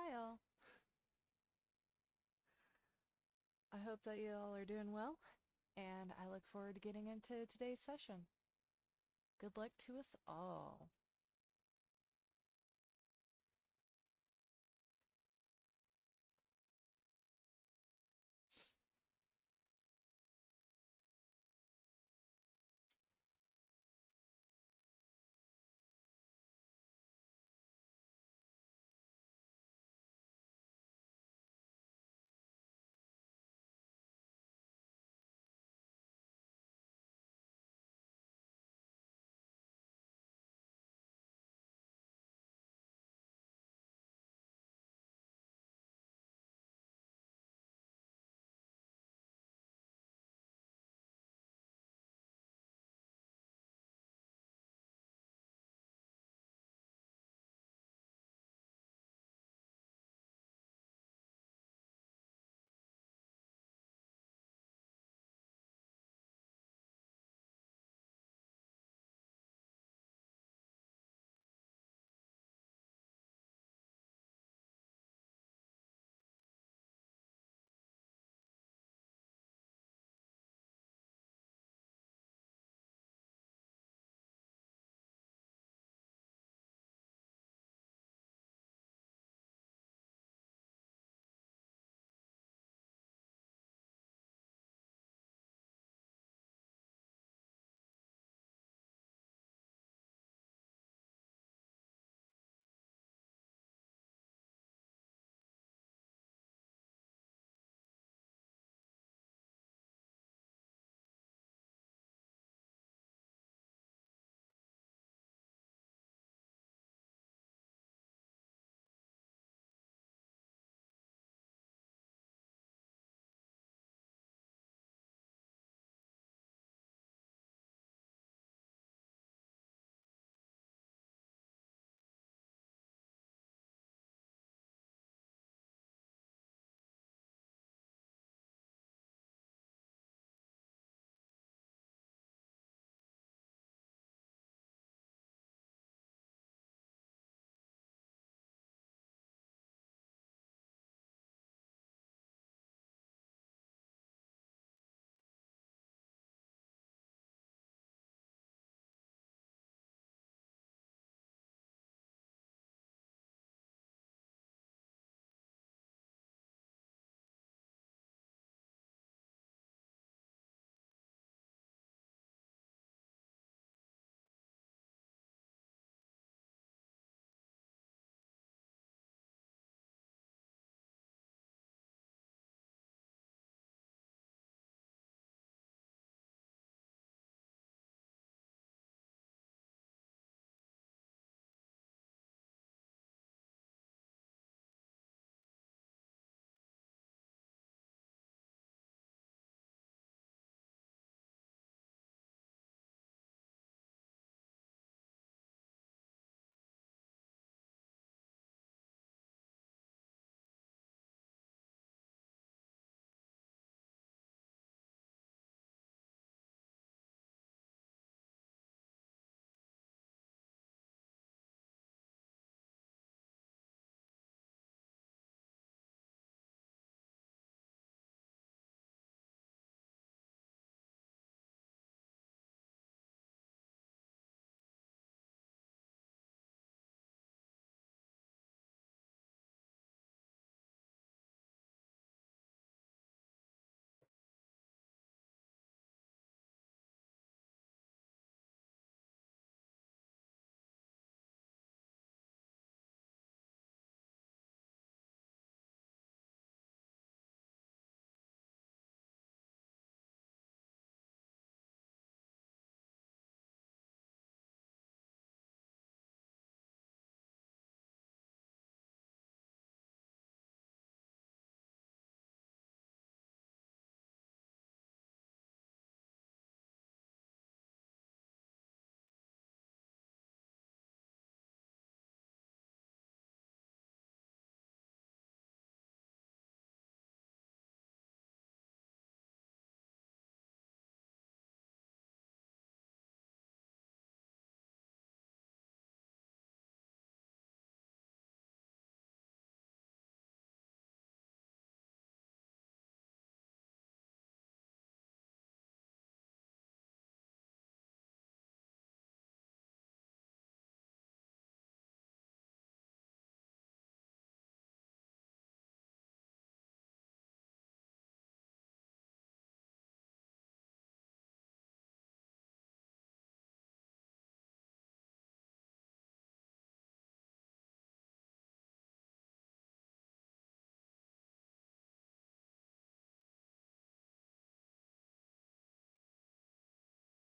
Hi, all. I hope that you all are doing well, and I look forward to getting into today's session. Good luck to us all.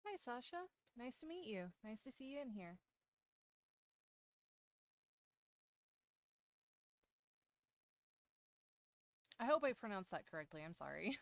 Hi, Sasha. Nice to meet you. Nice to see you in here. I hope I pronounced that correctly. I'm sorry.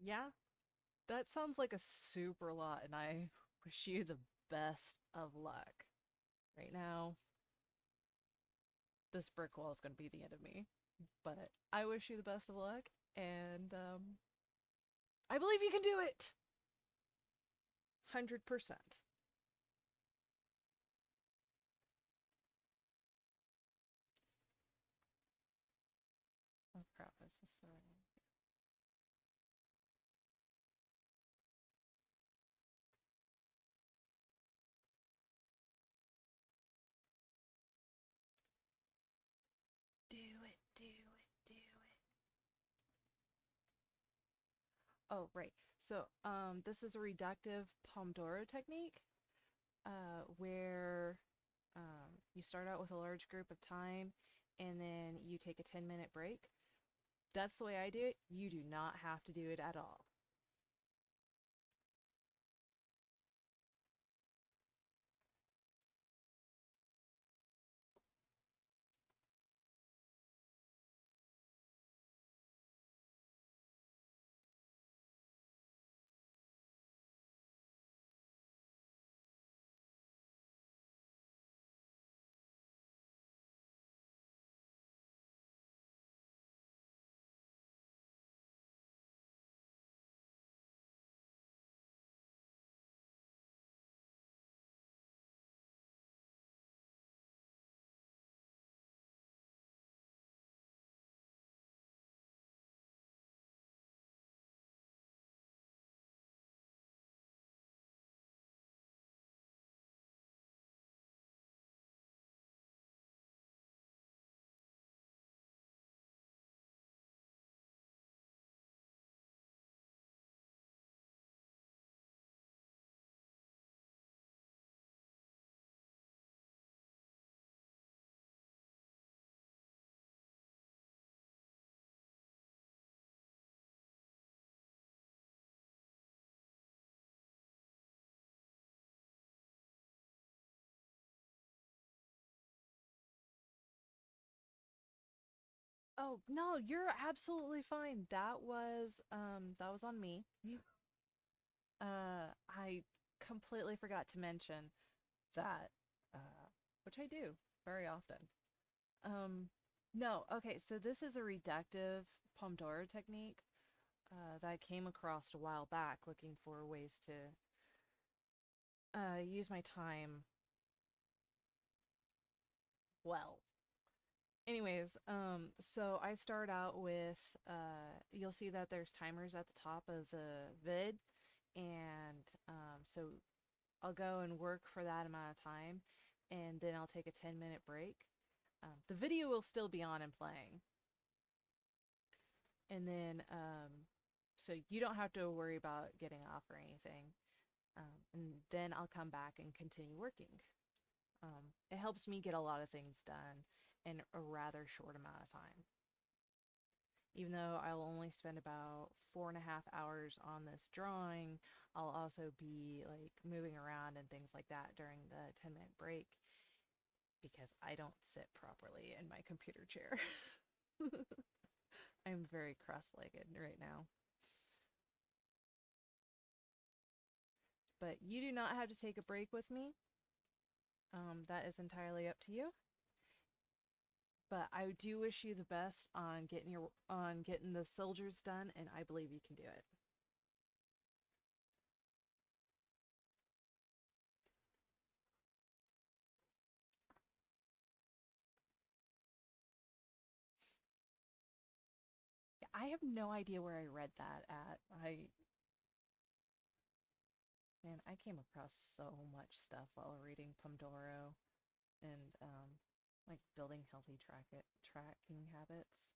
Yeah, that sounds like a super lot, and I wish you the best of luck. Right now, this brick wall is going to be the end of me, but I wish you the best of luck, and I believe you can do it! 100%. Oh crap, is this the right one? Do it, do it, do it. Oh, right. So, this is a reductive Pomodoro technique, where you start out with a large group of time and then you take a 10-minute break. That's the way I do it. You do not have to do it at all. Oh, no, you're absolutely fine. That was on me. I completely forgot to mention that, which I do very often. Um, no, okay, so this is a reductive Pomodoro technique, that I came across a while back looking for ways to use my time well. Anyways, so I start out with, you'll see that there's timers at the top of the vid, and so I'll go and work for that amount of time, and then I'll take a 10-minute break. The video will still be on and playing, and then so you don't have to worry about getting off or anything. And then I'll come back and continue working. It helps me get a lot of things done, in a rather short amount of time. Even though I'll only spend about 4.5 hours on this drawing, I'll also be like moving around and things like that during the 10-minute break because I don't sit properly in my computer chair. I'm very cross-legged right now. But you do not have to take a break with me. That is entirely up to you. But I do wish you the best on getting the soldiers done, and I believe you can do it. I have no idea where I read that at. Man, I came across so much stuff while reading Pomodoro and like building healthy tracking habits.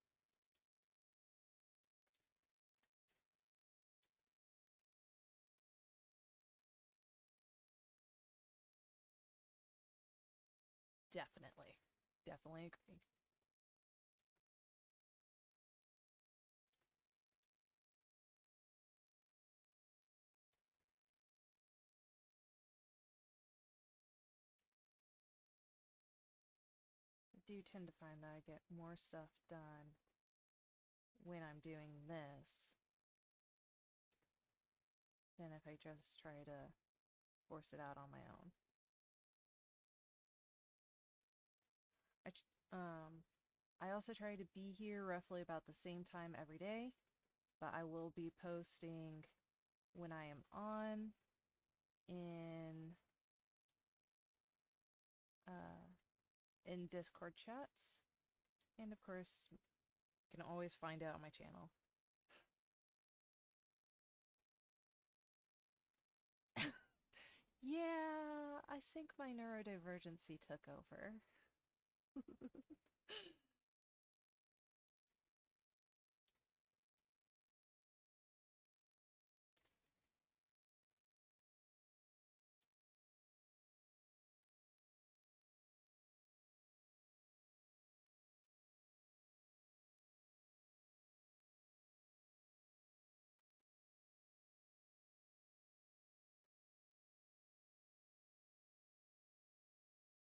Definitely, definitely agree. I do tend to find that I get more stuff done when I'm doing this than if I just try to force it out on my own. I, um, I also try to be here roughly about the same time every day, but I will be posting when I am on in uh, in Discord chats, and of course, you can always find out on my channel. Yeah, I think my neurodivergency took over.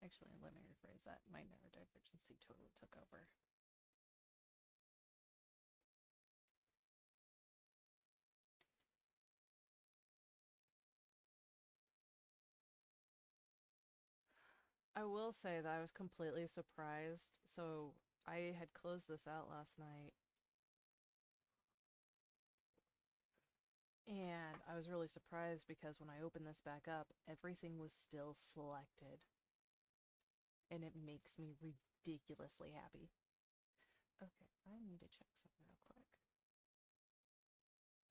Actually, let me rephrase that. My neurodivergency totally took over. I will say that I was completely surprised. So I had closed this out last night, and I was really surprised because when I opened this back up, everything was still selected. And it makes me ridiculously happy. Okay, I need to check something real quick.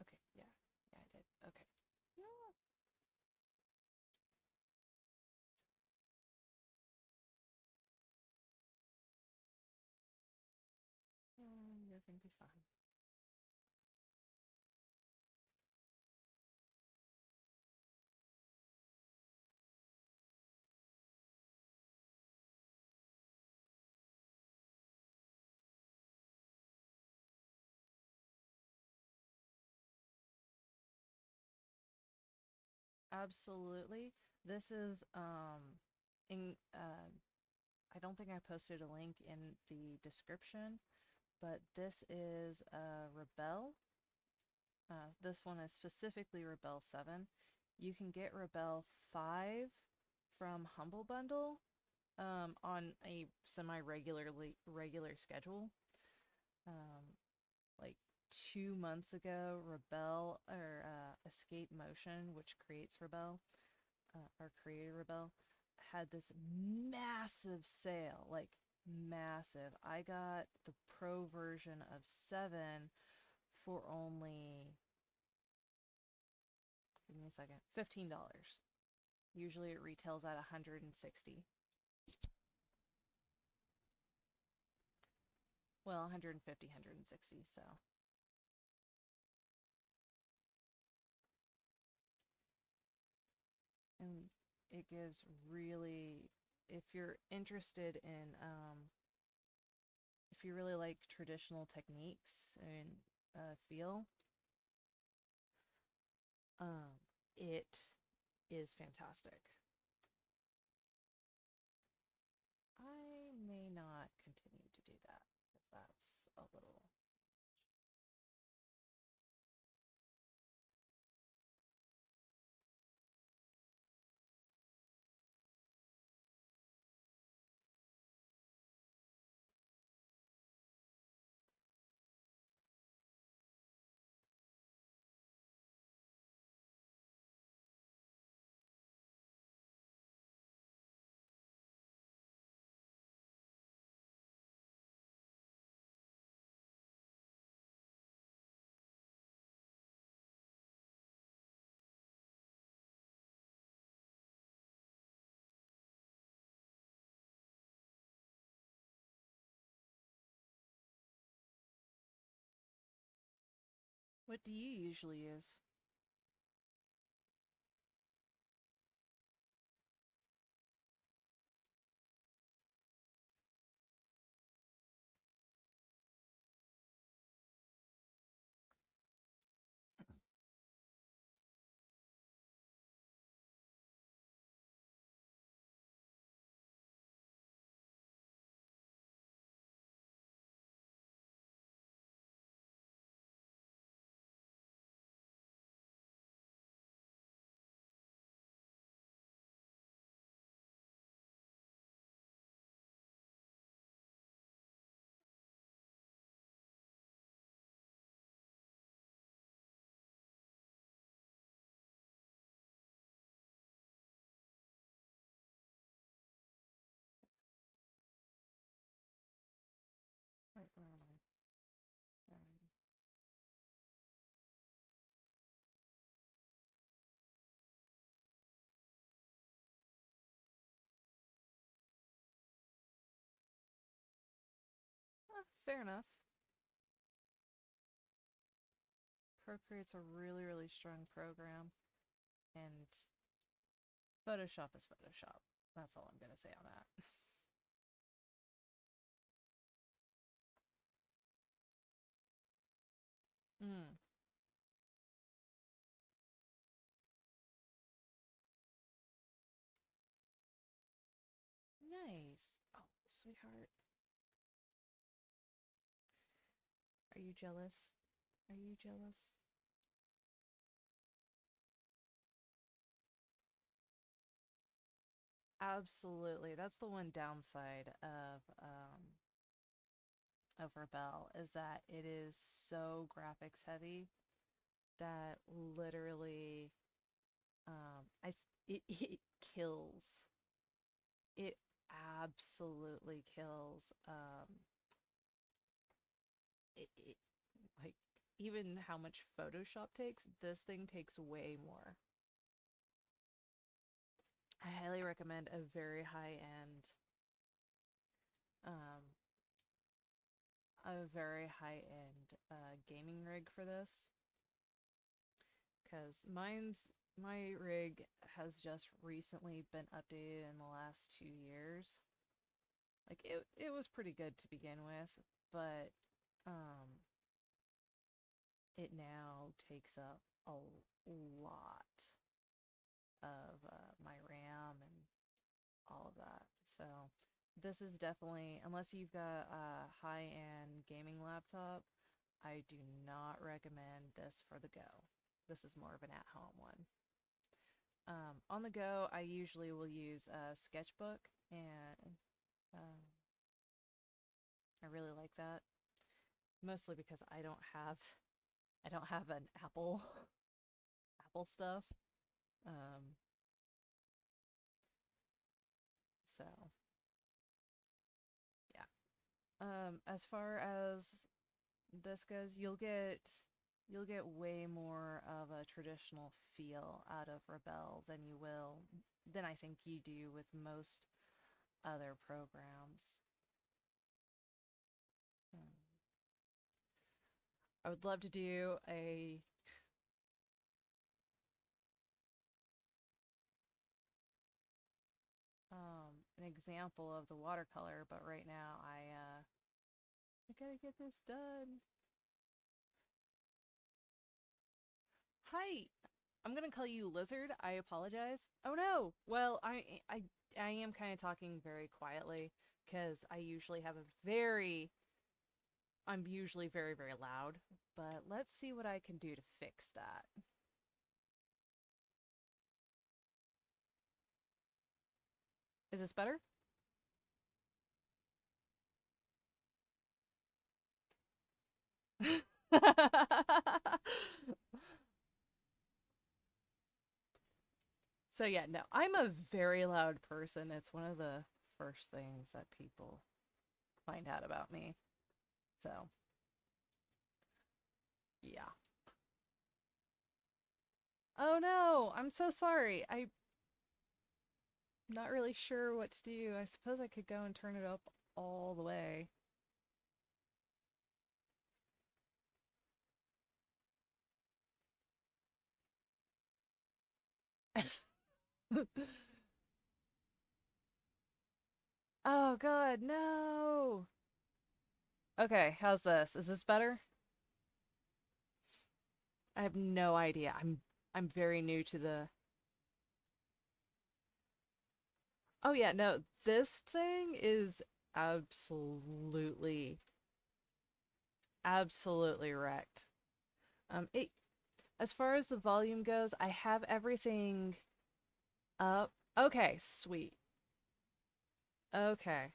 Okay, yeah. Yeah, I did. Okay. Yeah. You're gonna be fine. Absolutely. This is in I don't think I posted a link in the description, but this is Rebel. This one is specifically Rebel 7. You can get Rebel 5 from Humble Bundle on a regular schedule. Um, like 2 months ago, Rebel or Escape Motion, which creates Rebel or created Rebel, had this massive sale, like massive. I got the pro version of 7 for only, give me a second, $15. Usually it retails at 160. Well, 150, 160, so. And it gives really, if you're interested in if you really like traditional techniques and feel, um, it is fantastic. I may not continue to do that because that's a little. What do you usually use? Right, where am I? Fair enough. Procreate's a really, really strong program, and Photoshop is Photoshop. That's all I'm gonna say on that. Mm, nice. Oh, sweetheart. Are you jealous? Are you jealous? Absolutely. That's the one downside of Rebel is that it is so graphics heavy that literally it kills. It absolutely kills it like even how much Photoshop takes, this thing takes way more. I highly recommend a very high end um a very high end gaming rig for this because my rig has just recently been updated in the last 2 years. Like it was pretty good to begin with, but um it now takes up a lot of my RAM and all of that. So this is definitely, unless you've got a high-end gaming laptop, I do not recommend this for the go. This is more of an at-home one. On the go, I usually will use a sketchbook, and um, I really like that. Mostly because I don't have an Apple stuff. Um, so yeah. As far as this goes, you'll get way more of a traditional feel out of Rebel than I think you do with most other programs. Um, I would love to do an example of the watercolor, but right now I gotta get this done. Hi. I'm gonna call you Lizard. I apologize. Oh no. Well, I am kind of talking very quietly because I'm usually very, very loud. But let's see what I can do to fix that. Is this better? So yeah, no, I'm a very loud person. It's one of the first things that people find out about me. So, yeah. Oh no, I'm so sorry. I'm not really sure what to do. I suppose I could go and turn it up all the way. Oh god, no. Okay, how's this? Is this better? I have no idea. I'm very new to the. Oh yeah, no. This thing is absolutely absolutely wrecked. It as far as the volume goes, I have everything up. Okay, sweet. Okay.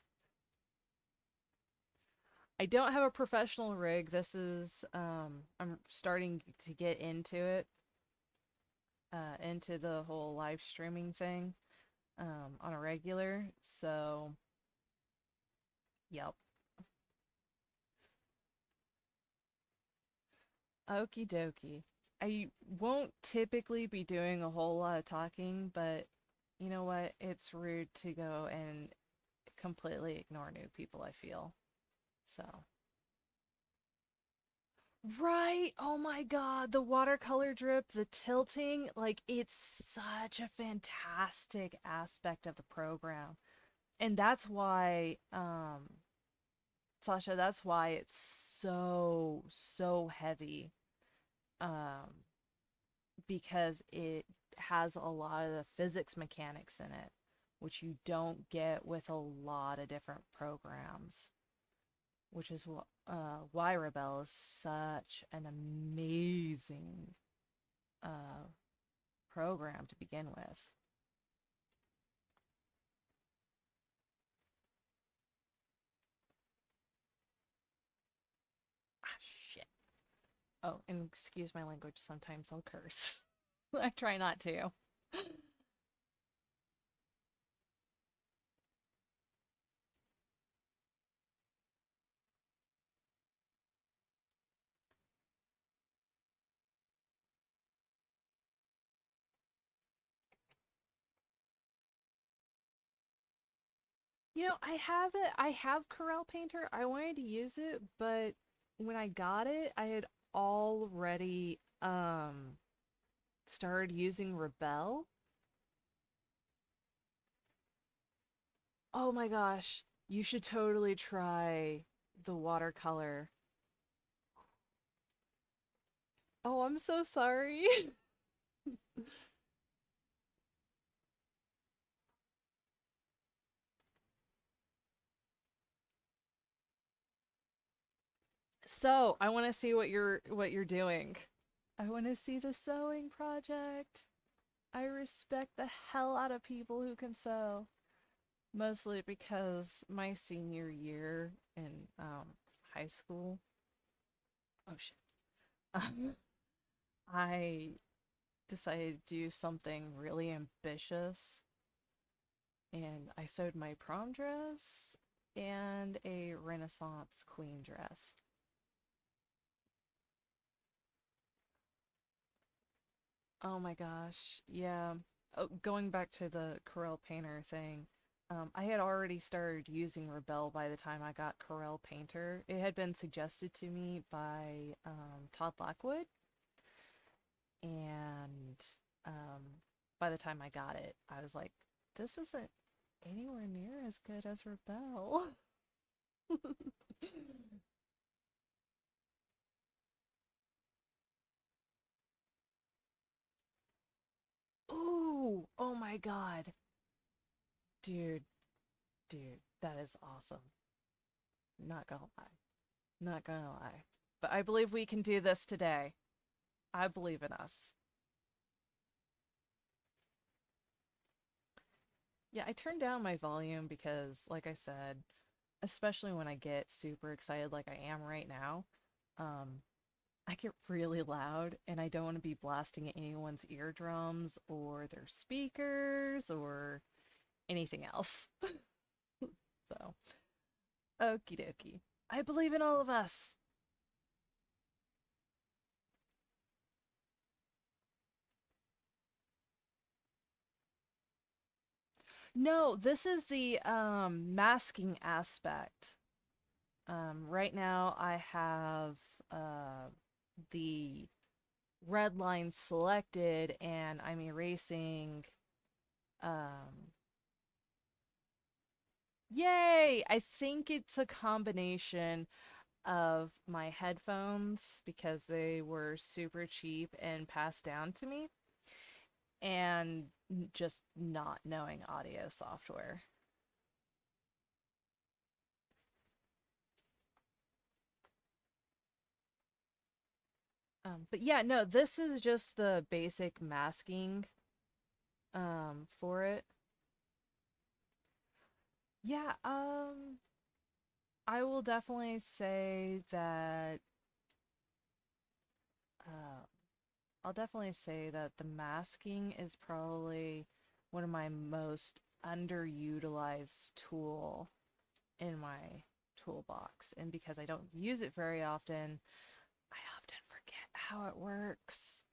I don't have a professional rig. This is I'm starting to get into the whole live streaming thing on a regular. So, yep. Okie dokie. I won't typically be doing a whole lot of talking, but you know what? It's rude to go and completely ignore new people, I feel. So, right. Oh my God. The watercolor drip, the tilting, like it's such a fantastic aspect of the program. And that's why, Sasha, that's why it's so, so heavy. Um, because it has a lot of the physics mechanics in it, which you don't get with a lot of different programs, which is why Rebel is such an amazing uh, program to begin with. Ah, shit. Oh, and excuse my language, sometimes I'll curse. I try not to. I have Corel Painter. I wanted to use it, but when I got it, I had already started using Rebel. Oh my gosh, you should totally try the watercolor. Oh, I'm so sorry. So, I want to see what you're doing. I want to see the sewing project. I respect the hell out of people who can sew. Mostly because my senior year in high school, oh shit, I decided to do something really ambitious and I sewed my prom dress and a Renaissance queen dress. Oh my gosh, yeah. Oh, going back to the Corel Painter thing, I had already started using Rebel by the time I got Corel Painter. It had been suggested to me by Todd Lockwood, and um, by the time I got it, I was like, this isn't anywhere near as good as Rebel. Oh, oh my God. Dude, dude, that is awesome. Not gonna lie. Not gonna lie. But I believe we can do this today. I believe in us. Yeah, I turned down my volume because, like I said, especially when I get super excited like I am right now, um, I get really loud and I don't want to be blasting anyone's eardrums or their speakers or anything else. So, okie dokie. I believe in all of us. No, this is the masking aspect. Right now I have uh the red line selected and I'm erasing um yay! I think it's a combination of my headphones because they were super cheap and passed down to me and just not knowing audio software. But yeah, no, this is just the basic masking for it. Yeah, I will definitely say that uh I'll definitely say that the masking is probably one of my most underutilized tool in my toolbox. And because I don't use it very often, I often forget how it works.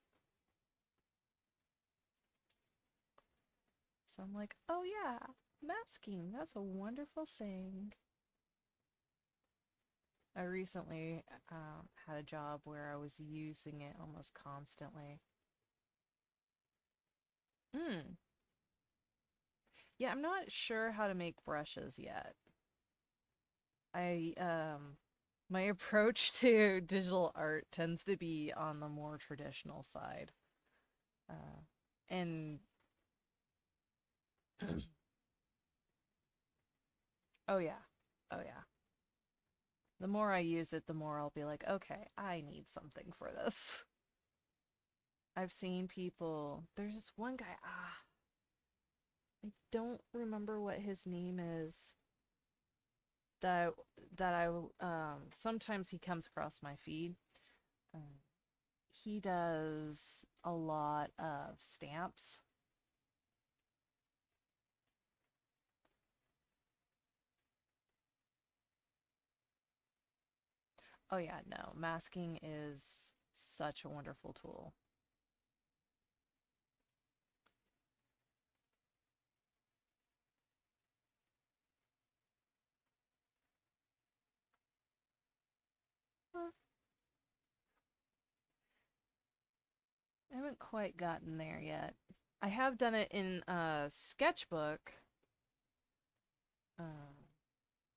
So I'm like, oh yeah, masking, that's a wonderful thing. I recently had a job where I was using it almost constantly. Mm. Yeah, I'm not sure how to make brushes yet. I my approach to digital art tends to be on the more traditional side. And oh yeah. Oh yeah. The more I use it, the more I'll be like, okay, I need something for this. I've seen people, there's this one guy, I don't remember what his name is. That that I sometimes he comes across my feed. Um, he does a lot of stamps. Oh yeah, no, masking is such a wonderful tool. Huh, I haven't quite gotten there yet. I have done it in a sketchbook, uh,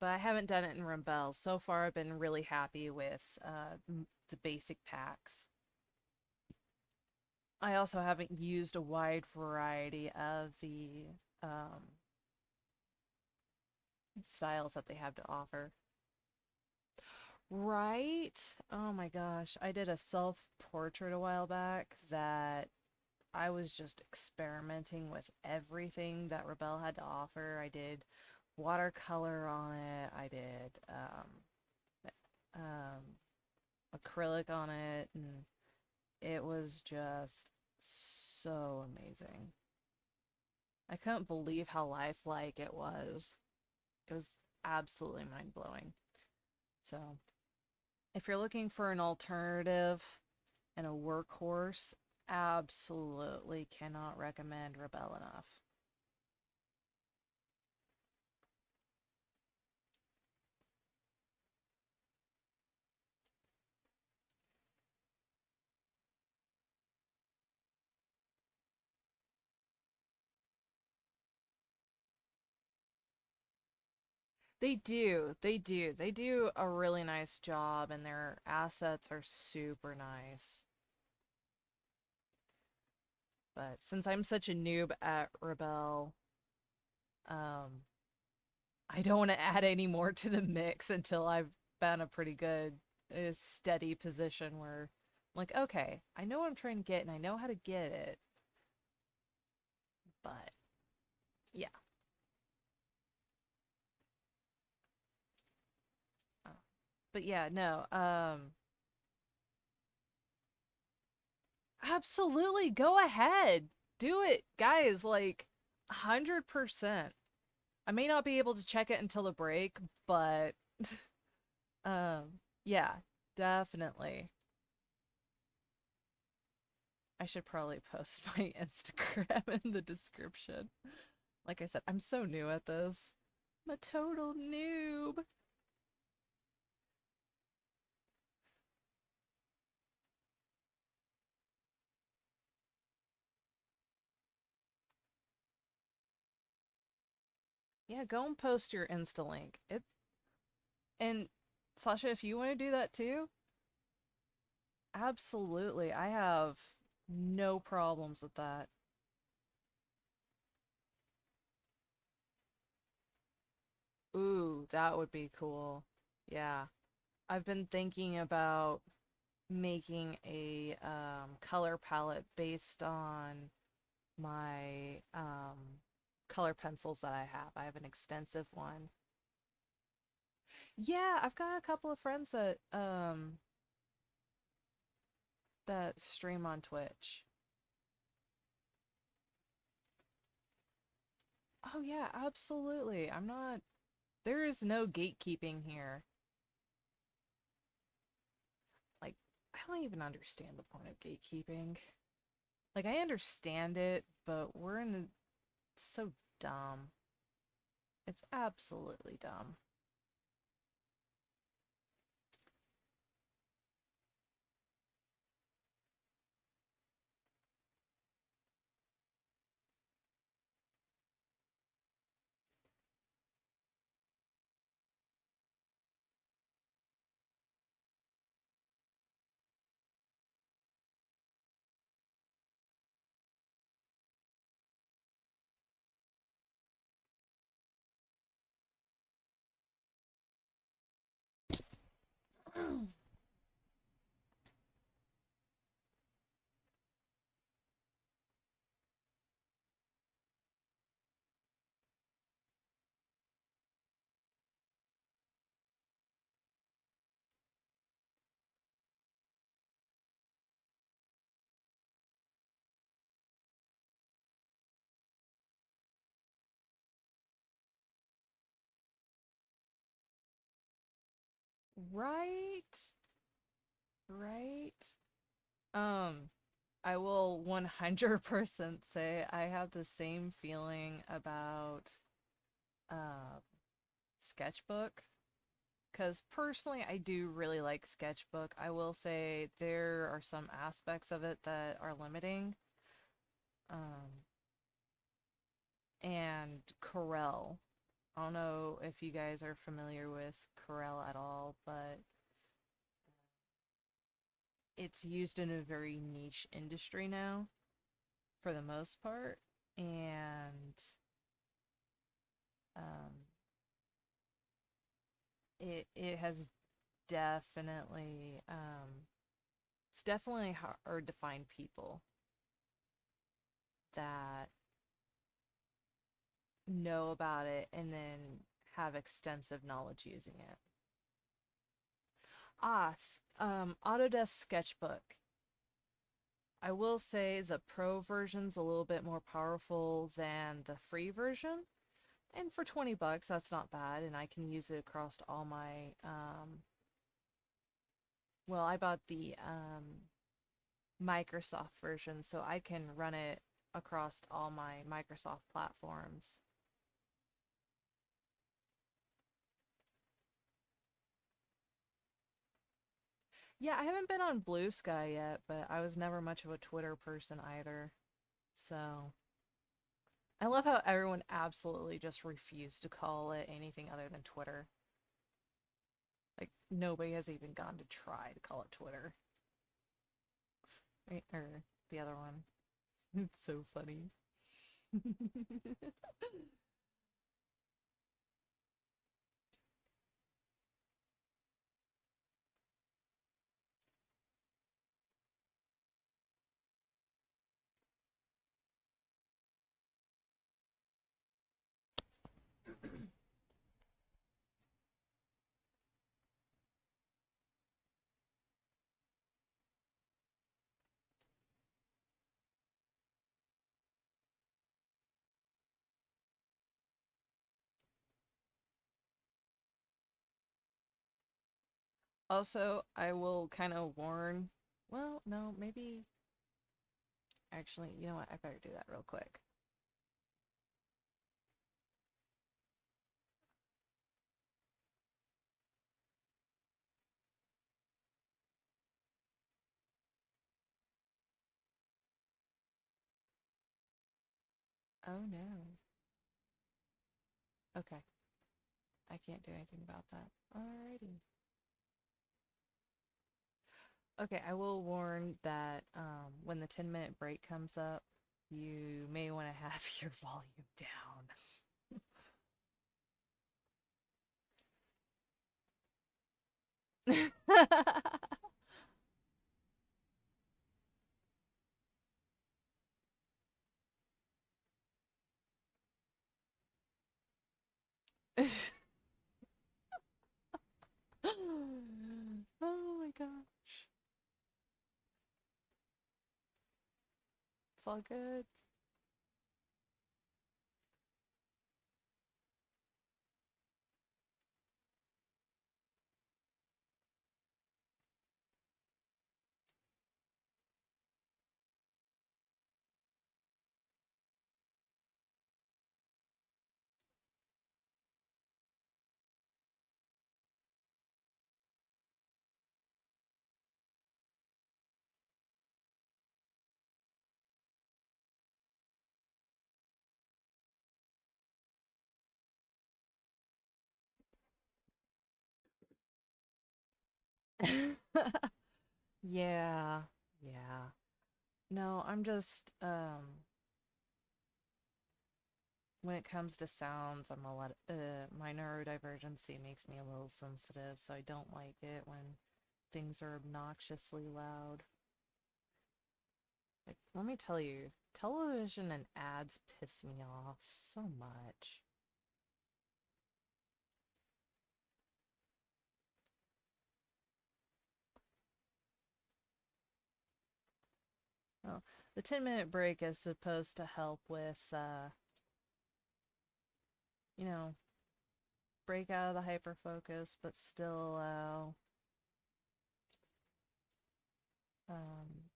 but I haven't done it in Rebel. So far, I've been really happy with the basic packs. I also haven't used a wide variety of the styles that they have to offer. Right? Oh my gosh. I did a self portrait a while back that I was just experimenting with everything that Rebel had to offer. I did watercolor on it, I did um, acrylic on it, and it was just so amazing. I couldn't believe how lifelike it was. It was absolutely mind blowing. So, if you're looking for an alternative and a workhorse, absolutely cannot recommend Rebel enough. They do. They do. They do a really nice job, and their assets are super nice. But since I'm such a noob at Rebel, um, I don't want to add any more to the mix until I've been a pretty good, steady position where, like, okay, I know what I'm trying to get and I know how to get it. But yeah. Uh, But yeah, no. Absolutely, go ahead. Do it, guys, like 100%. I may not be able to check it until the break, but yeah, definitely. I should probably post my Instagram in the description. Like I said, I'm so new at this. I'm a total noob. Yeah, go and post your Insta link. It and Sasha, if you want to do that too, absolutely. I have no problems with that. Ooh, that would be cool. Yeah. I've been thinking about making a color palette based on my color pencils that I have. I have an extensive one. Yeah, I've got a couple of friends that stream on Twitch. Oh yeah, absolutely. I'm not There is no gatekeeping here. Like, I don't even understand the point of gatekeeping. Like, I understand it, but we're in a, it's so dumb. It's absolutely dumb. Right? Right? Um, I will 100% say I have the same feeling about uh, Sketchbook. Because personally, I do really like Sketchbook. I will say there are some aspects of it that are limiting. Um, and Corel. I don't know if you guys are familiar with Corel at all, but it's used in a very niche industry now for the most part. And um, it has definitely it's definitely hard to find people that know about it and then have extensive knowledge using it. Autodesk Sketchbook. I will say the pro version's a little bit more powerful than the free version. And for 20 bucks, that's not bad, and I can use it across all my well, I bought the Microsoft version, so I can run it across all my Microsoft platforms. Yeah, I haven't been on Blue Sky yet, but I was never much of a Twitter person either. So I love how everyone absolutely just refused to call it anything other than Twitter. Like, nobody has even gone to try to call it Twitter. Right? Or the other one. It's so funny. Also, I will kind of warn. Well, no, maybe. Actually, you know what? I better do that real quick. Oh no. Okay. I can't do anything about that. Alrighty. Okay, I will warn that when the 10-minute break comes up, you may want to have your volume down. Oh my gosh. It's all good. Yeah, yeah. No, I'm just when it comes to sounds, I'm a lot my neurodivergency makes me a little sensitive, so I don't like it when things are obnoxiously loud. Like, let me tell you, television and ads piss me off so much. Well, the 10-minute break is supposed to help with you know, break out of the hyper focus, but still allow um,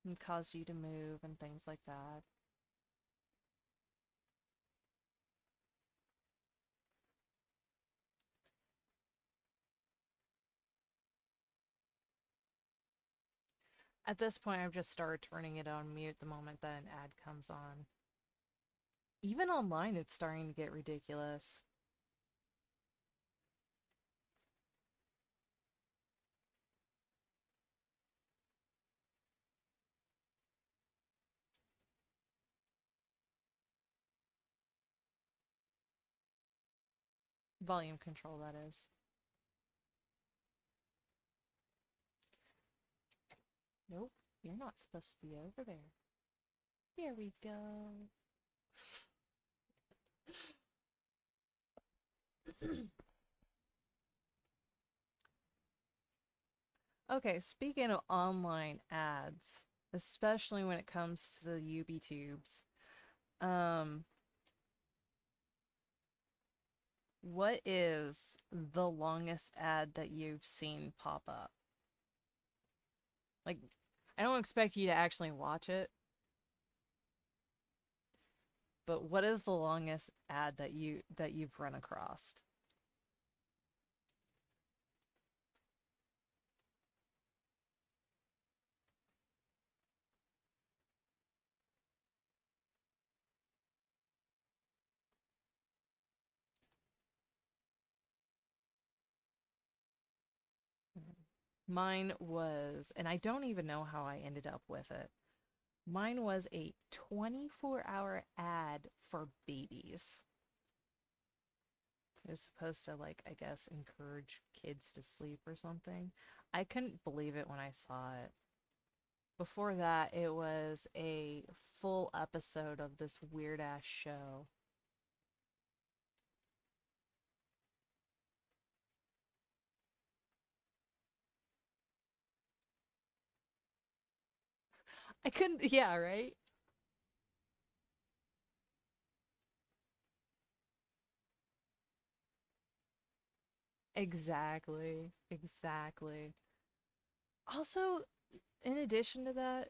and cause you to move and things like that. At this point, I've just started turning it on mute the moment that an ad comes on. Even online, it's starting to get ridiculous. Volume control, that is. Nope, you're not supposed to be over there. Here we go. Okay, speaking of online ads, especially when it comes to the UB tubes, um, what is the longest ad that you've seen pop up? Like, I don't expect you to actually watch it, but what is the longest ad that you've run across? Mine was, and I don't even know how I ended up with it. Mine was a 24-hour ad for babies. It was supposed to, like, I guess, encourage kids to sleep or something. I couldn't believe it when I saw it. Before that, it was a full episode of this weird ass show. I couldn't, yeah, right? Exactly. Exactly. Also, in addition to that,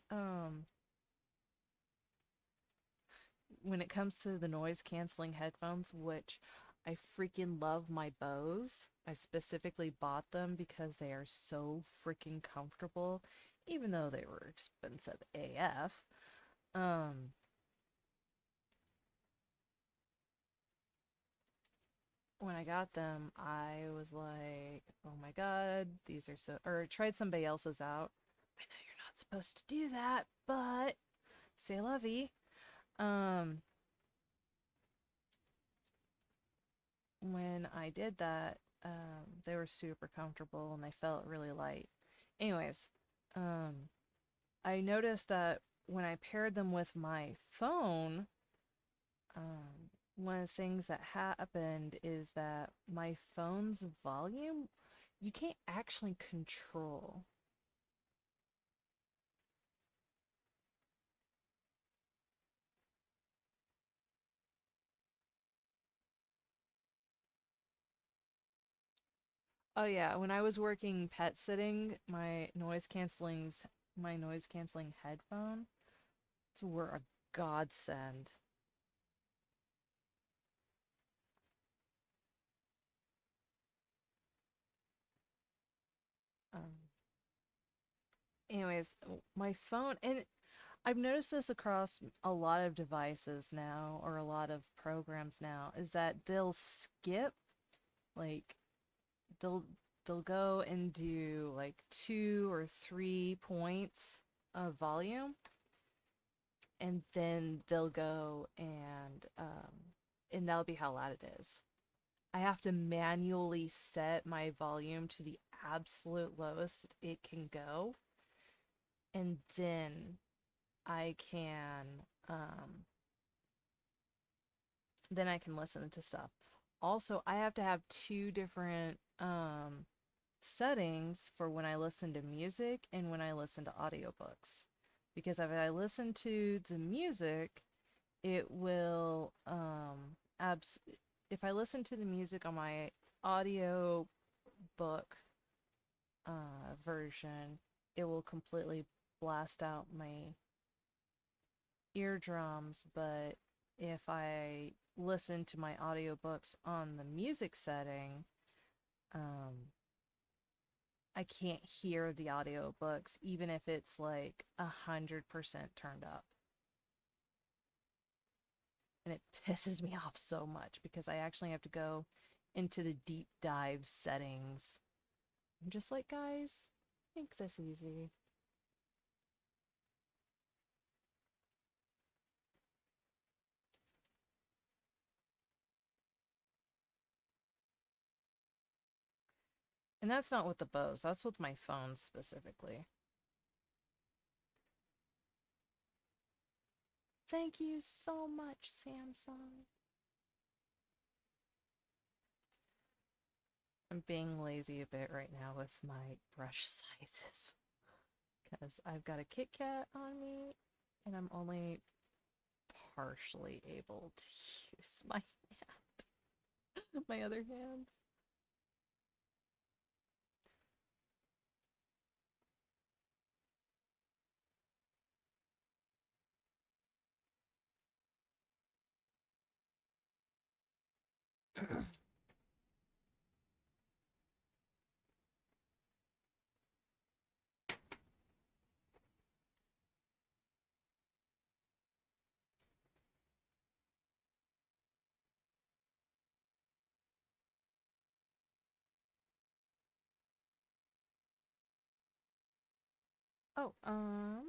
when it comes to the noise canceling headphones, which I freaking love my Bose. I specifically bought them because they are so freaking comfortable, even though they were expensive AF. Um, when I got them, I was like, oh my God, these are so, or tried somebody else's out. I know you're not supposed to do that, but c'est la vie. Um, when I did that, they were super comfortable and they felt really light. Anyways, um, I noticed that when I paired them with my phone, one of the things that happened is that my phone's volume, you can't actually control. Oh yeah, when I was working pet sitting, my noise canceling headphones were a godsend. Um, anyways, my phone, and I've noticed this across a lot of devices now, or a lot of programs now, is that they'll skip, like, they'll they'll go and do like 2 or 3 points of volume, and then they'll go and that'll be how loud it is. I have to manually set my volume to the absolute lowest it can go, and I can um then I can listen to stuff. Also, I have to have two different settings for when I listen to music and when I listen to audiobooks. Because if I listen to the music, it will if I listen to the music on my audio book version, it will completely blast out my eardrums, but if I listen to my audiobooks on the music setting, um, I can't hear the audiobooks even if it's like 100% turned up. And it pisses me off so much because I actually have to go into the deep dive settings. I'm just like, guys, make this easy. And that's not with the Bose, that's with my phone specifically. Thank you so much, Samsung. I'm being lazy a bit right now with my brush sizes because I've got a Kit Kat on me and I'm only partially able to use my my other hand. Oh,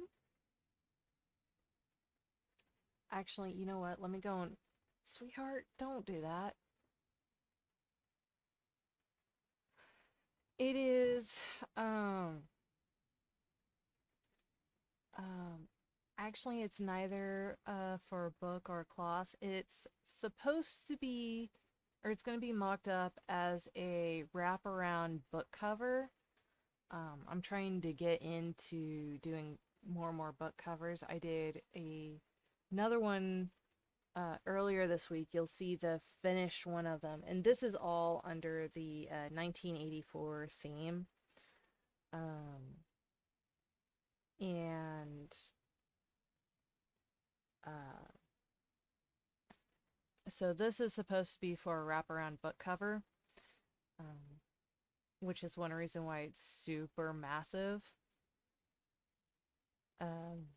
actually, you know what? Let me go and, sweetheart, don't do that. It is, um, um, actually, it's neither for a book or a cloth. It's supposed to be, or it's going to be mocked up as a wraparound book cover. I'm trying to get into doing more and more book covers. I did another one earlier this week. You'll see the finished one of them, and this is all under the 1984 theme. Um, and uh, so this is supposed to be for a wraparound book cover, um, which is one reason why it's super massive. Um,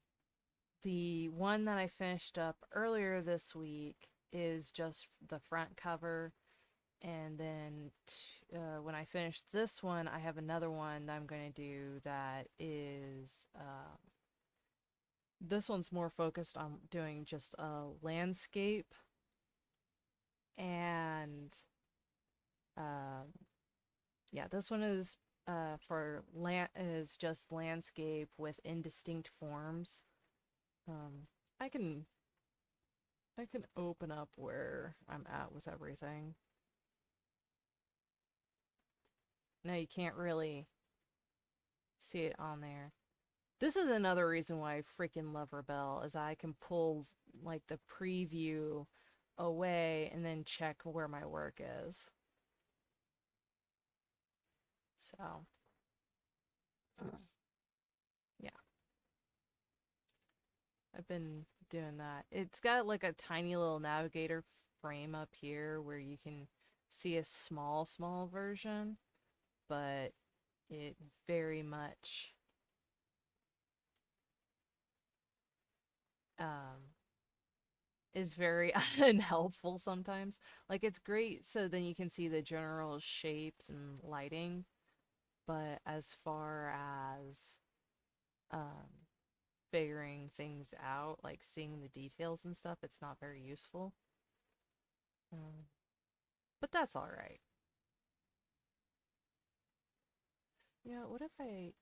the one that I finished up earlier this week is just the front cover. And then when I finish this one, I have another one that I'm going to do that is this one's more focused on doing just a landscape and um, yeah, this one is for land is just landscape with indistinct forms. Um, I can I can open up where I'm at with everything. No, you can't really see it on there. This is another reason why I freaking love Rebel is I can pull like the preview away and then check where my work is. So, yeah, I've been doing that. It's got like a tiny little navigator frame up here where you can see a small version, but it very much um is very unhelpful sometimes. Like it's great so then you can see the general shapes and lighting, but as far as um figuring things out, like seeing the details and stuff, it's not very useful. Um, but that's all right. You know, what if I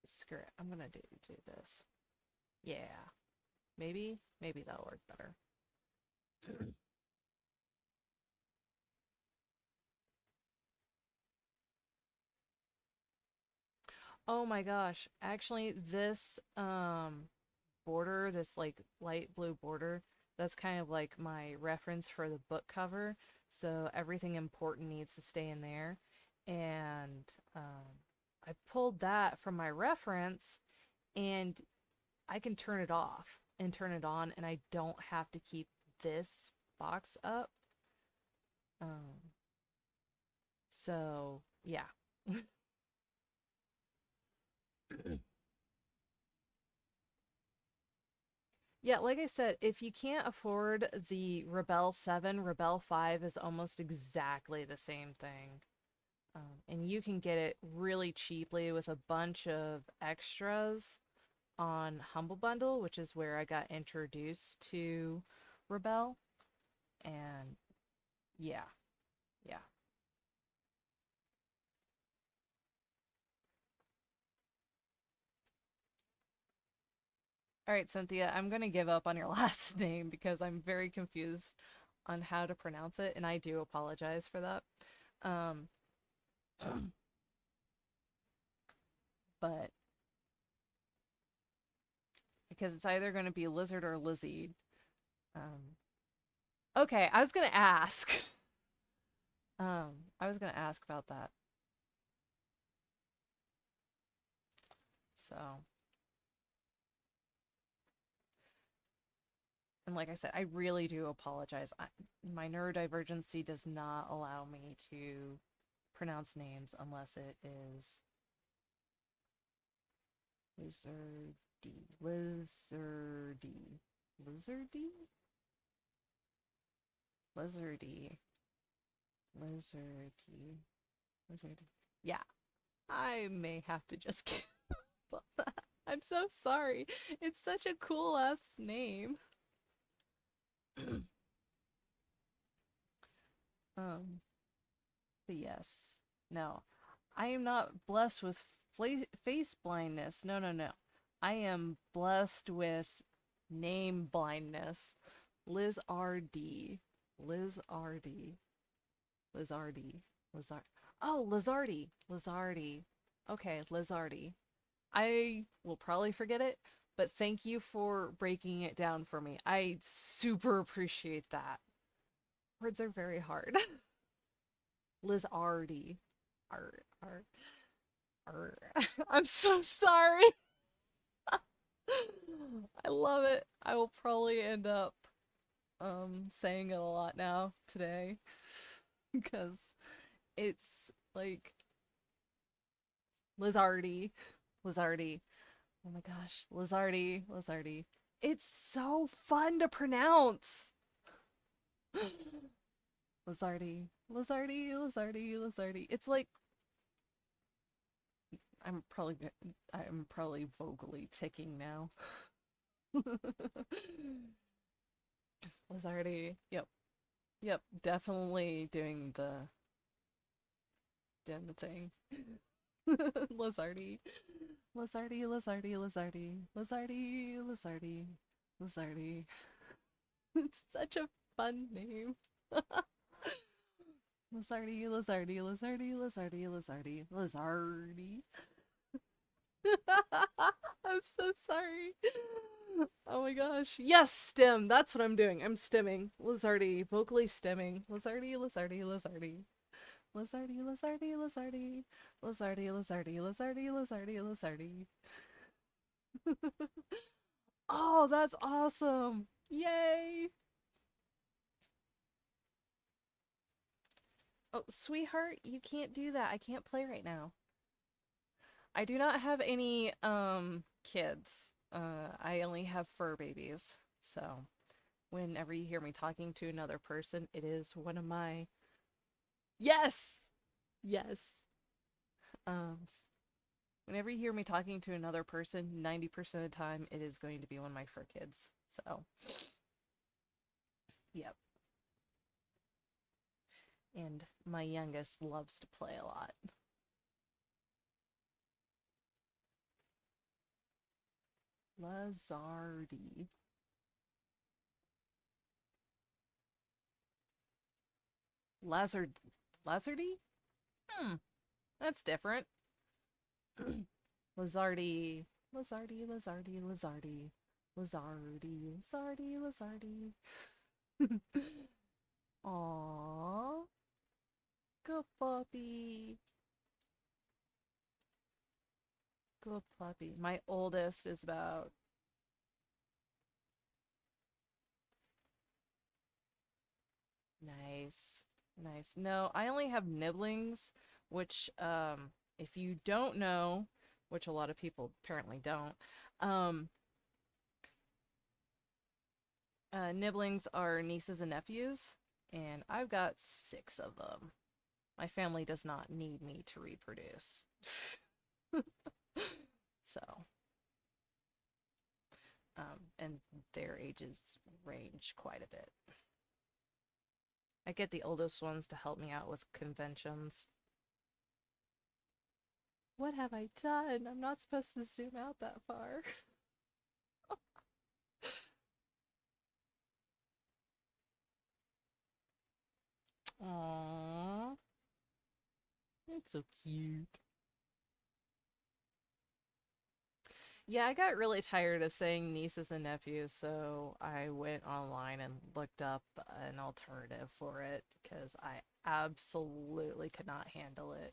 screw it? I'm gonna do this. Yeah, maybe that'll work better. Oh my gosh. Actually, this border, this like light blue border, that's kind of like my reference for the book cover. So everything important needs to stay in there. And I pulled that from my reference and I can turn it off and turn it on and I don't have to keep this box up. Um, so yeah. Yeah, like I said, if you can't afford the Rebel 7, Rebel 5 is almost exactly the same thing. And you can get it really cheaply with a bunch of extras on Humble Bundle, which is where I got introduced to Rebel. And yeah, yeah. All right, Cynthia, I'm going to give up on your last name because I'm very confused on how to pronounce it, and I do apologize for that. Um, but because it's either going to be lizard or lizzie. Um, okay, I was going to ask. I was going to ask about that. So, and like I said, I really do apologize. My neurodivergency does not allow me to pronounce names unless it is lizardy, lizardy, lizardy, lizardy, lizardy, lizardy. Yeah, I may have to just give up that. I'm so sorry. It's such a cool ass name. Um, but yes. No. I am not blessed with face blindness. No, no, no. I am blessed with name blindness. Liz R.D. Liz R.D. Lizardi. Lizard. Oh, Lizardi. Lizardi. Okay, Lizardi. I will probably forget it, but thank you for breaking it down for me. I super appreciate that. Words are very hard. Lizardi. Ar, ar, ar. I'm so sorry. I love it. I will probably end up saying it a lot now today because it's like Lizardi. Lizardi. Oh my gosh, Lizardi, Lizardi. It's so fun to pronounce. Lizardi, Lizardi, Lizardi, Lizardi. It's like I'm probably vocally ticking now. Lizardi. Yep. Yep, definitely doing the thing. Lizardi. Lizardi, Lizardi, Lizardi, Lizardi, Lizardi, Lizardi. It's such a fun name. Lizardi, Lizardi, Lizardi, Lizardi, Lizardi, Lizardi. I'm so sorry. Oh my gosh. Yes, stem. That's what I'm doing. I'm stemming. Lizardi, vocally stemming. Lizardi, Lizardi, Lizardi. Lizardi, Lizardi, Lizardi. Lizardi, Lizardi, Lizardi, Lizardi, Lizardi. Oh, that's awesome. Yay. Oh, sweetheart, you can't do that. I can't play right now. I do not have any kids. I only have fur babies. So, whenever you hear me talking to another person, it is one of my Yes. Yes. Um whenever you hear me talking to another person, 90% of the time it is going to be one of my fur kids. So, yep. And my youngest loves to play a lot. Lazardi. Lazard Lazardi? Hmm, that's different. Lazardi. Lazardi, Lazardi, Lazardi. Lazardi, Lazardi, Lazardi. Aww. Good puppy. Good puppy. My oldest is about Nice. Nice. No, I only have nibblings, which if you don't know, which a lot of people apparently don't, um nibblings are nieces and nephews, and I've got 6 of them. My family does not need me to reproduce. So, and their ages range quite a bit. I get the oldest ones to help me out with conventions. What have I done? I'm not supposed to zoom out that far. Aww, it's so cute. Yeah, I got really tired of saying nieces and nephews, so I went online and looked up an alternative for it because I absolutely could not handle it.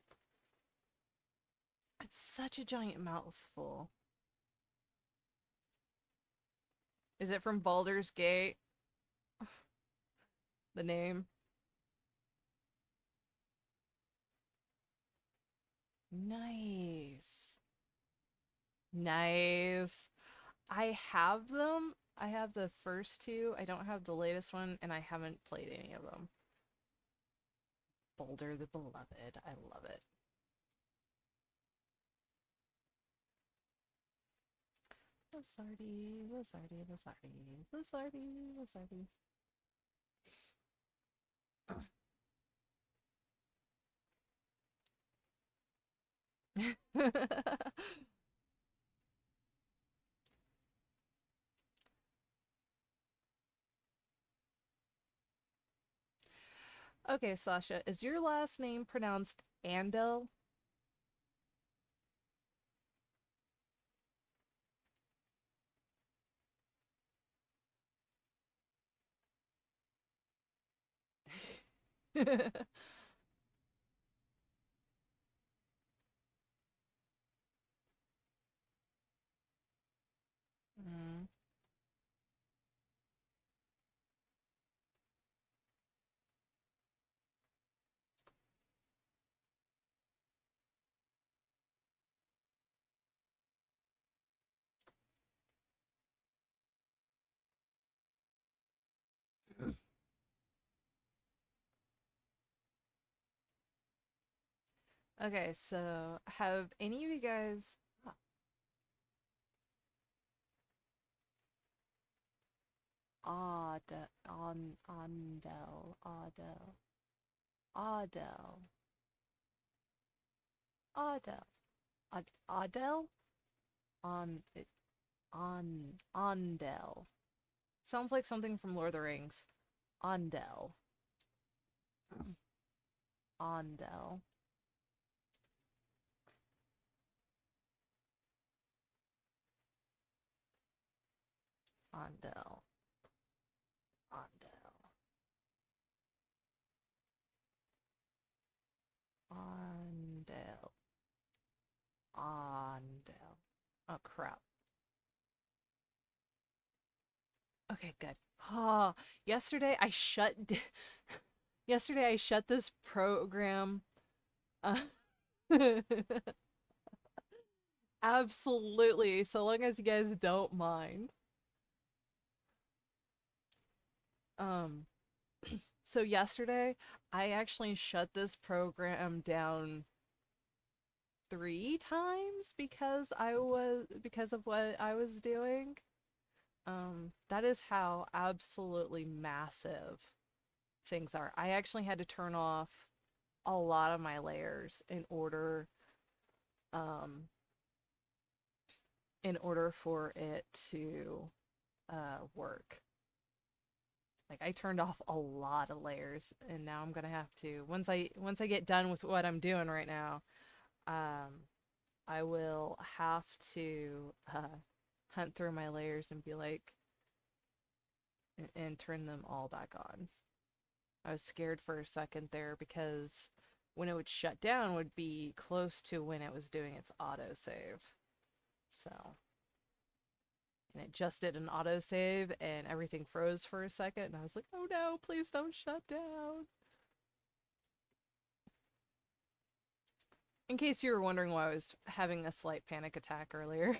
It's such a giant mouthful. Is it from Baldur's Gate? The name? Nice. Nice. I have them. I have the first 2. I don't have the latest one, and I haven't played any of them. Boulder the Beloved. I love it. Lizardy, Lizardy, Lizardy, Lizardy, Lizardy. Okay, Sasha, is your last name pronounced Andel? Mm. Okay, so have any of you guys Adele, Adele, Adele, on Andel. Sounds like something from Lord of the Rings. Andel, Andel, Andel, Andel, Andel, Andel. Oh crap. Okay, good. Oh, yesterday I shut yesterday I shut this program. Uh, absolutely, so long as you guys don't mind. Um, so yesterday I actually shut this program down 3 times because of what I was doing. That is how absolutely massive things are. I actually had to turn off a lot of my layers um in order for it to work. Like I turned off a lot of layers and now I'm gonna have to once I get done with what I'm doing right now, um I will have to hunt through my layers and be like and turn them all back on. I was scared for a second there because when it would shut down would be close to when it was doing its autosave. So, and it just did an autosave and everything froze for a second and I was like, "Oh no, please don't shut down." In case you were wondering why I was having a slight panic attack earlier.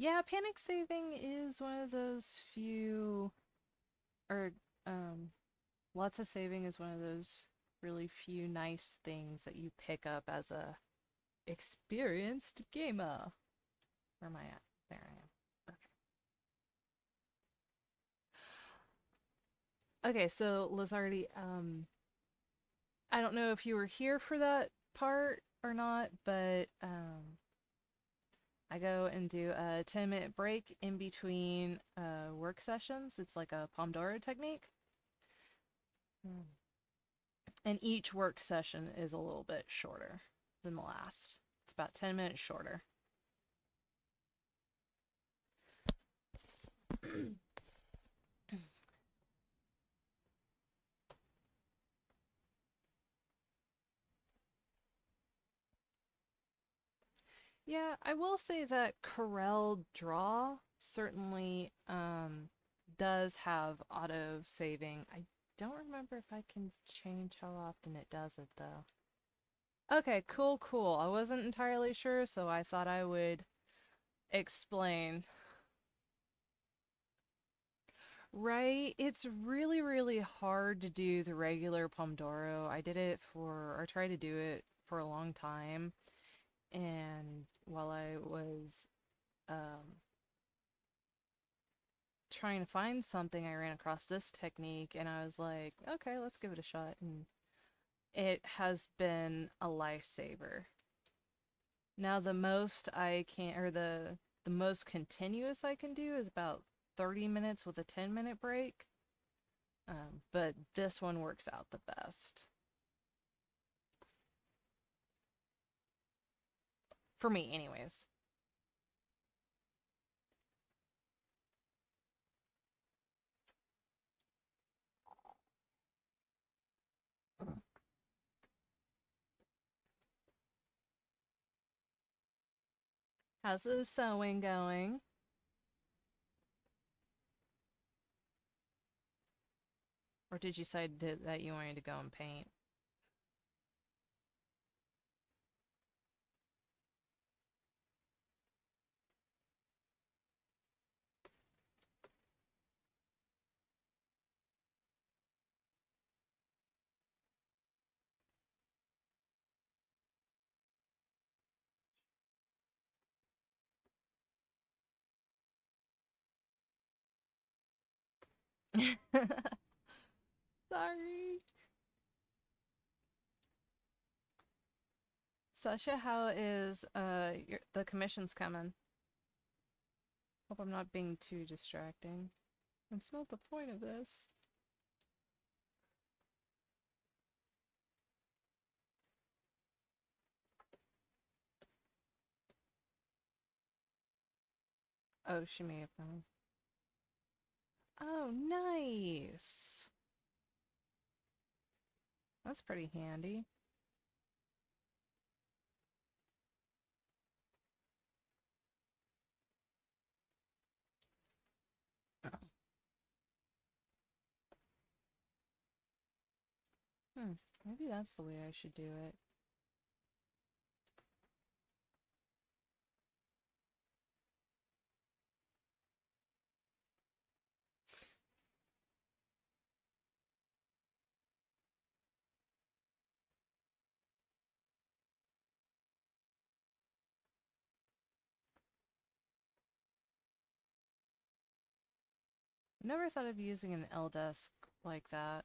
Yeah, panic saving is one of those few, or um, lots of saving is one of those really few nice things that you pick up as a experienced gamer. Where am I at? There I am. Okay. Okay, so Lazardi, I don't know if you were here for that part or not, but I go and do a 10-minute break in between work sessions. It's like a Pomodoro technique. Mm. And each work session is a little bit shorter than the last. It's about 10 minutes shorter. Yeah, I will say that Corel Draw certainly does have auto saving. I don't remember if I can change how often it does it though. Okay, cool, cool. I wasn't entirely sure, so I thought I would explain. Right? It's really, really hard to do the regular Pomodoro. I did it for, or tried to do it for a long time. And while I was trying to find something, I ran across this technique and I was like, okay, let's give it a shot. And it has been a lifesaver. Now the most I can, or the most continuous I can do is about 30 minutes with a 10-minute break. But this one works out the best. For me, anyways. How's the sewing going? Or did you decide that you wanted to go and paint? Sorry. Sasha, how is the commissions coming? Hope I'm not being too distracting. That's not the point of this. Oh, she may have known. Oh, nice. That's pretty handy. Hmm, maybe that's the way I should do it. Never thought of using an L desk like that.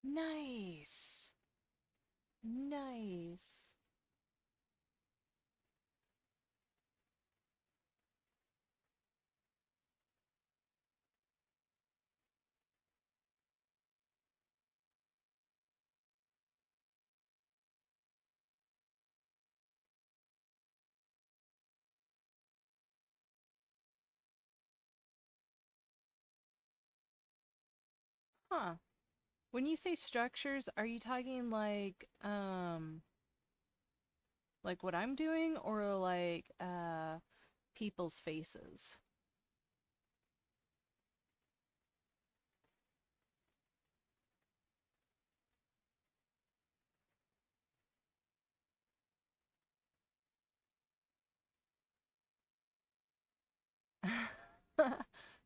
Nice. Nice. Huh. When you say structures, are you talking like what I'm doing or like people's faces?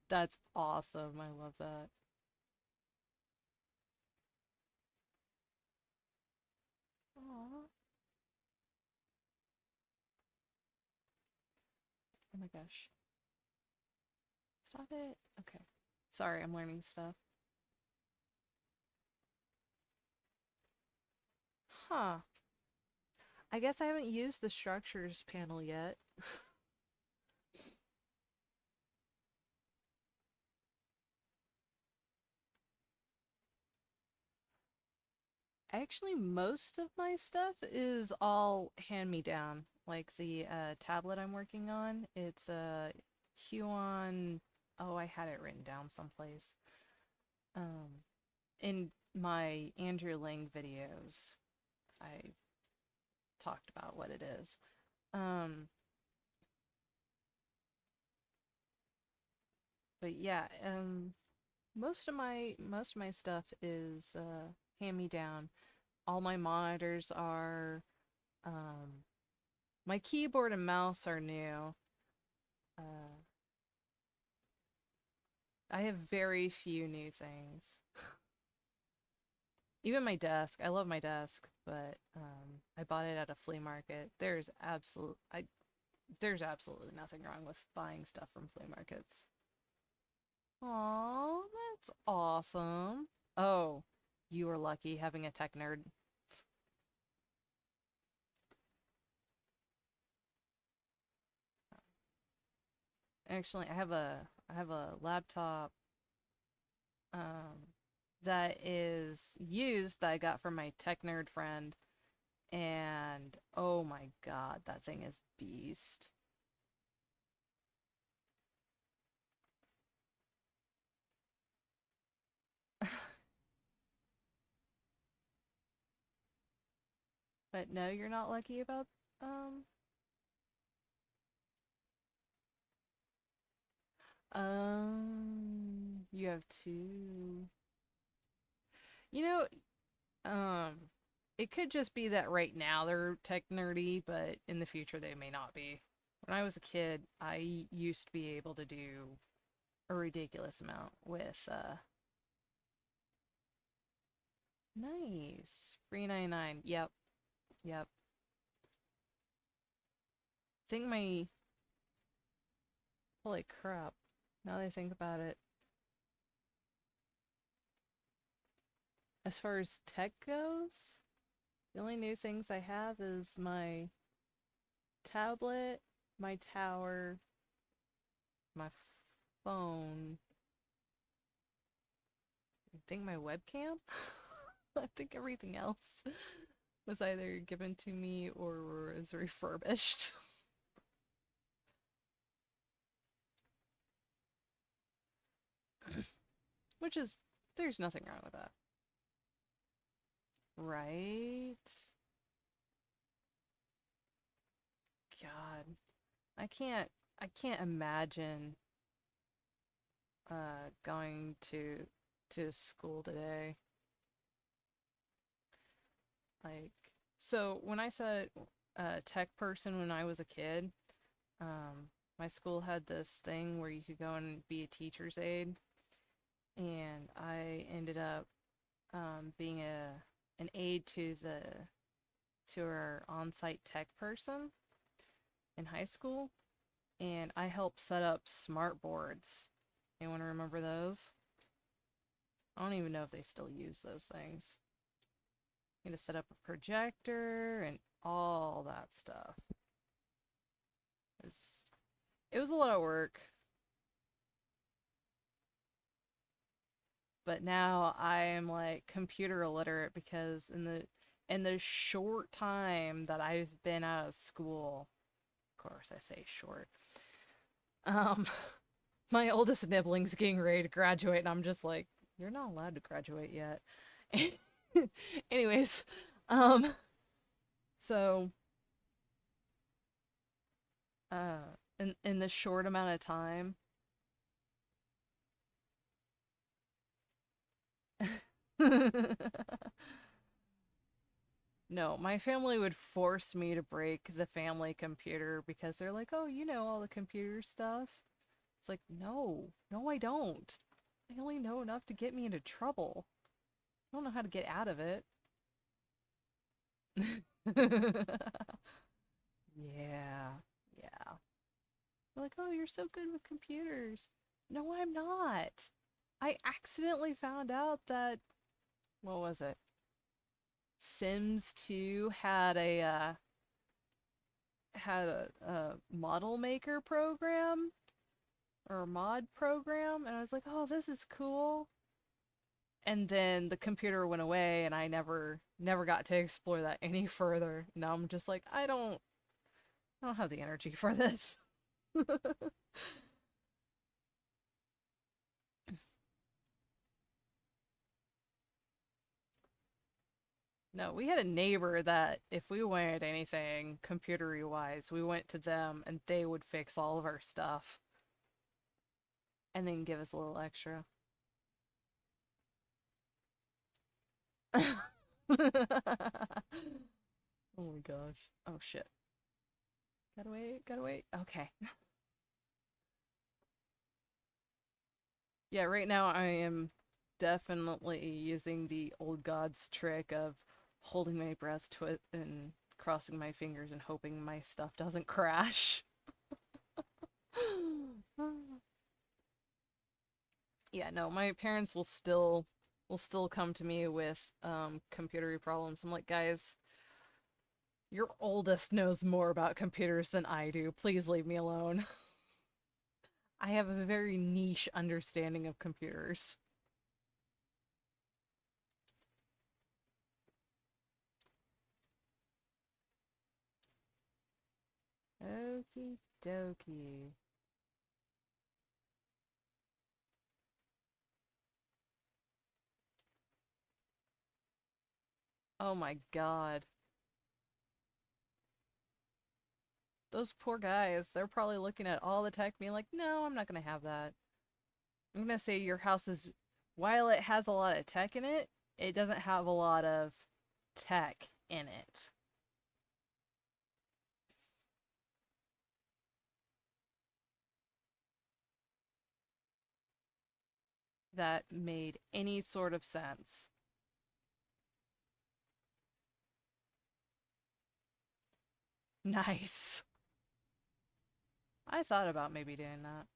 That's awesome. I love that. Aw. Oh my gosh. Stop it. Okay. Sorry, I'm learning stuff. Huh. I guess I haven't used the structures panel yet. Actually, most of my stuff is all hand-me-down. Like the tablet I'm working on, it's a Huon. Oh, I had it written down someplace. Um, in my Andrew Lang videos, I talked about what it is. Um, but yeah, most of my stuff is hand-me-down. All my monitors are my keyboard and mouse are new. Uh, I have very few new things. Even my desk. I love my desk, but I bought it at a flea market. There's absolutely nothing wrong with buying stuff from flea markets. Aw, that's awesome. Oh, you were lucky having a tech nerd. Actually, I have a laptop um that is used that I got from my tech nerd friend, and oh my God, that thing is beast. But no, you're not lucky about um you have two. You know, it could just be that right now they're tech nerdy, but in the future they may not be. When I was a kid, I used to be able to do a ridiculous amount with nice. Free 99. Yep. Yep. Think my holy crap. Now that I think about it. As far as tech goes, the only new things I have is my tablet, my tower, my phone. I think my webcam. I think everything else was either given to me or was refurbished. Which is, there's nothing wrong with that. Right? God. I can't I can't imagine going to school today. Like, so when I said tech person when I was a kid, my school had this thing where you could go and be a teacher's aide, and I ended up being a an aide to our on-site tech person in high school, and I helped set up smart boards. Anyone remember those? I don't even know if they still use those things. You had to set up a projector and all that stuff. It was it was a lot of work, but now I am like computer illiterate because in the short time that I've been out of school, of course I say short, um, my oldest nibbling's getting ready to graduate, and I'm just like, You're not allowed to graduate yet. Anyways, um, so in this short amount of time, no, my family would force me to break the family computer because they're like, "Oh, you know all the computer stuff." It's like, "No, no, I don't. I only know enough to get me into trouble. I don't know how to get out of it." Yeah, yeah. They're like, "Oh, you're so good with computers." No, I'm not. I accidentally found out that, what was it? Sims 2 had a model maker program or a mod program, and I was like, "Oh, this is cool." And then the computer went away and I never got to explore that any further. Now I'm just like, I don't have the energy for this. No, we had a neighbor that if we wanted anything computery wise, we went to them and they would fix all of our stuff and then give us a little extra. Oh my gosh. Oh shit. Gotta wait, gotta wait. Okay. Yeah, right now I am definitely using the old gods trick of holding my breath and crossing my fingers and hoping my stuff doesn't crash. Yeah, no, my parents will still come to me with computery problems. I'm like, guys, your oldest knows more about computers than I do. Please leave me alone. I have a very niche understanding of computers. Okie dokie. Oh my god. Those poor guys, they're probably looking at all the tech being like, no, I'm not gonna have that. I'm gonna say your house is, while it has a lot of tech in it, it doesn't have a lot of tech in it that made any sort of sense. Nice. I thought about maybe doing that.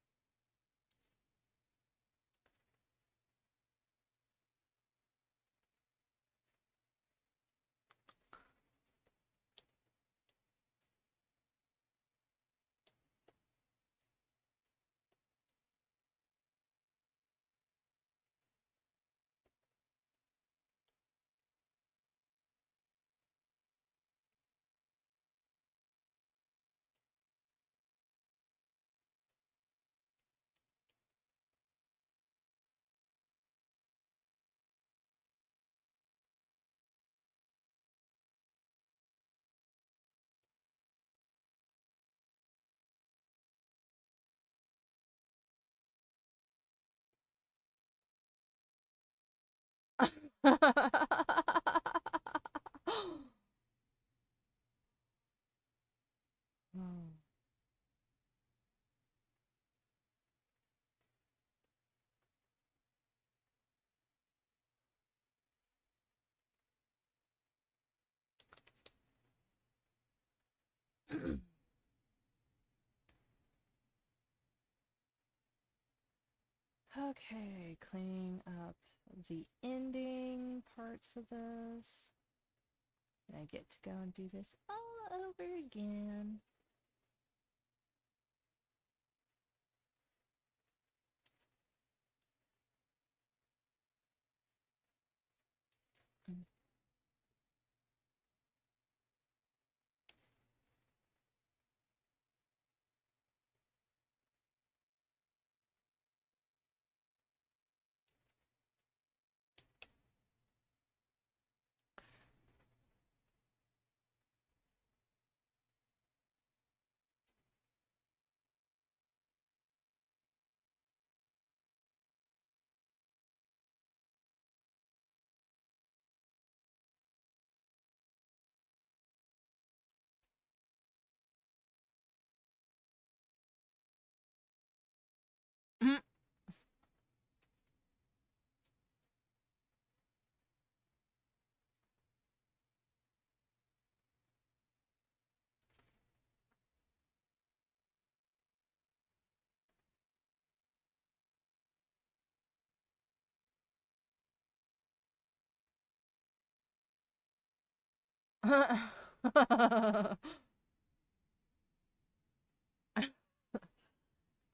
Okay, cleaning up the ending parts of this. And I get to go and do this all over again.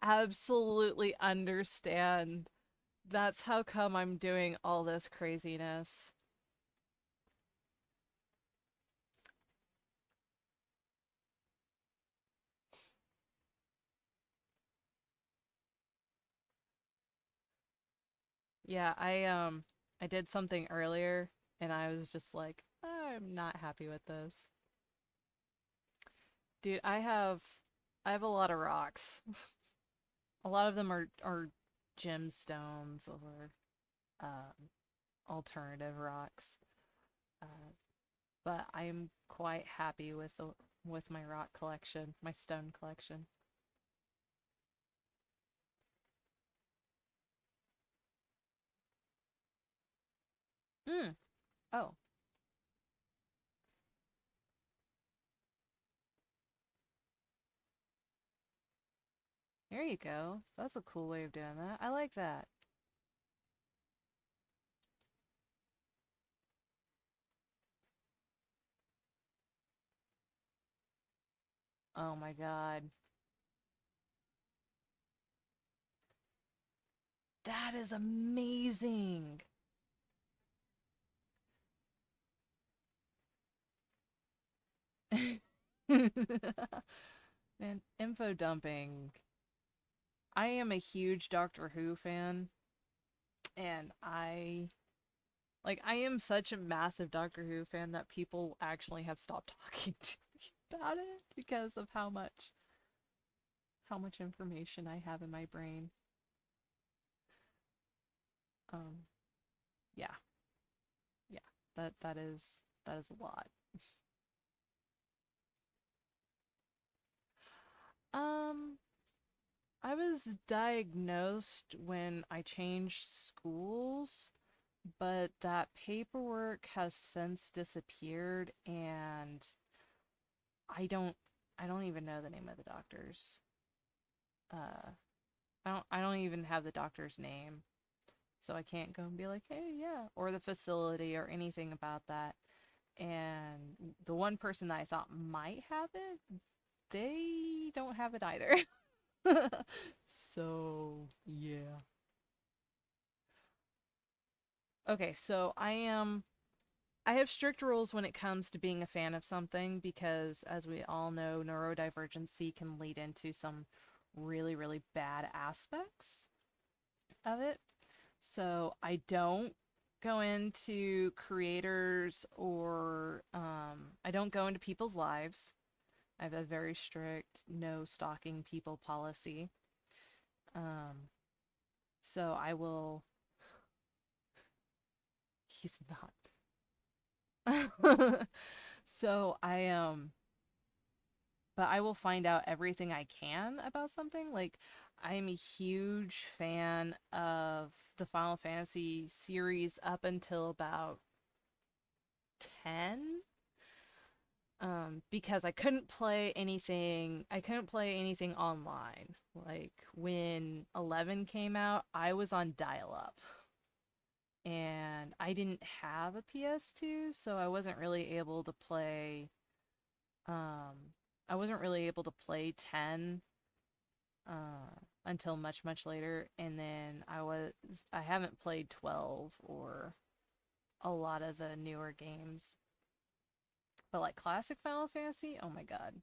Absolutely understand. That's how come I'm doing all this craziness. Yeah, I did something earlier and I was just like, I'm not happy with this. Dude, I have a lot of rocks. A lot of them are gemstones or alternative rocks. Uh, but I'm quite happy with my rock collection, my stone collection. Mm. Oh, there you go. That's a cool way of doing that. I like that. Oh my God. That is amazing. Man, info dumping. I am a huge Doctor Who fan, and I am such a massive Doctor Who fan that people actually have stopped talking to me about it because of how much information I have in my brain. Um, yeah, yeah, that is a lot. Um, I was diagnosed when I changed schools, but that paperwork has since disappeared, and I don't I don't even know the name of the doctors. Uh, I don't even have the doctor's name, so I can't go and be like, hey, yeah, or the facility or anything about that. And the one person that I thought might have it, they don't have it either. So, yeah. Okay, so I have strict rules when it comes to being a fan of something because as we all know, neurodivergency can lead into some really, really bad aspects of it. So I don't go into creators or I don't go into people's lives. I have a very strict no stalking people policy. Um, so I will. He's not. So but I will find out everything I can about something. Like I'm a huge fan of the Final Fantasy series up until about 10, because I couldn't play anything online. Like when 11 came out, I was on dial up and I didn't have a PS2, so um I wasn't really able to play 10 until much much later, and then I haven't played 12 or a lot of the newer games. But like classic Final Fantasy, oh my god.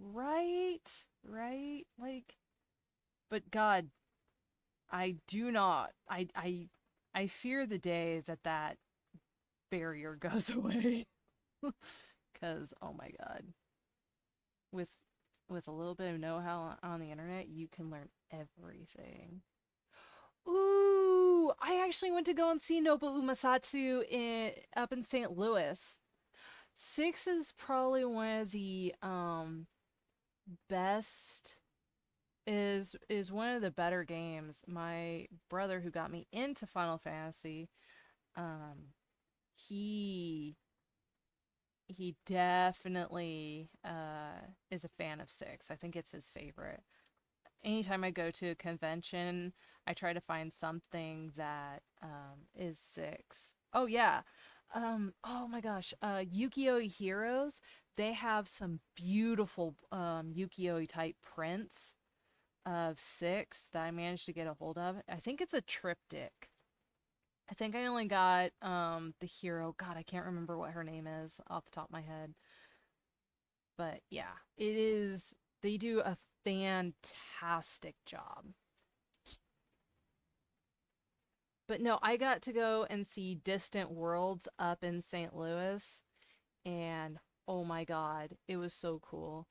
Right? Right? Like, but God, I do not. I fear the day that that barrier goes away. Cause oh my God, with with a little bit of know-how on the internet, you can learn everything. Ooh, I actually went to go and see Nobuo Umasatsu up in St. Louis. Six is probably one of the best is one of the better games. My brother who got me into Final Fantasy, um, he he definitely is a fan of six. I think it's his favorite. anytime I go to a convention, I try to find something that is six. Oh yeah. Oh my gosh. Ukiyo-e Heroes, they have some beautiful ukiyo-e type prints of six that I managed to get a hold of. I think it's a triptych. I think I only got the hero. God, I can't remember what her name is off the top of my head. But yeah, it is they do a fantastic job. But no, I got to go and see Distant Worlds up in St. Louis, and oh my god, it was so cool.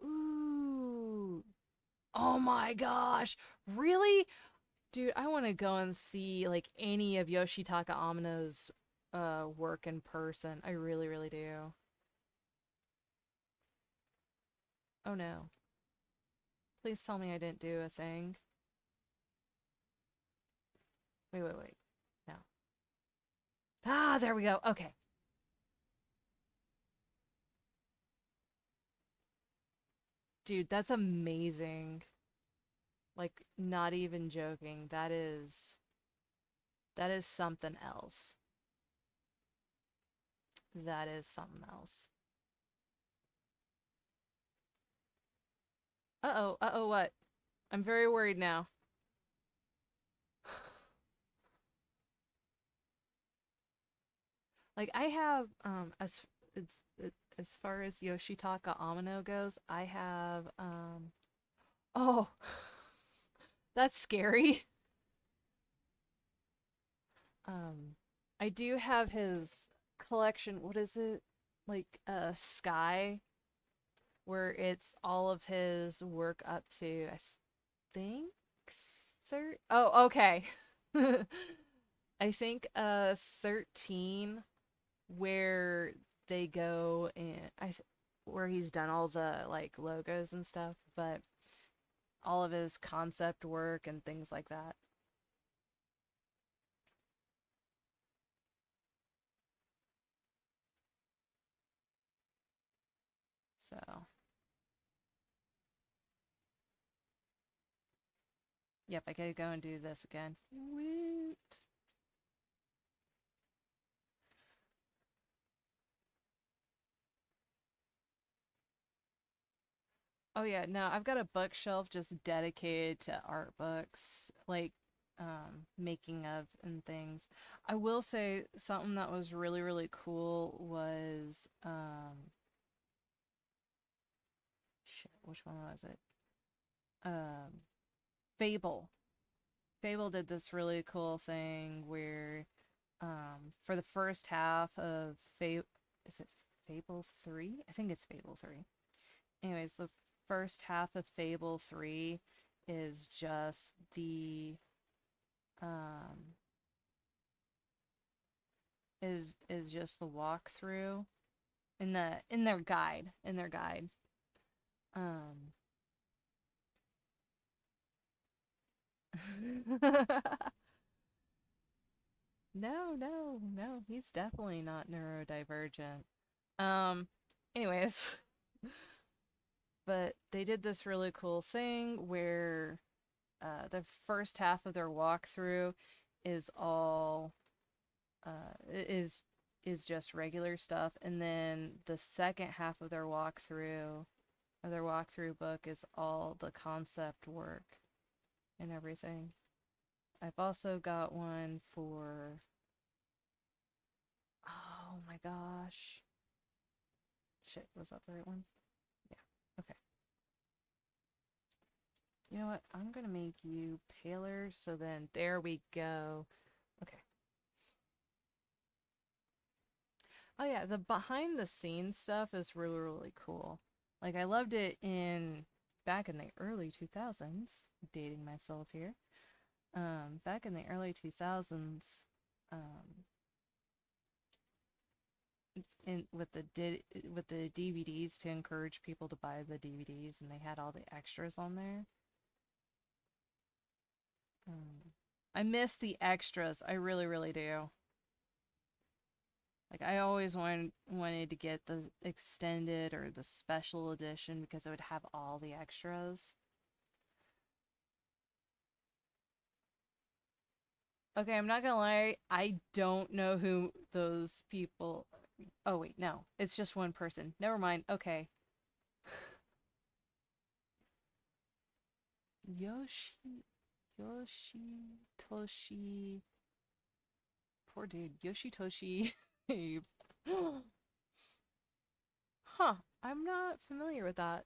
Ooh. Oh my gosh. Really? Dude, I want to go and see like any of Yoshitaka Amino's work in person. I really, really do. Oh no. Please tell me I didn't do a thing. Wait, wait, wait. No. Ah, there we go. Okay. Dude, that's amazing. Like, not even joking. That is something else. That is something else. Uh-oh, uh-oh, what? I'm very worried now. Like I have as far as Yoshitaka Amino goes, I have oh that's scary. Um I do have his collection, what is it? Like Sky, where it's all of his work up to I think third. Oh, okay. I think 13, where they go and where he's done all the like logos and stuff, but all of his concept work and things like that. So, yep, I gotta go and do this again. Woot. Oh yeah, no, I've got a bookshelf just dedicated to art books, like making of and things. I will say something that was really, really cool was shit, which one was it? Um Fable. Fable did this really cool thing where for the first half of Fable, is it Fable 3? I think it's Fable 3. Anyways, the first half of Fable 3 is just the um is just the walkthrough in their guide. Um No, no, no, he's definitely not neurodivergent. Um anyways, but they did this really cool thing where the first half of their walkthrough is all is just regular stuff, and then the second half of their walkthrough book is all the concept work and everything. I've also got one for oh my gosh. Shit, was that the right one? Yeah. Okay. You know what? I'm gonna make you paler, so then there we go. Okay. Oh yeah, the behind the scenes stuff is really, really cool. Like I loved it in back in the early 2000s, dating myself here. Back in the early 2000s, um in with the DVDs to encourage people to buy the DVDs, and they had all the extras on there. Um, I miss the extras. I really, really do. Like I always wanted to get the extended or the special edition because it would have all the extras. Okay, I'm not gonna lie, I don't know who those people. Oh wait, no. It's just one person. Never mind. Okay. Yoshi Yoshitoshi. Poor dude. Yoshitoshi. Huh. I'm not familiar with that.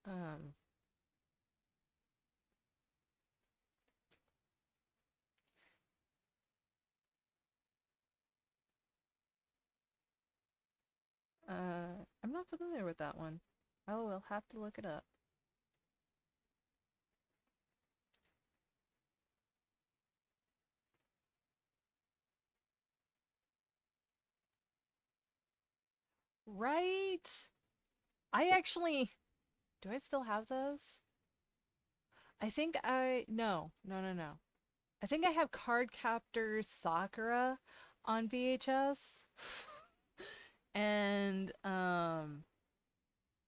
Um I'm not familiar with that one. I will have to look it up. Right? I actually do I still have those? I think I no, no, no, no. I think I have Cardcaptor Sakura on VHS. And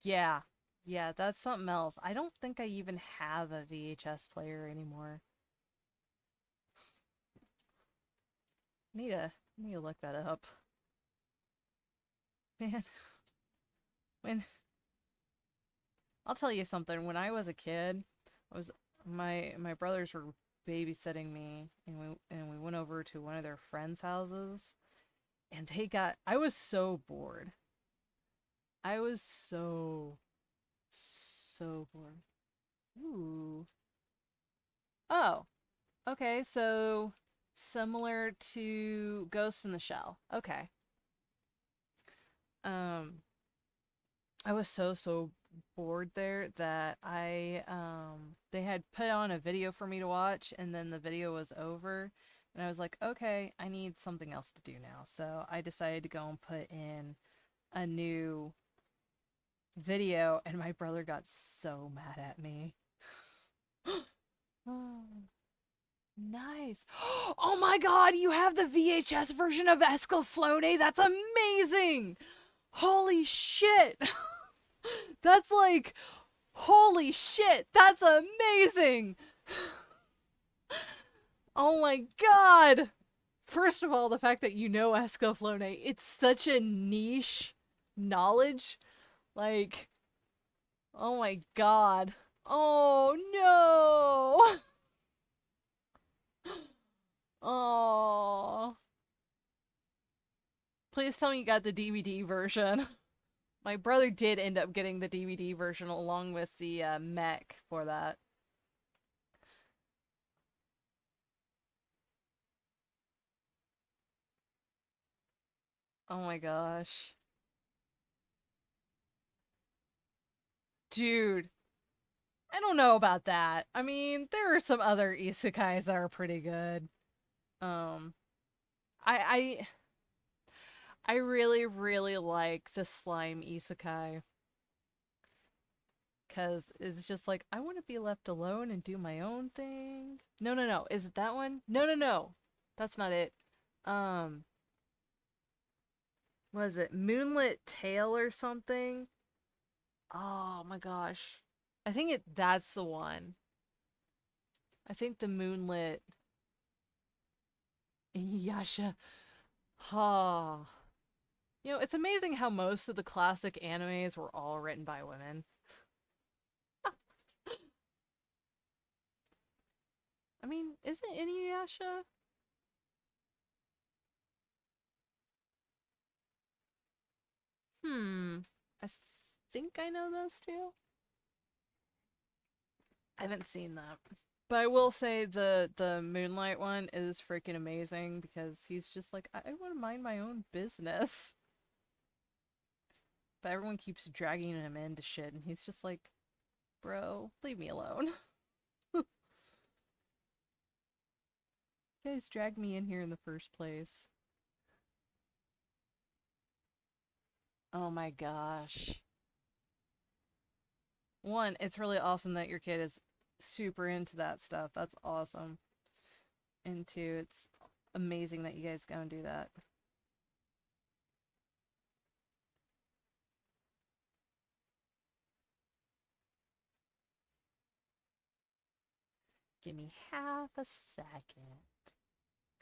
yeah. Yeah, that's something else. I don't think I even have a VHS player anymore. Need to look that up. Man, when I'll tell you something, when I was a kid, I was my brothers were babysitting me and we went over to one of their friends' houses and I was so bored. I was so bored. Ooh. Oh, okay, so similar to Ghost in the Shell. Okay. Um, I was so bored there that they had put on a video for me to watch and then the video was over and I was like, "Okay, I need something else to do now." So I decided to go and put in a new video and my brother got so mad at me. Oh, nice. Oh my god, you have the VHS version of Escaflowne? That's amazing! Holy shit! That's like, holy shit, that's amazing! Oh my god! First of all, the fact that you know Escaflowne, it's such a niche knowledge. Like, oh my god. Oh no! Oh. Please tell me you got the DVD version. My brother did end up getting the DVD version along with the mech for that. Oh my gosh. Dude, I don't know about that. I mean, there are some other isekais that are pretty good. Um, I I really like the slime isekai because it's just like I want to be left alone and do my own thing. No, no, no. Is it that one? No, no, no. That's not it. Um, was it Moonlit Tale or something? Oh my gosh. I think that's the one. I think the Moonlit Yasha. Ha. You know, it's amazing how most of the classic animes were all written by women. I mean, isn't Inuyasha? Hmm. I think I know those two. I haven't seen that. But I will say the Moonlight one is freaking amazing because he's just like, I want to mind my own business. But everyone keeps dragging him into shit and he's just like, bro, leave me alone. You guys dragged me in here in the first place. Oh my gosh. One, it's really awesome that your kid is super into that stuff. That's awesome. And two, it's amazing that you guys go and do that. Give me half a second.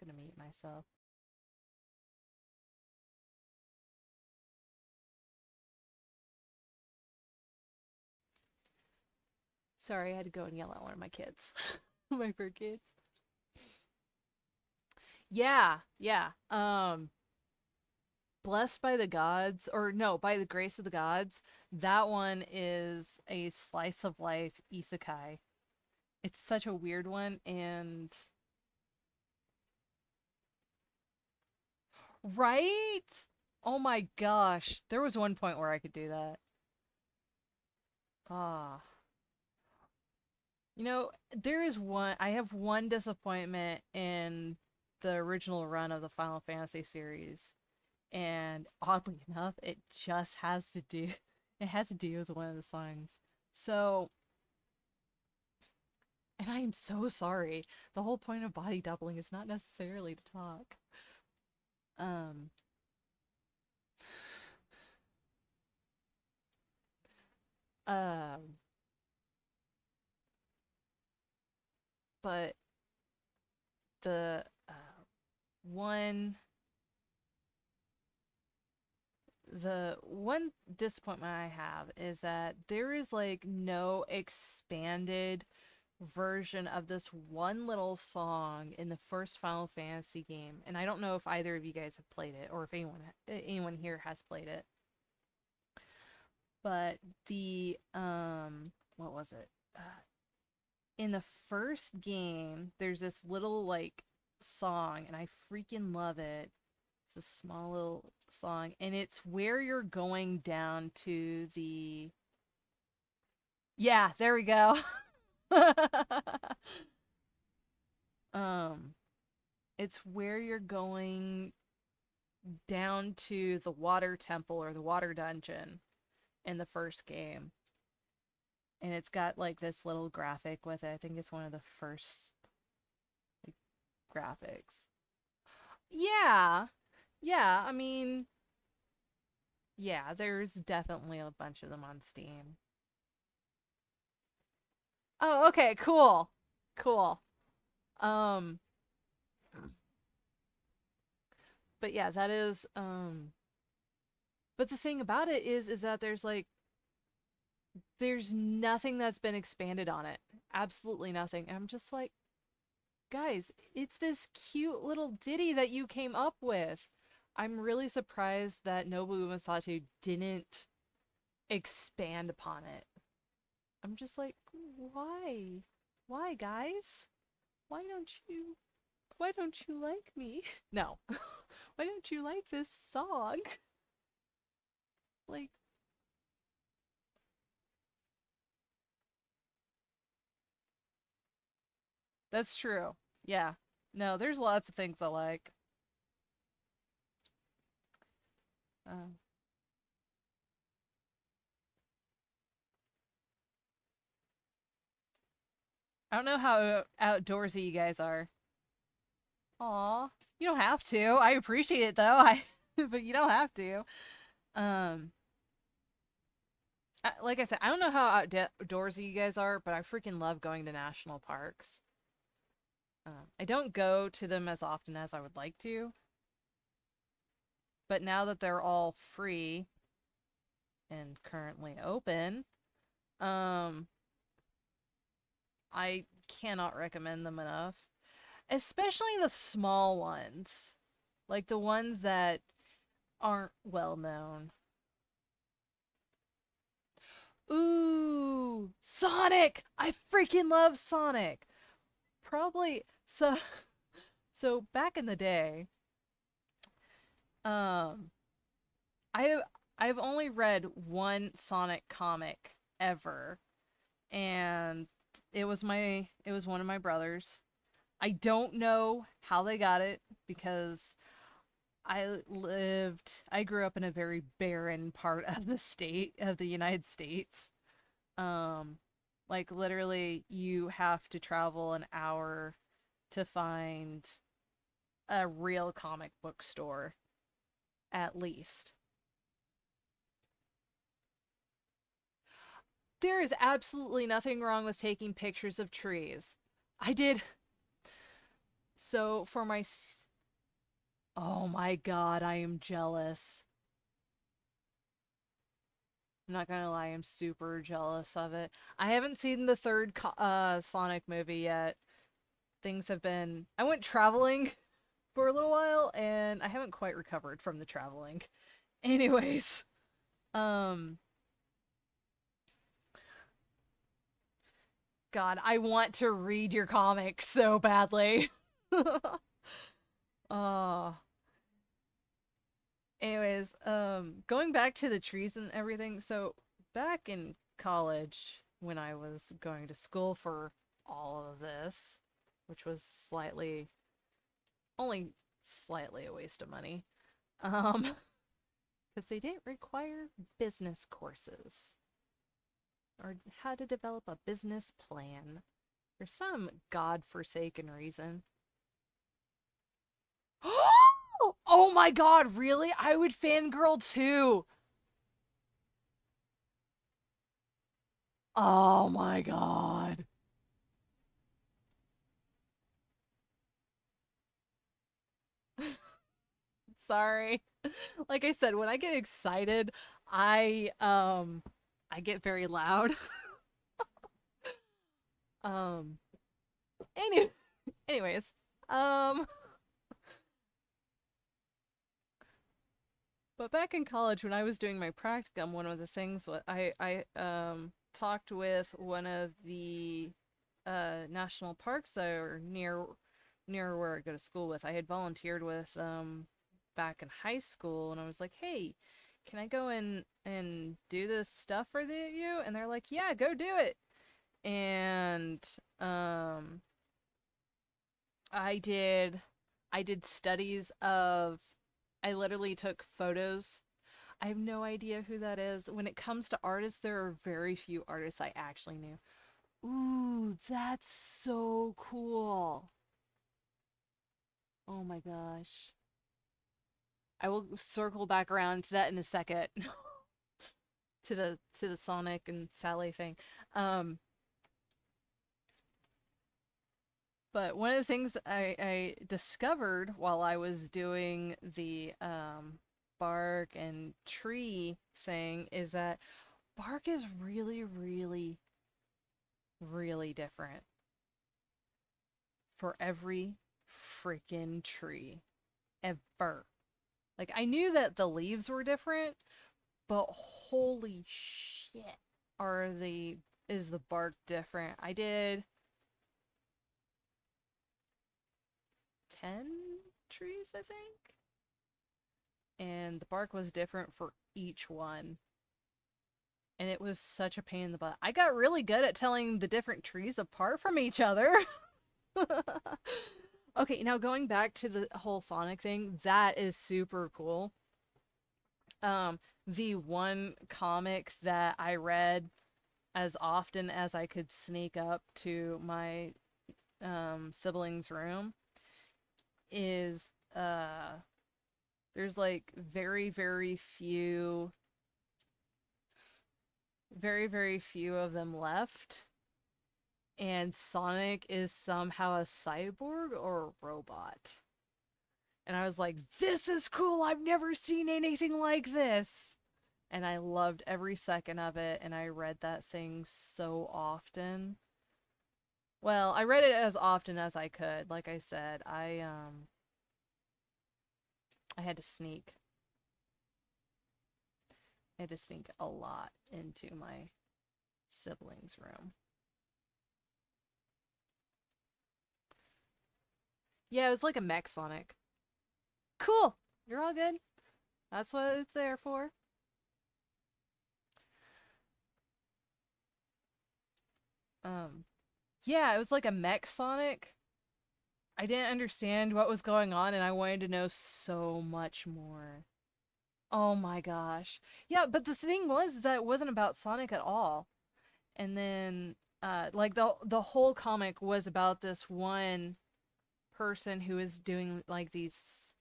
I'm gonna mute myself. Sorry, I had to go and yell at one of my kids. My fur kids. Yeah, yeah. Blessed by the Gods, or no, by the grace of the gods. That one is a slice of life isekai. It's such a weird one, and right? Oh my gosh. There was one point where I could do that. Ah. You know, there is one I have one disappointment in the original run of the Final Fantasy series. And oddly enough, it just has to do it has to do with one of the songs. So, and I am so sorry. The whole point of body doubling is not necessarily to talk. Um um but the one the one disappointment I have is that there is like no expanded version of this one little song in the first Final Fantasy game, and I don't know if either of you guys have played it or if anyone here has played it. But the what was it? In the first game, there's this little like song, and I freaking love it. It's a small little song, and it's where you're going down to the. Yeah, there we go. um, it's where you're going down to the water temple or the water dungeon in the first game. And it's got like this little graphic with it. I think it's one of the first like, graphics. Yeah. Yeah, I mean, yeah, there's definitely a bunch of them on Steam. Oh, okay, cool. Cool. Um but yeah, that is but the thing about it is that there's nothing that's been expanded on it. Absolutely nothing. And I'm just like, guys, it's this cute little ditty that you came up with. I'm really surprised that Nobuo Uematsu didn't expand upon it. I'm just like, why? Why, guys? Why don't you why don't you like me? No. Why don't you like this song? Like, that's true. Yeah. No, there's lots of things I like. Uh, I don't know how outdoorsy you guys are. Aw, you don't have to. I appreciate it though. But you don't have to. Um, like I said, I don't know how outdoorsy you guys are, but I freaking love going to national parks. I don't go to them as often as I would like to, but now that they're all free and currently open, um, I cannot recommend them enough. Especially the small ones, like the ones that aren't well known. Ooh, Sonic! I freaking love Sonic. Probably so so back in the day, um I have I've only read one Sonic comic ever, and it was one of my brothers. I don't know how they got it because I grew up in a very barren part of the state of the United States. Um, like literally you have to travel an hour to find a real comic book store, at least. There is absolutely nothing wrong with taking pictures of trees. I did. So for my oh my god, I am jealous. I'm not gonna lie, I'm super jealous of it. I haven't seen the third Sonic movie yet. Things have been. I went traveling for a little while, and I haven't quite recovered from the traveling. Anyways, um, God, I want to read your comics so badly. Oh, anyways, going back to the trees and everything. So back in college, when I was going to school for all of this, which was only slightly a waste of money, um, because they didn't require business courses or how to develop a business plan for some godforsaken reason. Oh my god, really? I would fangirl too. Oh my god. Sorry. Like I said, when I get excited, I get very loud. um any anyways, um but back in college when I was doing my practicum, one of the things what I talked with one of the national parks that are near where I go to school with. I had volunteered with back in high school, and I was like, "Hey, can I go and do this stuff for you?" And they're like, "Yeah, go do it." And um I did I did studies of I literally took photos. I have no idea who that is. When it comes to artists, there are very few artists I actually knew. Ooh, that's so cool. Oh my gosh. I will circle back around to that in a second. To the Sonic and Sally thing. Um but one of the things I discovered while I was doing the bark and tree thing is that bark is really, really, really different for every freaking tree ever. Like, I knew that the leaves were different, but holy shit, is the bark different. I did 10 trees, I think, and the bark was different for each one. And it was such a pain in the butt. I got really good at telling the different trees apart from each other. Okay, now going back to the whole Sonic thing, that is super cool. The one comic that I read as often as I could sneak up to my siblings' room is there's like very few of them left, and Sonic is somehow a cyborg or a robot. And I was like, this is cool. I've never seen anything like this. And I loved every second of it, and I read that thing so often. Well, I read it as often as I could. Like I said, I had to sneak. I had to sneak a lot into my siblings' room. Yeah, it was like a mech Sonic. Cool. You're all good. That's what it's there for. Um, yeah, it was like a mech Sonic. I didn't understand what was going on, and I wanted to know so much more. Oh my gosh. Yeah, but the thing was that it wasn't about Sonic at all. And then like the whole comic was about this one person who is doing like these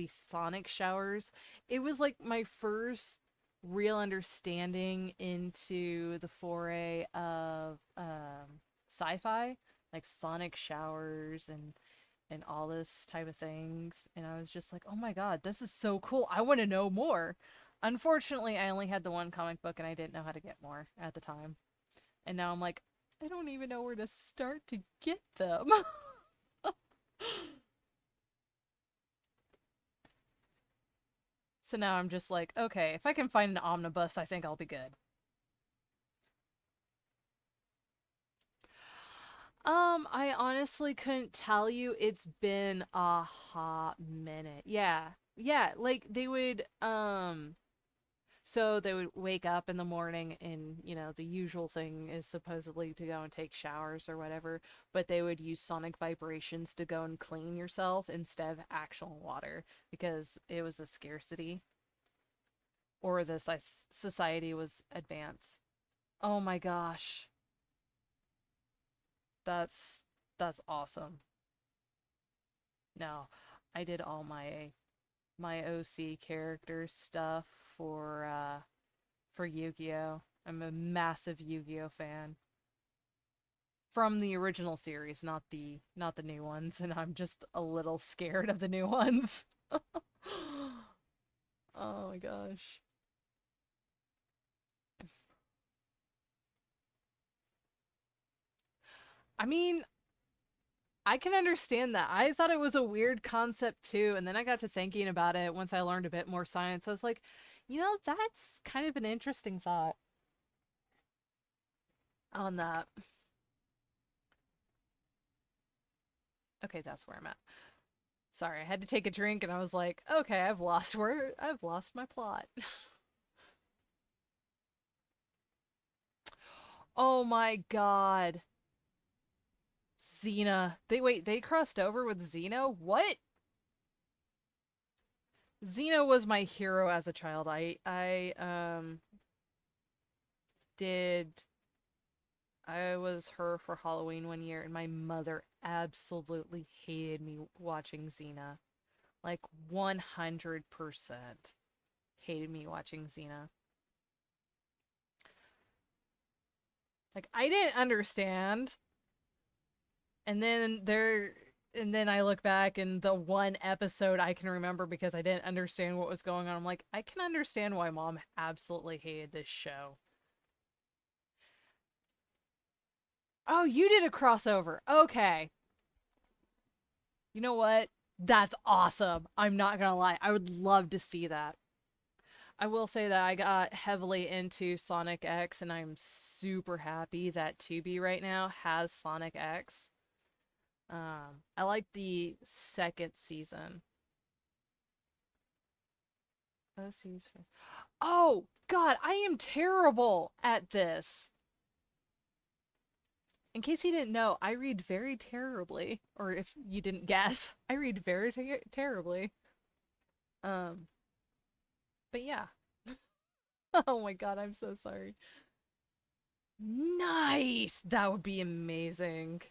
Sonic showers. It was like my first real understanding into the foray of sci-fi like sonic showers and all this type of things. And I was just like, oh my god, this is so cool. I want to know more. Unfortunately, I only had the one comic book and I didn't know how to get more at the time. And now I'm like, I don't even know where to start to get them. So now I'm just like, okay, if I can find an omnibus, I think I'll be good. I honestly couldn't tell you. It's been a hot minute. Yeah. Yeah, like they would so they would wake up in the morning and, the usual thing is supposedly to go and take showers or whatever, but they would use sonic vibrations to go and clean yourself instead of actual water because it was a scarcity or the society was advanced. Oh my gosh. That's that's awesome. No, I did all my OC character stuff for Yu-Gi-Oh. I'm a massive Yu-Gi-Oh fan from the original series, not the new ones, and I'm just a little scared of the new ones. Oh my gosh. I mean, I can understand that. I thought it was a weird concept too, and then I got to thinking about it once I learned a bit more science. I was like, that's kind of an interesting thought on that. Okay, that's where I'm at. Sorry, I had to take a drink and I was like, okay, I've lost my plot. Oh my god. Xena. They crossed over with Xena? What? Xena was my hero as a child. I did I was her for Halloween one year and my mother absolutely hated me watching Xena. Like 100% hated me watching Xena. Like I didn't understand. And then I look back and the one episode I can remember because I didn't understand what was going on. I'm like, I can understand why mom absolutely hated this show. Oh, you did a crossover. Okay. You know what? That's awesome. I'm not gonna lie. I would love to see that. I will say that I got heavily into Sonic X and I'm super happy that Tubi right now has Sonic X. I like the second season. OC's. Oh, God, I am terrible at this. In case you didn't know, I read very terribly. Or if you didn't guess, I read very terribly. Um, but yeah. Oh my God, I'm so sorry. Nice! That would be amazing.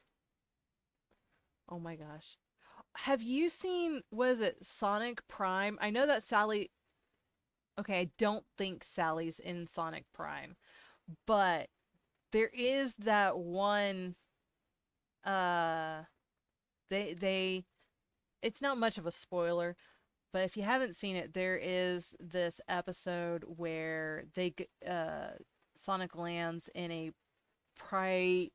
Oh my gosh. Have you seen, was it Sonic Prime? I know that Sally. Okay, I don't think Sally's in Sonic Prime, but there is that one uh they it's not much of a spoiler, but if you haven't seen it, there is this episode where Sonic lands in a pri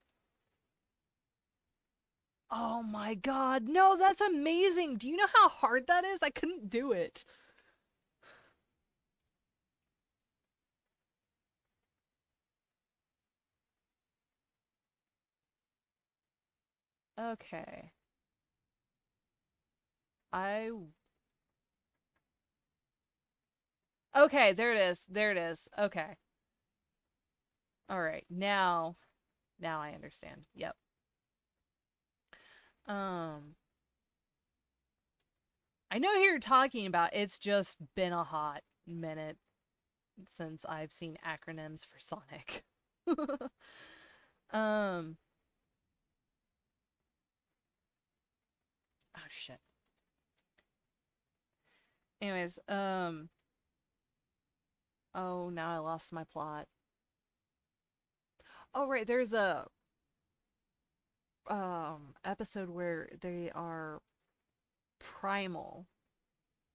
Oh my god. No, that's amazing. Do you know how hard that is? I couldn't do it. Okay. I Okay, there it is. There it is. Okay. All right. Now I understand. Yep. Um I know who you're talking about. It's just been a hot minute since I've seen acronyms for Sonic. um oh shit. Anyways, oh, now I lost my plot. Oh right, there's a episode where they are primal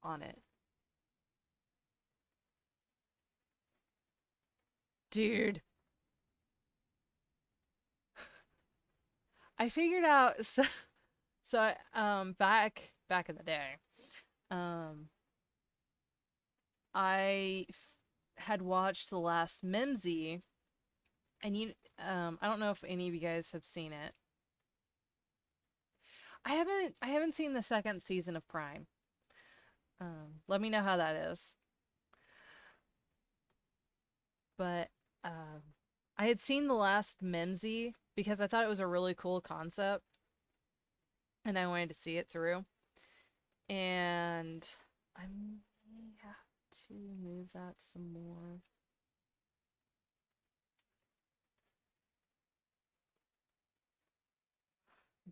on it. Dude, I figured out back in the day, um had watched the last Mimsy, and I don't know if any of you guys have seen it. I haven't seen the second season of Prime. Let me know how that is. But I had seen the last Mimsy because I thought it was a really cool concept and I wanted to see it through. And I may have to move that some more.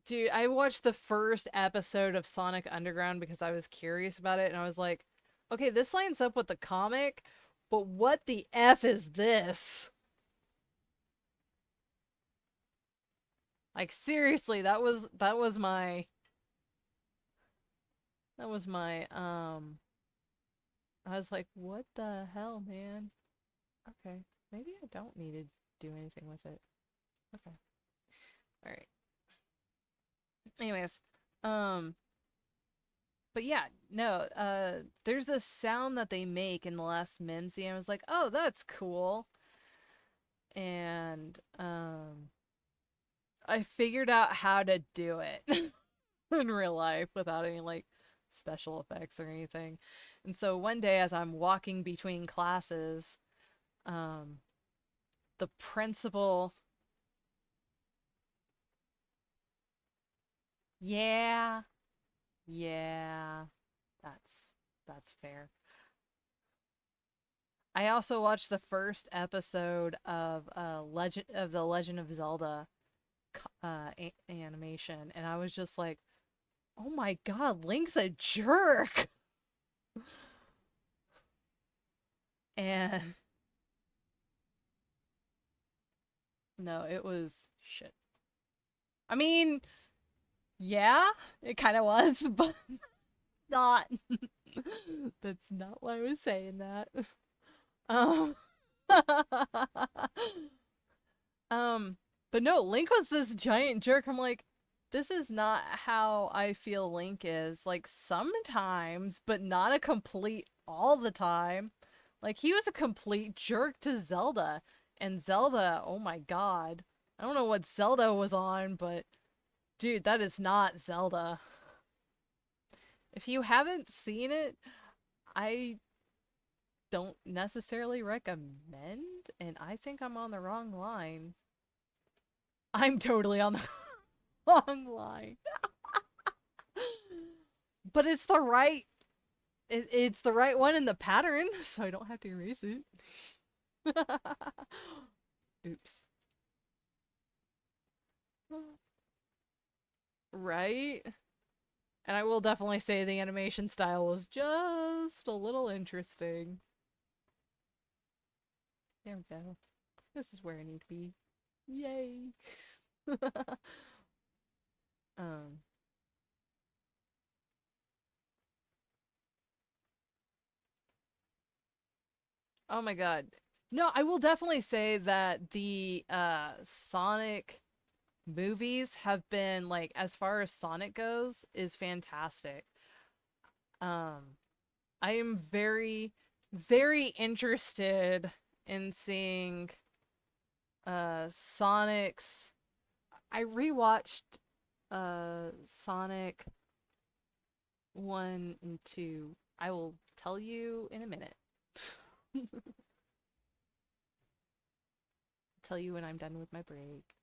Dude, I watched the first episode of Sonic Underground because I was curious about it and I was like, okay, this lines up with the comic, but what the F is this? Like seriously, that was my I was like, what the hell, man? Okay. Maybe I don't need to do anything with it. Okay. All right. Anyways, um but yeah, no, there's a sound that they make in the last Mimsy and I was like, "Oh, that's cool." And I figured out how to do it in real life without any like special effects or anything. And so one day as I'm walking between classes, um the principal, yeah, yeah, that's fair. I also watched the first episode of the Legend of Zelda animation, and I was just like, "Oh my God, Link's a jerk!" And no, it was shit. I mean, yeah, it kind of was, but not. That's not why I was saying that. Um, Um, but no, Link was this giant jerk. I'm like, this is not how I feel Link is. Like sometimes, but not a complete all the time. Like he was a complete jerk to Zelda. And Zelda, oh my god. I don't know what Zelda was on, but dude, that is not Zelda. If you haven't seen it, I don't necessarily recommend, and I think I'm on the wrong line. I'm totally on the long line. But it's the right one in the pattern, so I don't have to erase it. Oops. Right? And I will definitely say the animation style was just a little interesting. There we go. This is where I need to be. Yay. um oh my god. No, I will definitely say that the Sonic movies have been like as far as Sonic goes is fantastic. Um I am very very interested in seeing Sonic's I rewatched Sonic 1 and 2. I will tell you in a minute. Tell you when I'm done with my break.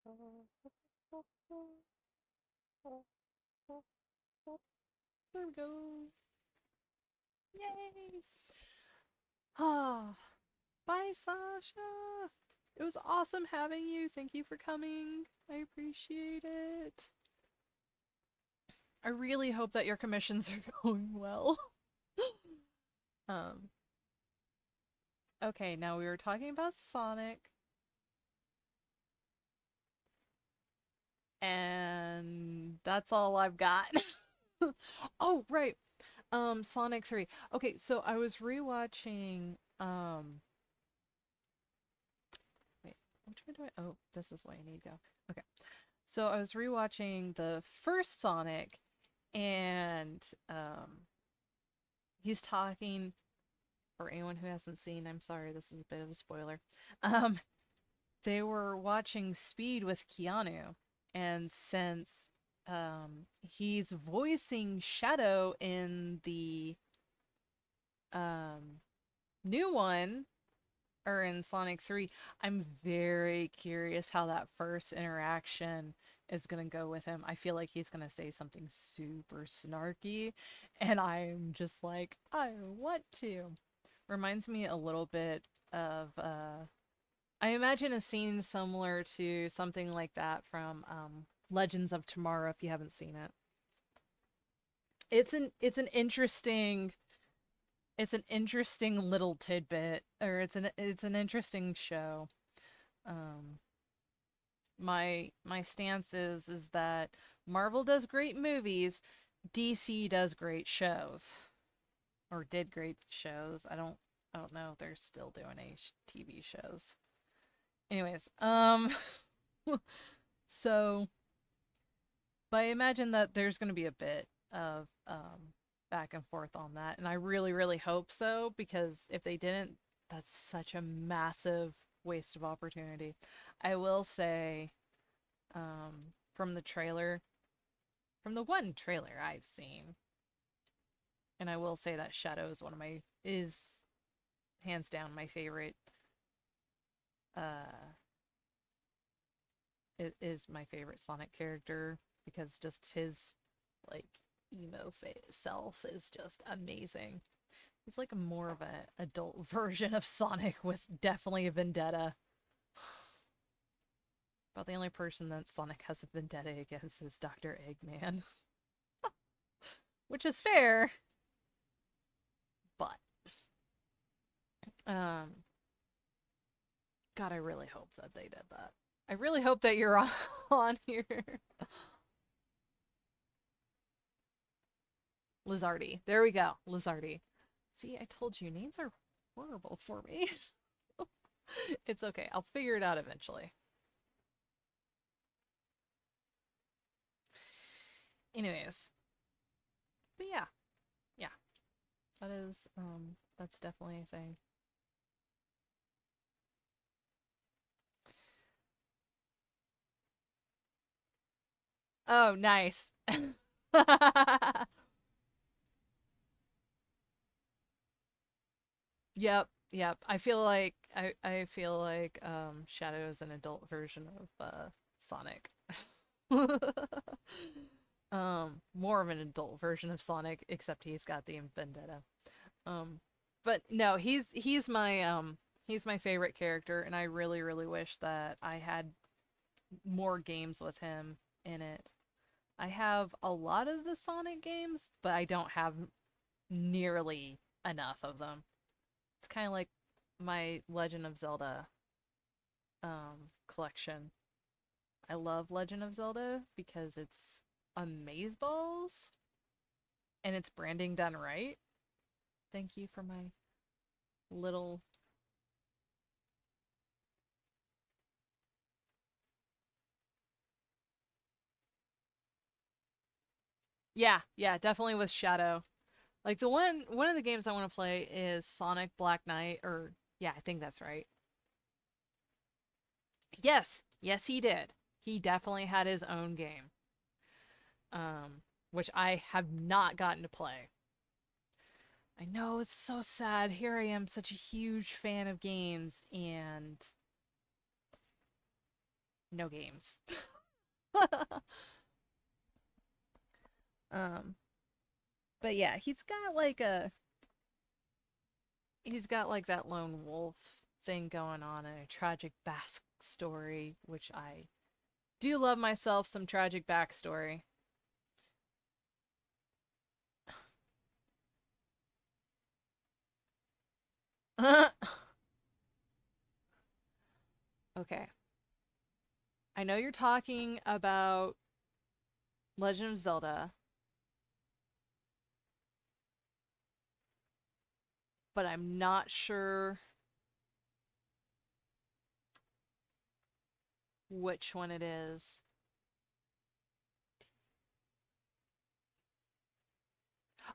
There we go. Yay! Ah, bye, Sasha. It was awesome having you. Thank you for coming. I appreciate it. I really hope that your commissions are going well. um, okay, now we were talking about Sonic, and that's all I've got. Oh, right. Sonic 3. Okay, so I was rewatching wait, which way do I oh, this is why I need to go. Okay. So I was rewatching the first Sonic and he's talking for anyone who hasn't seen, I'm sorry, this is a bit of a spoiler. Um they were watching Speed with Keanu, and since he's voicing Shadow in the um new one, or in Sonic 3, I'm very curious how that first interaction is going to go with him. I feel like he's going to say something super snarky, and I'm just like, I want to. Reminds me a little bit of, I imagine a scene similar to something like that from Legends of Tomorrow, if you haven't seen it. It's an interesting little tidbit, or it's an interesting show. Um, my stance is that Marvel does great movies, DC does great shows, or did great shows. I don't know if they're still doing TV shows. Anyways, so but I imagine that there's going to be a bit of back and forth on that, and I really, really hope so, because if they didn't, that's such a massive waste of opportunity. I will say, from the trailer, from the one trailer I've seen, and I will say that Shadow is is hands down my favorite. Uh, it is my favorite Sonic character, because just his like emo self is just amazing. He's like more of an adult version of Sonic with definitely a vendetta. About the only person that Sonic has a vendetta against is Dr. Eggman. Which is fair, but um God, I really hope that they did that. I really hope that you're on here. Lizardi. There we go. Lizardi. See, I told you, names are horrible for me. It's okay. I'll figure it out eventually. Anyways. But yeah. Yeah. That's definitely a thing. Oh, nice. Yep, yep. I feel like Shadow is an adult version of Sonic. More of an adult version of Sonic, except he's got the vendetta. Um, but no, he's my favorite character, and I really, really wish that I had more games with him in it. I have a lot of the Sonic games, but I don't have nearly enough of them. It's kind of like my Legend of Zelda collection. I love Legend of Zelda because it's amazeballs and it's branding done right. Thank you for my little. Yeah, yeah, definitely with Shadow. Like the one of the games I want to play is Sonic Black Knight, or yeah, I think that's right. Yes, yes, he did. He definitely had his own game, which I have not gotten to play. I know, it's so sad. Here I am, such a huge fan of games, and no games. um, but yeah, he's got like that lone wolf thing going on and a tragic backstory, which I do love myself some tragic backstory. Okay. I know you're talking about Legend of Zelda, but I'm not sure which one it is.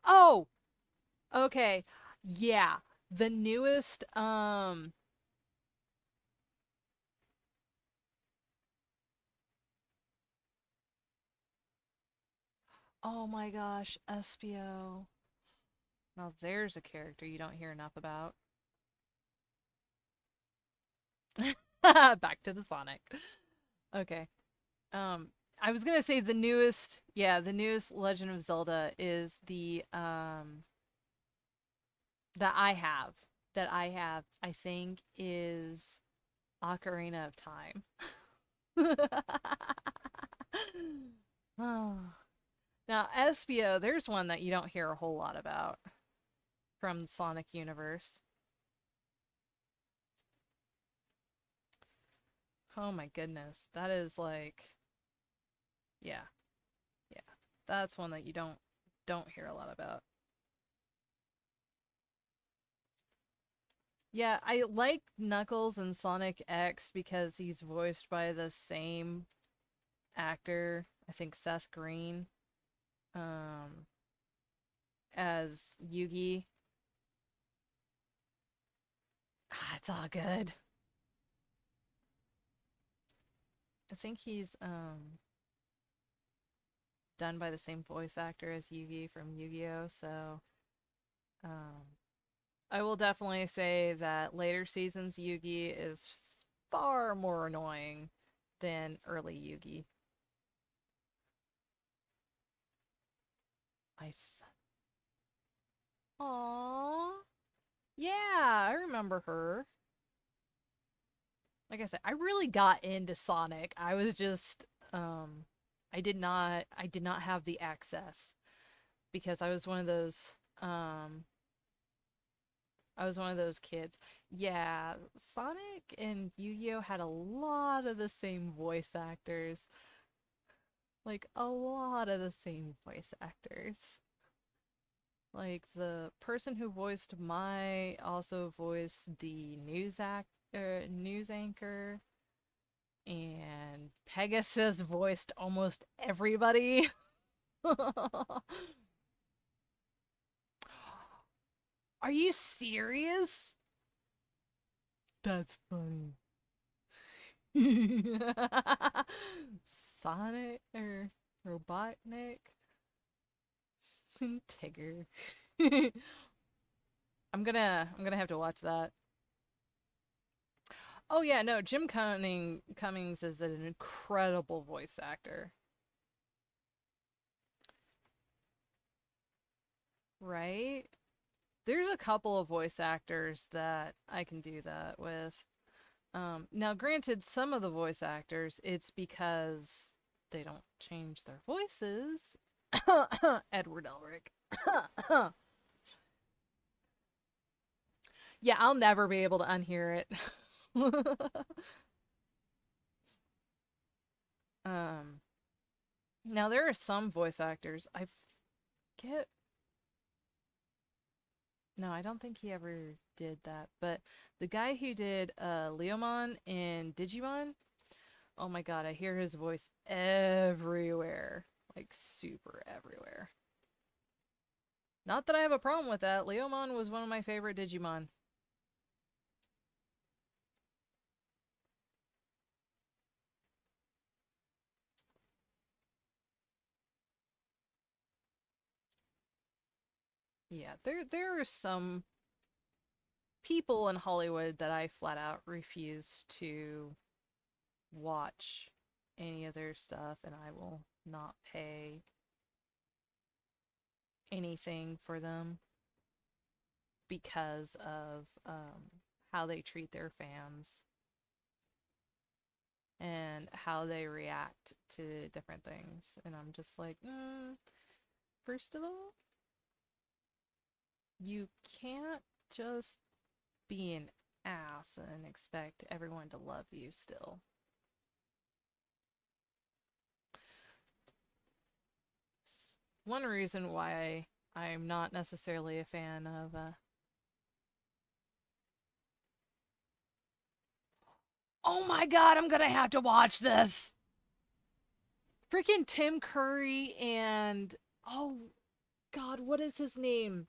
Oh, okay. Yeah. The newest oh my gosh, Espio. Now there's a character you don't hear enough about. Back to the Sonic. Okay. Um I was gonna say the newest, yeah, the newest Legend of Zelda is the that I have I think is Ocarina of Time. Oh. Now, Espio, there's one that you don't hear a whole lot about from the Sonic universe. Oh my goodness. That is like, yeah, yeah. That's one that you don't hear a lot about. Yeah, I like Knuckles and Sonic X because he's voiced by the same actor, I think Seth Green, um, as Yugi. Ah, it's all good. I think he's done by the same voice actor as Yugi from Yu-Gi-Oh, so um I will definitely say that later seasons Yugi is far more annoying than early Yugi. I Aww. Yeah, I remember her. Like I said, I really got into Sonic. I was just I did not have the access because I was one of those kids. Yeah, Sonic and Yu-Gi-Oh had a lot of the same voice actors. Like a lot of the same voice actors. Like the person who voiced Mai also voiced the news anchor, and Pegasus voiced almost everybody. Are you serious? That's funny. Sonic or Robotnik and Tigger. I'm gonna have to watch that. Oh yeah, no, Cummings is an incredible voice actor, right? There's a couple of voice actors that I can do that with. Now, granted, some of the voice actors, it's because they don't change their voices. Edward Elric. Yeah, I'll never be able to unhear it. um, Now there are some voice actors I forget. No, I don't think he ever did that. But the guy who did Leomon in Digimon, oh my god, I hear his voice everywhere. Like super everywhere. Not that I have a problem with that. Leomon was one of my favorite Digimon. Yeah, there are some people in Hollywood that I flat out refuse to watch any of their stuff, and I will not pay anything for them because of how they treat their fans and how they react to different things. And I'm just like, first of all, you can't just be an ass and expect everyone to love you still. It's one reason why I'm not necessarily a fan of Oh my god, I'm gonna have to watch this. Freaking Tim Curry and oh god, what is his name?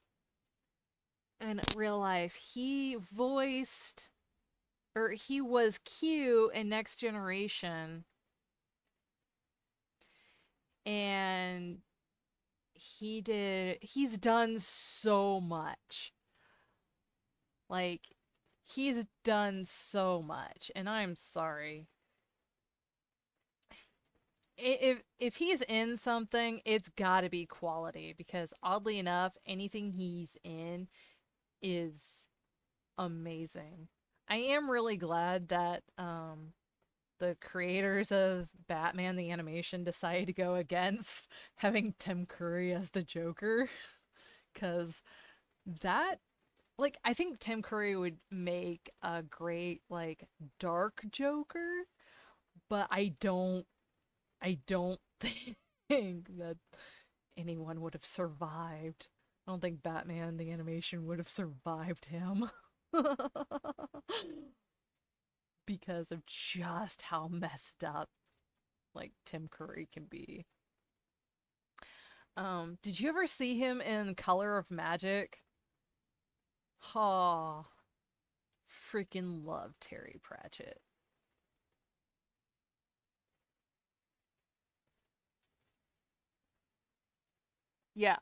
In real life, he voiced or he was Q in Next Generation, and he's done so much. Like, he's done so much, and I'm sorry. If he's in something, it's got to be quality because oddly enough, anything he's in is amazing. I am really glad that the creators of Batman the animation decided to go against having Tim Curry as the Joker cuz that like I think Tim Curry would make a great like dark Joker, but I don't think that anyone would have survived. I don't think Batman the animation would have survived him. Because of just how messed up like Tim Curry can be. Did you ever see him in Color of Magic? Oh, freaking love Terry Pratchett. Yeah.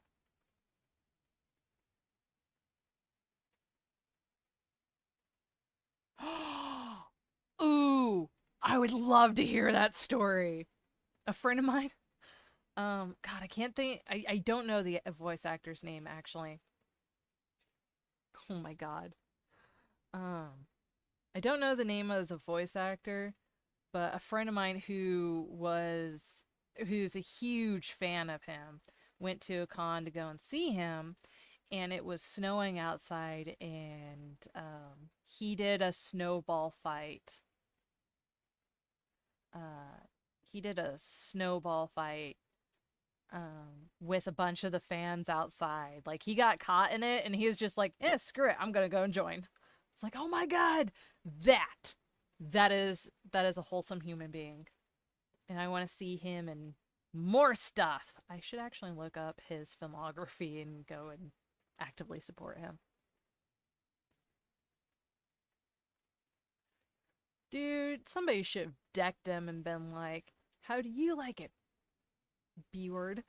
Ooh, I would love to hear that story. A friend of mine, God, I can't think. I don't know the voice actor's name actually. Oh my God. Um, I don't know the name of the voice actor, but a friend of mine who's a huge fan of him went to a con to go and see him, and it was snowing outside, and he did a snowball fight. Uh, he did a snowball fight with a bunch of the fans outside. Like he got caught in it, and he was just like, screw it, I'm gonna go and join." It's like, oh my god, that that is a wholesome human being, and I want to see him in more stuff. I should actually look up his filmography and go and actively support him. Dude, somebody should have decked him and been like, "How do you like it, B word?"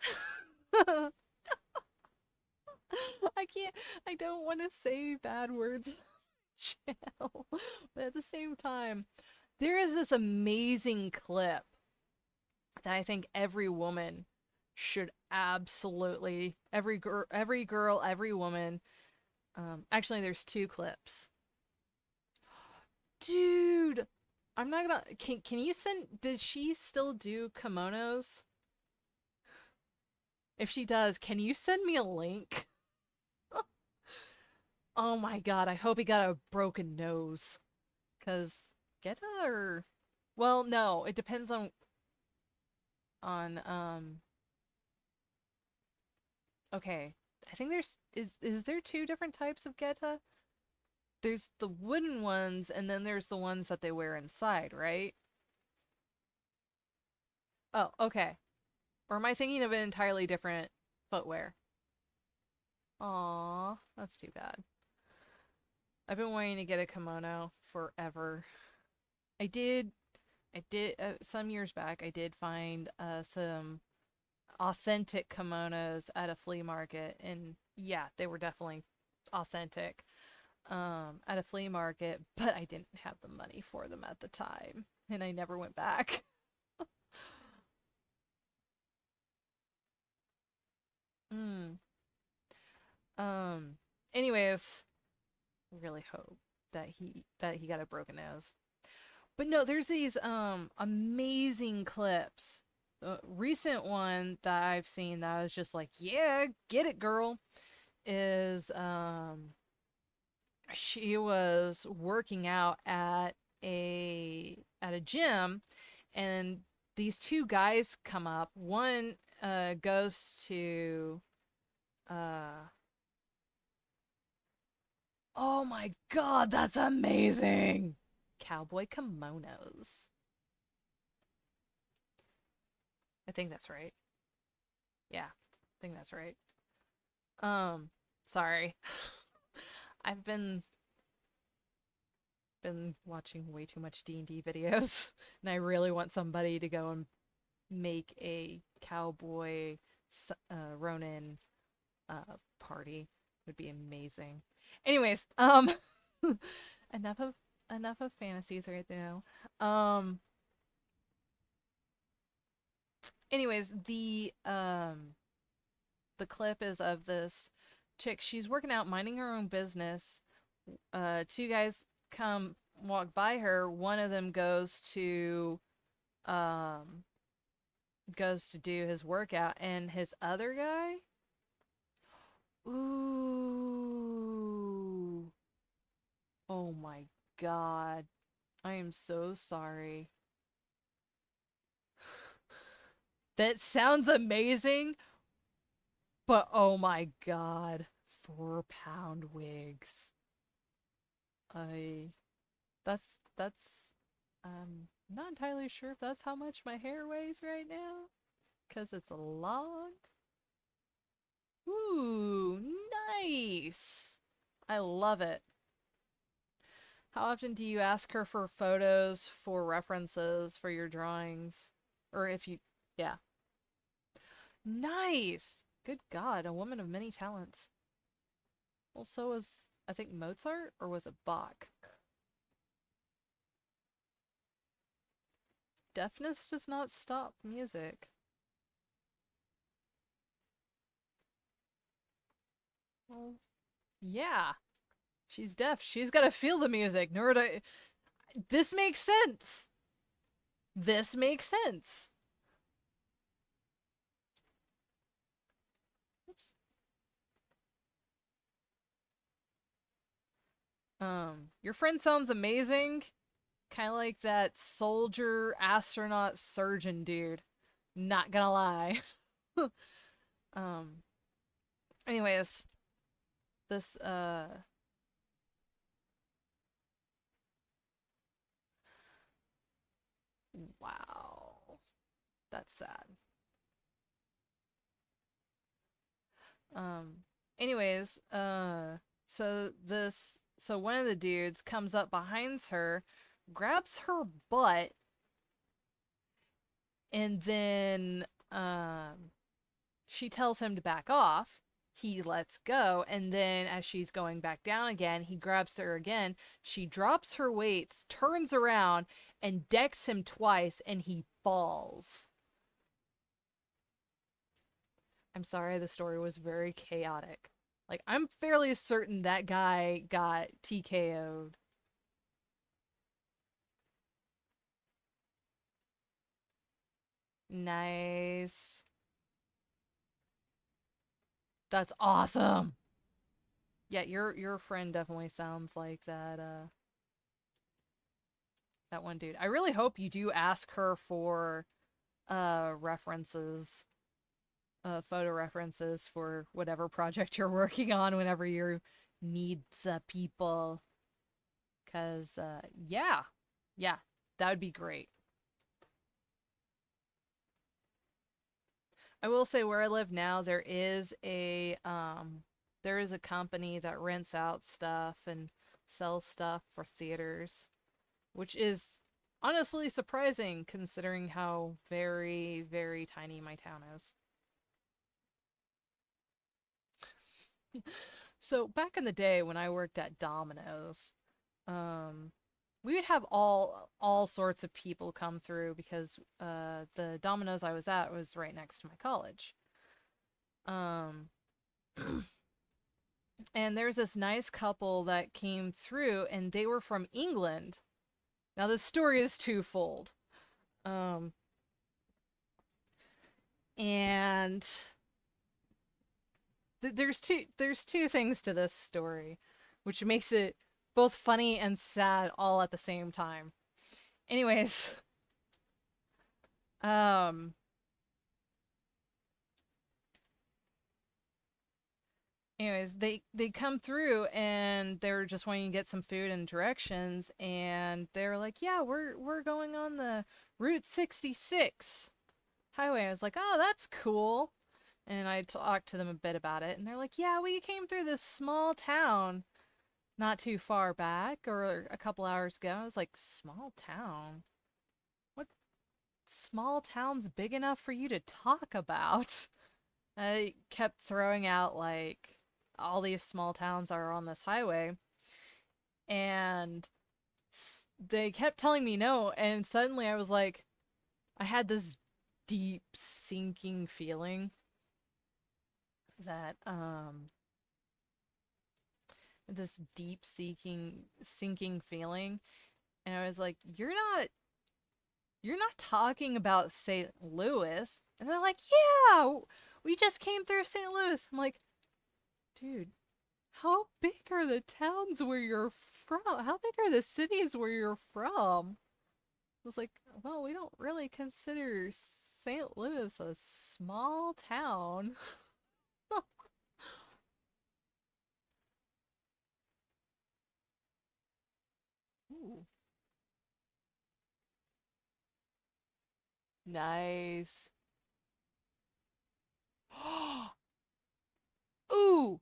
I can't, I don't want to say bad words channel, but at the same time, there is this amazing clip that I think every woman should absolutely every woman. Actually, there's two clips. Dude, I'm not gonna. Can you send? Does she still do kimonos? If she does, can you send me a link? Oh my god, I hope he got a broken nose. Cause Geta or well, no, it depends on okay. I think is there two different types of Geta? There's the wooden ones and then there's the ones that they wear inside, right? Oh, okay. Or am I thinking of an entirely different footwear? Aw, that's too bad. I've been wanting to get a kimono forever. I did some years back. I did find some authentic kimonos at a flea market, and yeah, they were definitely authentic. at a flea market, but I didn't have the money for them at the time, and I never went back. Mm. Um. Anyways, really hope that he got a broken nose. But no, there's these amazing clips. The recent one that I've seen that I was just like, yeah, get it, girl, is she was working out at a gym, and these two guys come up. One goes to uh oh my god, that's amazing. Cowboy kimonos. I think that's right. Yeah, I think that's right. Um, sorry. I've been watching way too much D&D videos, and I really want somebody to go and make a cowboy Ronin party. Would be amazing. Anyways, enough of enough of fantasies right now. Anyways, the clip is of this chick. She's working out, minding her own business. Two guys come walk by her. One of them um goes to do his workout, and his other guy, ooh, oh my god, I am so sorry. That sounds amazing, but oh my god, 4 pound wigs. I that's not entirely sure if that's how much my hair weighs right now, because it's long. Ooh, nice. I love it. How often do you ask her for photos for references for your drawings? Or if you, yeah. Nice. Good God, a woman of many talents. Well, so was, I think, Mozart, or was it Bach? Deafness does not stop music. Well, yeah. She's deaf. She's got to feel the music. Nor do this makes sense. This makes sense. Oops. Your friend sounds amazing. Kind of like that soldier, astronaut, surgeon dude. Not gonna lie. um. Anyways, this wow, that's sad. Um. Anyways, so one of the dudes comes up behind her, grabs her butt, and then she tells him to back off. He lets go, and then as she's going back down again, he grabs her again. She drops her weights, turns around, and decks him twice, and he falls. I'm sorry, the story was very chaotic. Like, I'm fairly certain that guy got TKO'd. Nice. That's awesome. Yeah, your friend definitely sounds like that one dude. I really hope you do ask her for references, photo references for whatever project you're working on whenever you need people. Cause yeah, yeah, that would be great. I will say where I live now, there is a company that rents out stuff and sells stuff for theaters, which is honestly surprising considering how very, very tiny my town is. So back in the day when I worked at Domino's, um, we would have all sorts of people come through because the Domino's I was at was right next to my college. Um, and there's this nice couple that came through, and they were from England. Now this story is twofold. Um, and there's two things to this story, which makes it both funny and sad all at the same time. Anyways, um, they come through and they're just wanting to get some food and directions, and they're like, "Yeah, we're going on the Route 66 highway." I was like, "Oh, that's cool." And I talked to them a bit about it, and they're like, "Yeah, we came through this small town not too far back or a couple hours ago." I was like, "Small town? What small town's big enough for you to talk about?" I kept throwing out like all these small towns are on this highway, and they kept telling me no, and suddenly I was like, I had this deep sinking feeling that this deep seeking sinking feeling, and I was like, you're not talking about St. Louis. And they're like, yeah, we just came through St. Louis. I'm like, dude, how big are the towns where you're from? How big are the cities where you're from? I was like, well, we don't really consider St. Louis a small town. Ooh, nice. Ooh,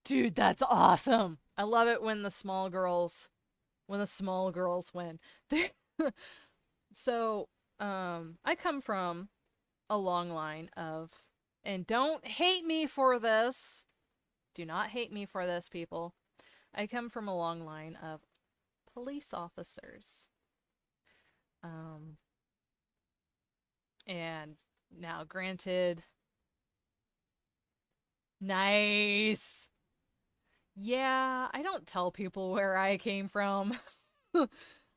dude, that's awesome. I love it when the small girls win. So, I come from a long line of, and don't hate me for this. Do not hate me for this, people. I come from a long line of police officers. Um, and now, granted, nice. Yeah, I don't tell people where I came from.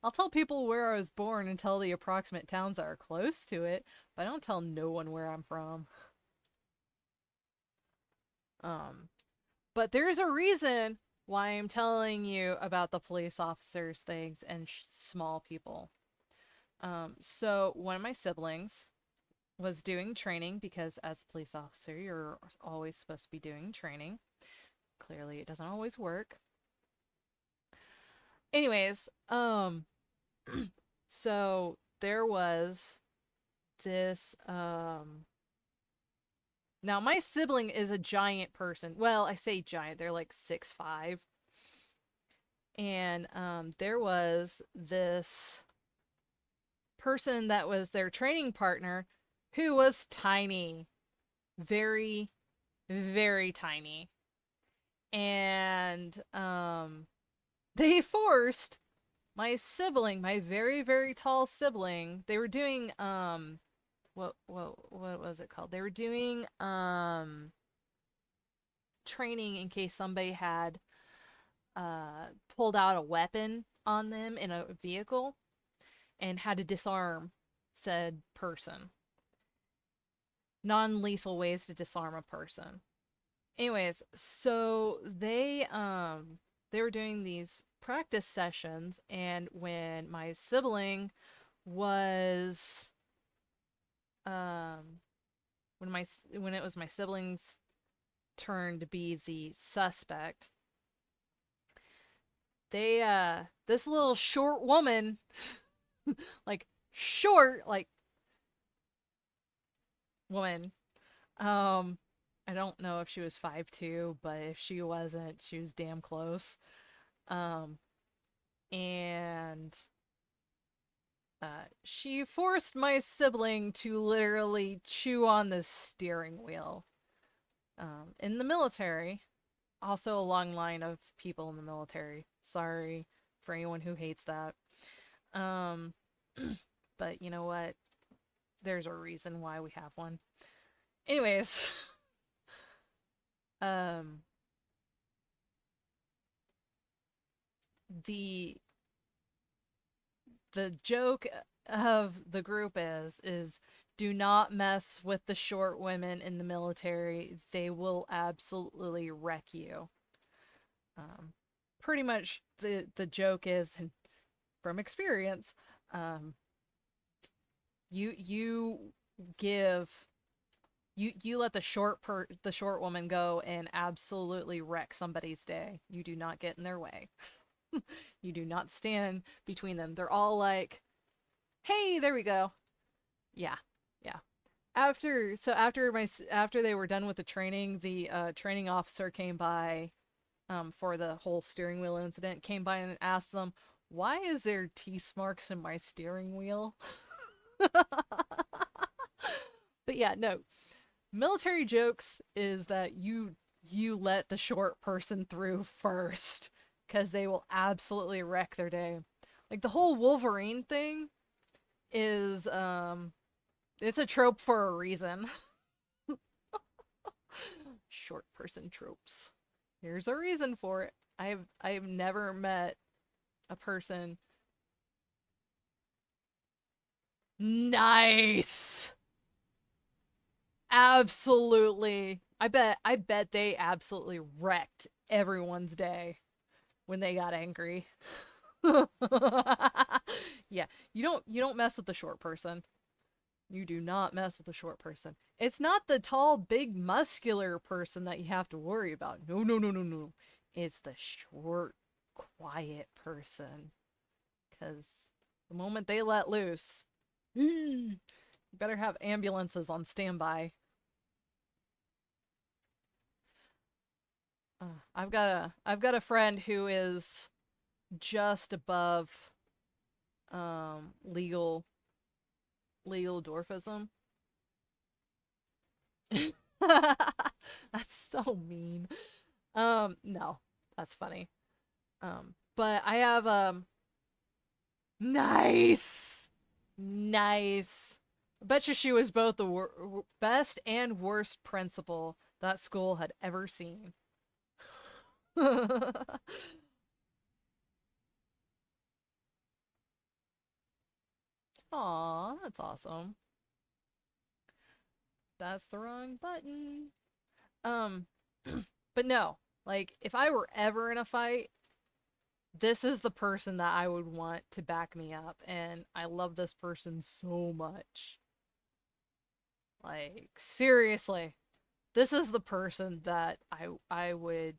I'll tell people where I was born and tell the approximate towns that are close to it, but I don't tell no one where I'm from. Um, but there's a reason why I'm telling you about the police officers things and small people. So one of my siblings was doing training because as a police officer, you're always supposed to be doing training. Clearly, it doesn't always work. Anyways, so there was this now my sibling is a giant person. Well, I say giant, they're like 6'5". And there was this person that was their training partner who was tiny, very, very tiny. And they forced my sibling, my very, very tall sibling, they were doing what was it called? They were doing training in case somebody had pulled out a weapon on them in a vehicle and had to disarm said person. Non-lethal ways to disarm a person. Anyways, so they were doing these practice sessions, and when my sibling was um when it was my sibling's turn to be the suspect, they this little short woman, like short like woman, um I don't know if she was 5'2", but if she wasn't, she was damn close. Um and she forced my sibling to literally chew on the steering wheel. In the military, also a long line of people in the military. Sorry for anyone who hates that. Um, but you know what? There's a reason why we have one. Anyways, um, the the joke of the group is do not mess with the short women in the military. They will absolutely wreck you. Um, Pretty much the joke is from experience. Um, you give you let the short woman go and absolutely wreck somebody's day. You do not get in their way. You do not stand between them. They're all like, "Hey, there we go." Yeah, yeah. After they were done with the training, the training officer came by for the whole steering wheel incident. Came by and asked them, "Why is there teeth marks in my steering wheel?" But yeah, no. Military jokes is that you let the short person through first because they will absolutely wreck their day. Like the whole Wolverine thing is it's a trope for a reason. Short person tropes. There's a reason for it. I've never met a person. Nice. Absolutely. I bet they absolutely wrecked everyone's day when they got angry. Yeah, you don't mess with the short person. You do not mess with the short person. It's not the tall, big, muscular person that you have to worry about. No, no, no, no, no. It's the short, quiet person. Because the moment they let loose, you better have ambulances on standby. I've got a friend who is just above legal dwarfism. That's so mean. No, that's funny. But I have nice, nice. I bet you she was both the best and worst principal that school had ever seen. Aw, that's awesome. That's the wrong button. Um, but no, like if I were ever in a fight, this is the person that I would want to back me up, and I love this person so much. Like seriously, this is the person that I would,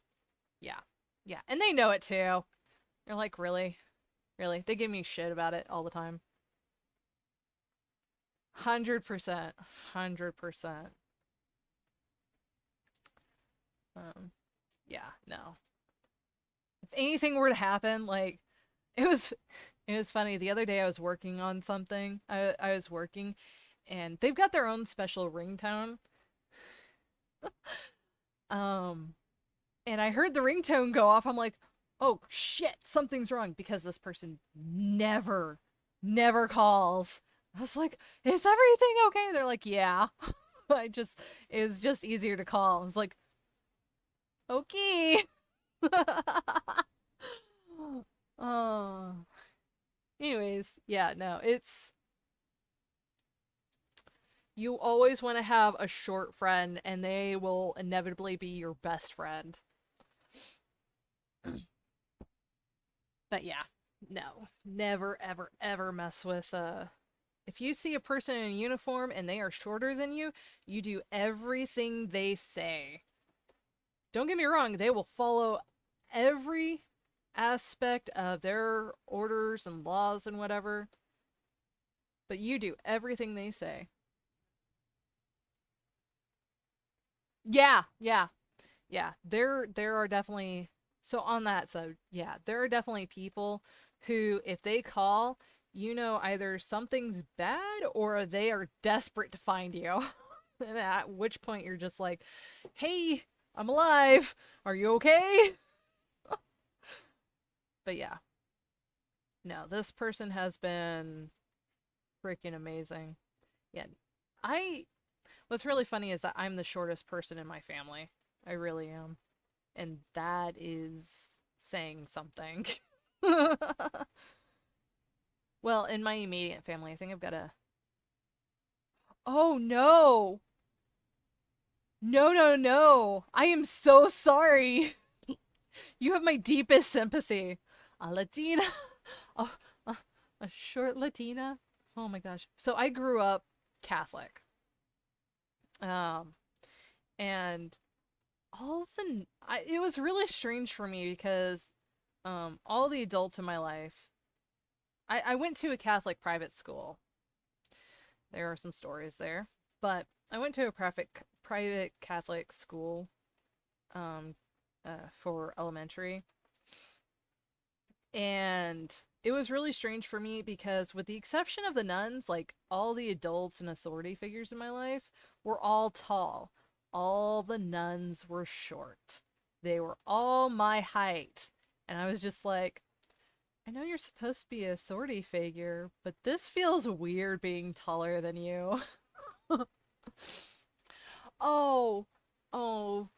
yeah, yeah, and they know it too. They're like, really, really. They give me shit about it all the time. 100%, 100%. Um, yeah, no. If anything were to happen, like it was it was funny. The other day I was working on something. I was working and they've got their own special ringtone. Um and I heard the ringtone go off. I'm like, "Oh shit, something's wrong," because this person never calls. I was like, "Is everything okay?" They're like, "Yeah." I just it was just easier to call. I was like, "Okay." Oh. Anyways, yeah, no, it's you always want to have a short friend and they will inevitably be your best friend. But yeah, no, never ever ever mess with if you see a person in a uniform and they are shorter than you do everything they say. Don't get me wrong, they will follow every aspect of their orders and laws and whatever, but you do everything they say. Yeah, yeah, yeah. There are definitely so on that, so yeah, there are definitely people who if they call, either something's bad or they are desperate to find you. And at which point you're just like, hey, I'm alive. Are you okay? But yeah, no, this person has been freaking amazing. Yeah. I What's really funny is that I'm the shortest person in my family. I really am. And that is saying something. Well, in my immediate family, I think I've got a. Oh no! No, no, no! I am so sorry! You have my deepest sympathy. A Latina. a, a, a short Latina. Oh my gosh. So I grew up Catholic. Um, and it was really strange for me because all the adults in my life, I went to a Catholic private school. There are some stories there, but I went to a private Catholic school um, for elementary, and it was really strange for me because, with the exception of the nuns, like all the adults and authority figures in my life were all tall. All the nuns were short. They were all my height. And I was just like, I know you're supposed to be an authority figure, but this feels weird being taller than you. Oh, oh,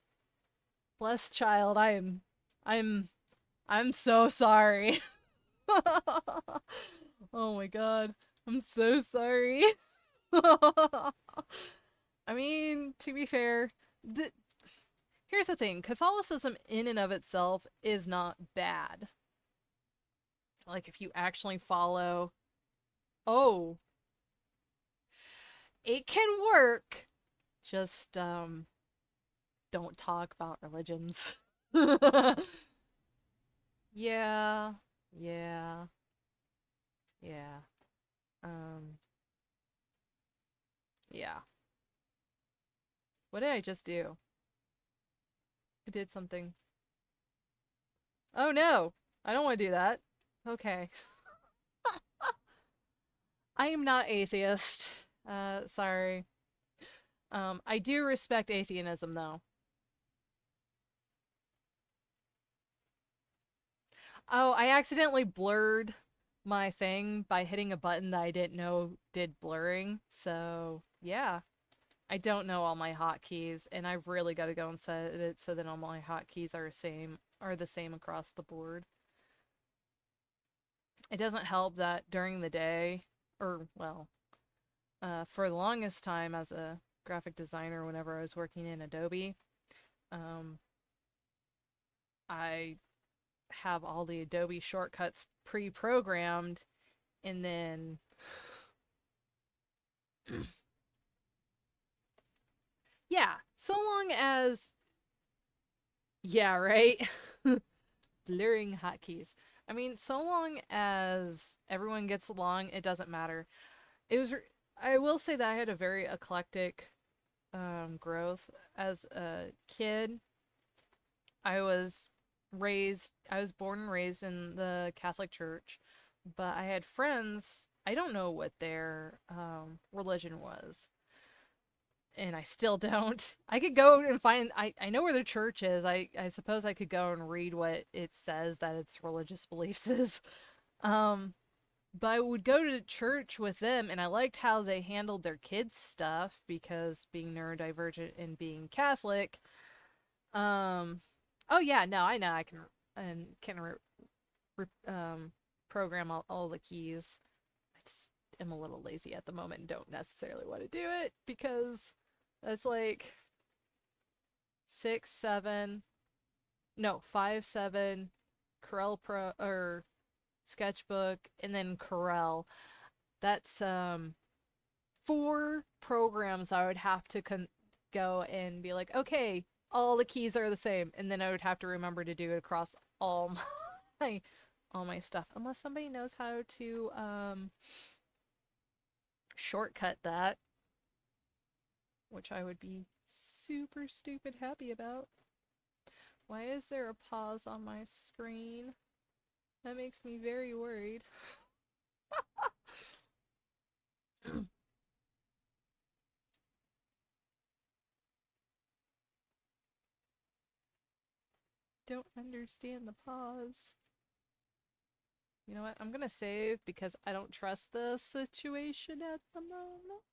bless child. I'm, I'm so sorry. Oh my god. I'm so sorry. I mean, to be fair, th- here's the thing. Catholicism in and of itself is not bad. Like if you actually follow, oh, it can work. Just don't talk about religions. Yeah. Yeah. Yeah. Um yeah. What did I just do? I did something. Oh no. I don't want to do that. Okay. I am not atheist. Sorry. I do respect atheism though. Oh, I accidentally blurred my thing by hitting a button that I didn't know did blurring. So, yeah. I don't know all my hotkeys, and I've really got to go and set it so that all my hotkeys are the same across the board. It doesn't help that during the day, or well, for the longest time as a graphic designer, whenever I was working in Adobe, um, I have all the Adobe shortcuts pre-programmed, and then yeah, so long as yeah, right. Blurring hotkeys. I mean, so long as everyone gets along, it doesn't matter. It was. I will say that I had a very eclectic growth as a kid. I was I was born and raised in the Catholic Church, but I had friends. I don't know what their religion was, and I still don't. I could go and find. I know where the church is. I suppose I could go and read what it says that its religious beliefs is. Um, but I would go to church with them, and I liked how they handled their kids' stuff because being neurodivergent and being Catholic. Um, oh yeah, no, I know I can program all the keys. I just am a little lazy at the moment and don't necessarily want to do it because that's like 6, 7, no, 5, 7, Corel Pro or Sketchbook, and then Corel. That's four programs I would have to go and be like, okay, all the keys are the same, and then I would have to remember to do it across all my all my stuff, unless somebody knows how to shortcut that, which I would be super stupid happy about. Why is there a pause on my screen? That makes me very worried. don't understand the pause. You know what? I'm gonna save because I don't trust the situation at the moment.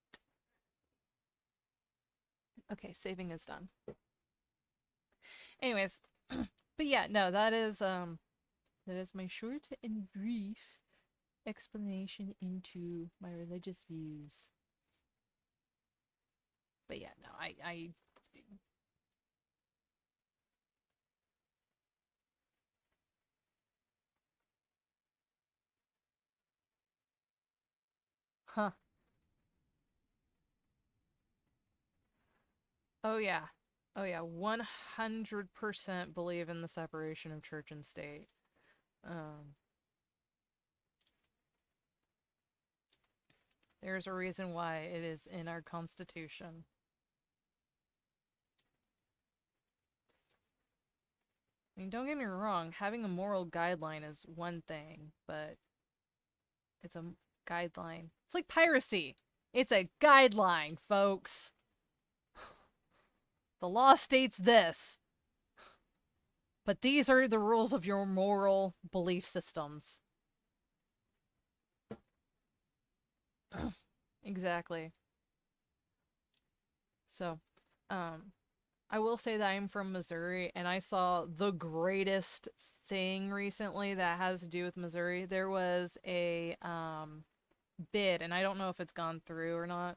Okay, saving is done. Anyways, but yeah, no, that is my short and brief explanation into my religious views. But yeah, no, I huh. Oh yeah. Oh yeah, 100% believe in the separation of church and state. Um, there's a reason why it is in our constitution. I mean, don't get me wrong, having a moral guideline is one thing, but it's a guideline. It's like piracy. It's a guideline, folks. The law states this, but these are the rules of your moral belief systems. Exactly. So, um, I will say that I'm from Missouri and I saw the greatest thing recently that has to do with Missouri. There was a bid, and I don't know if it's gone through or not,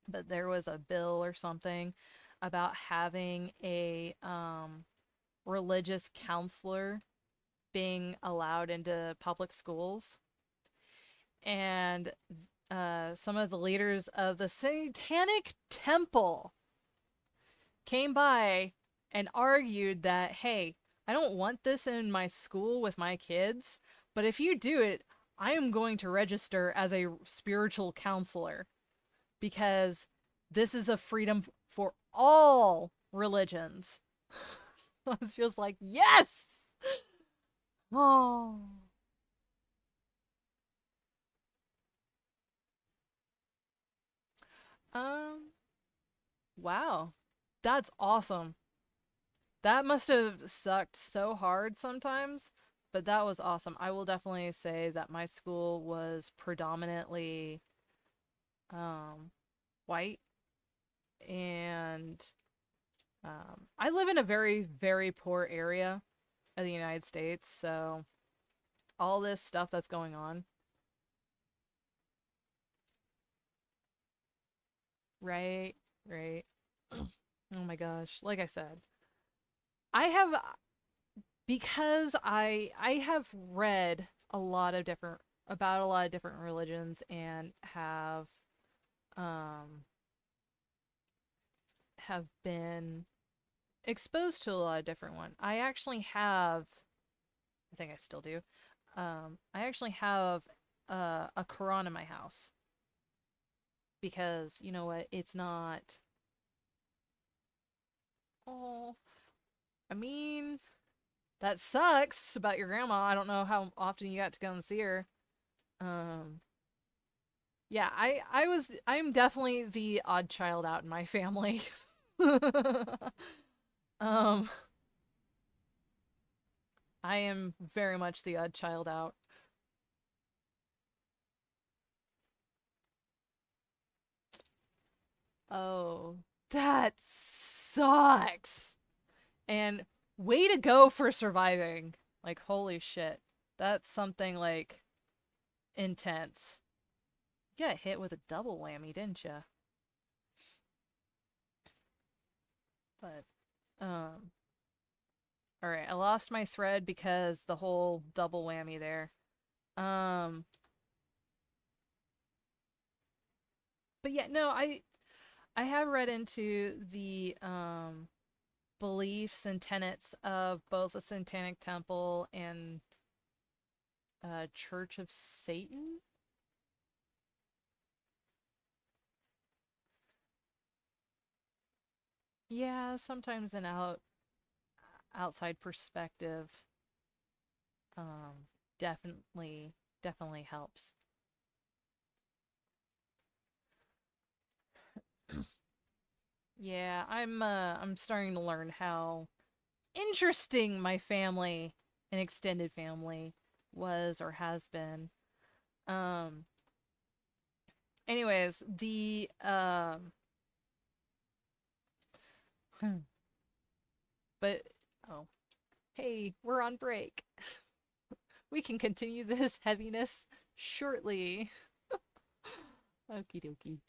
but there was a bill or something about having a religious counselor being allowed into public schools. And some of the leaders of the Satanic Temple came by and argued that, hey, I don't want this in my school with my kids, but if you do it, I am going to register as a spiritual counselor because this is a freedom for all religions. I was just like, yes! Oh. Um, wow. That's awesome. That must have sucked so hard sometimes, but that was awesome. I will definitely say that my school was predominantly um, white, and I live in a very, very poor area of the United States, so all this stuff that's going on, right, right. Oh my gosh. Like I said, I have because I have read a lot of different about a lot of different religions and um have been exposed to a lot of different ones. I actually have I think I still do. I actually have a Quran in my house because you know what? It's not. Oh, I mean, that sucks about your grandma. I don't know how often you got to go and see her. Um, yeah, I'm definitely the odd child out in my family. um, I am very much the odd child out. Oh, that sucks. And way to go for surviving. Like, holy shit. That's something like intense. You got hit with a double whammy, didn't you? But, um, alright, I lost my thread because the whole double whammy there. Um, but yeah, no, I have read into the beliefs and tenets of both the Satanic Temple and Church of Satan. Yeah, sometimes an outside perspective um definitely definitely helps. Yeah, I'm starting to learn how interesting my family and extended family was or has been. Um, anyways, the but oh, hey, we're on break. We can continue this heaviness shortly. Okie dokie.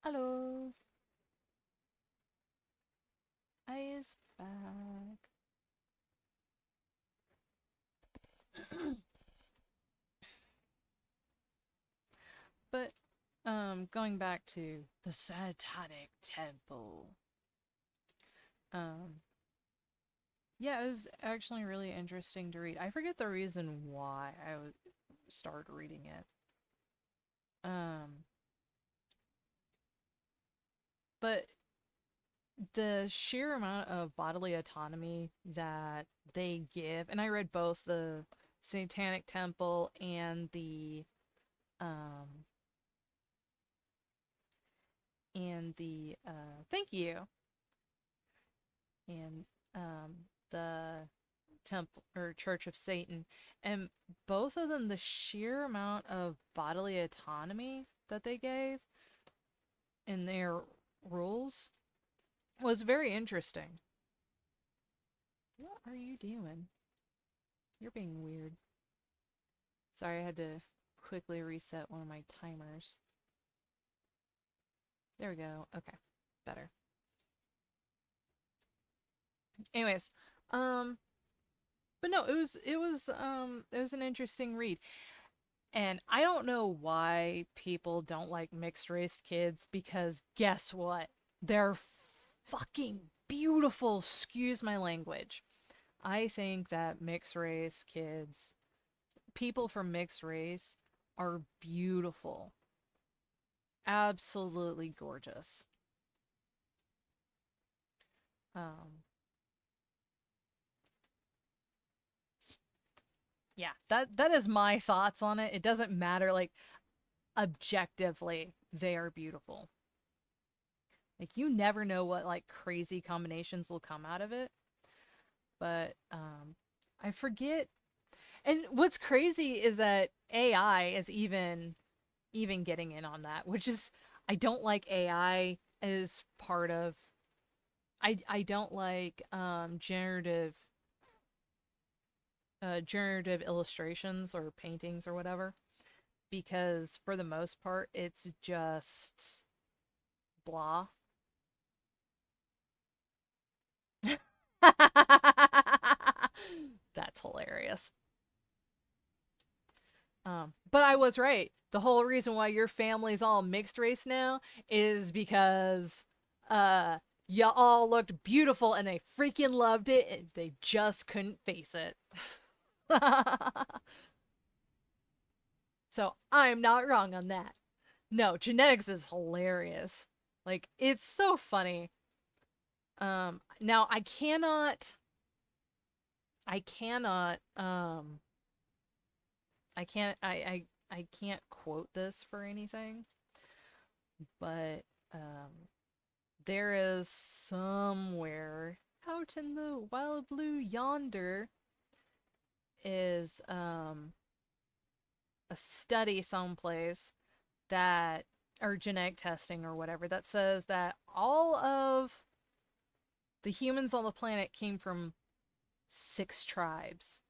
Hello, I is back. But going back to the Satanic Temple. Um yeah, it was actually really interesting to read. I forget the reason why started reading it. Um but the sheer amount of bodily autonomy that they give, and I read both the Satanic Temple um and the thank you, and the temple or Church of Satan, and both of them, the sheer amount of bodily autonomy that they gave in their rules was very interesting. What are you doing? You're being weird. Sorry, I had to quickly reset one of my timers. There we go. Okay, better. Anyways, um, but no, it was an interesting read. And I don't know why people don't like mixed race kids, because guess what? They're fucking beautiful. Excuse my language. I think that mixed race kids, people from mixed race, are beautiful. Absolutely gorgeous. Um, yeah, that is my thoughts on it. It doesn't matter, like, objectively, they are beautiful. Like, you never know what, like, crazy combinations will come out of it. But I forget. And what's crazy is that AI is even getting in on that, which is, I don't like AI as part of, I don't like generative illustrations or paintings or whatever, because for the most part it's just blah. That's hilarious. But I was right. The whole reason why your family's all mixed race now is because you all looked beautiful and they freaking loved it and they just couldn't face it. So I'm not wrong on that. No, genetics is hilarious. Like, it's so funny. Now I cannot I can't quote this for anything, but there is somewhere out in the wild blue yonder is a study someplace that, or genetic testing or whatever, that says that all of the humans on the planet came from 6 tribes.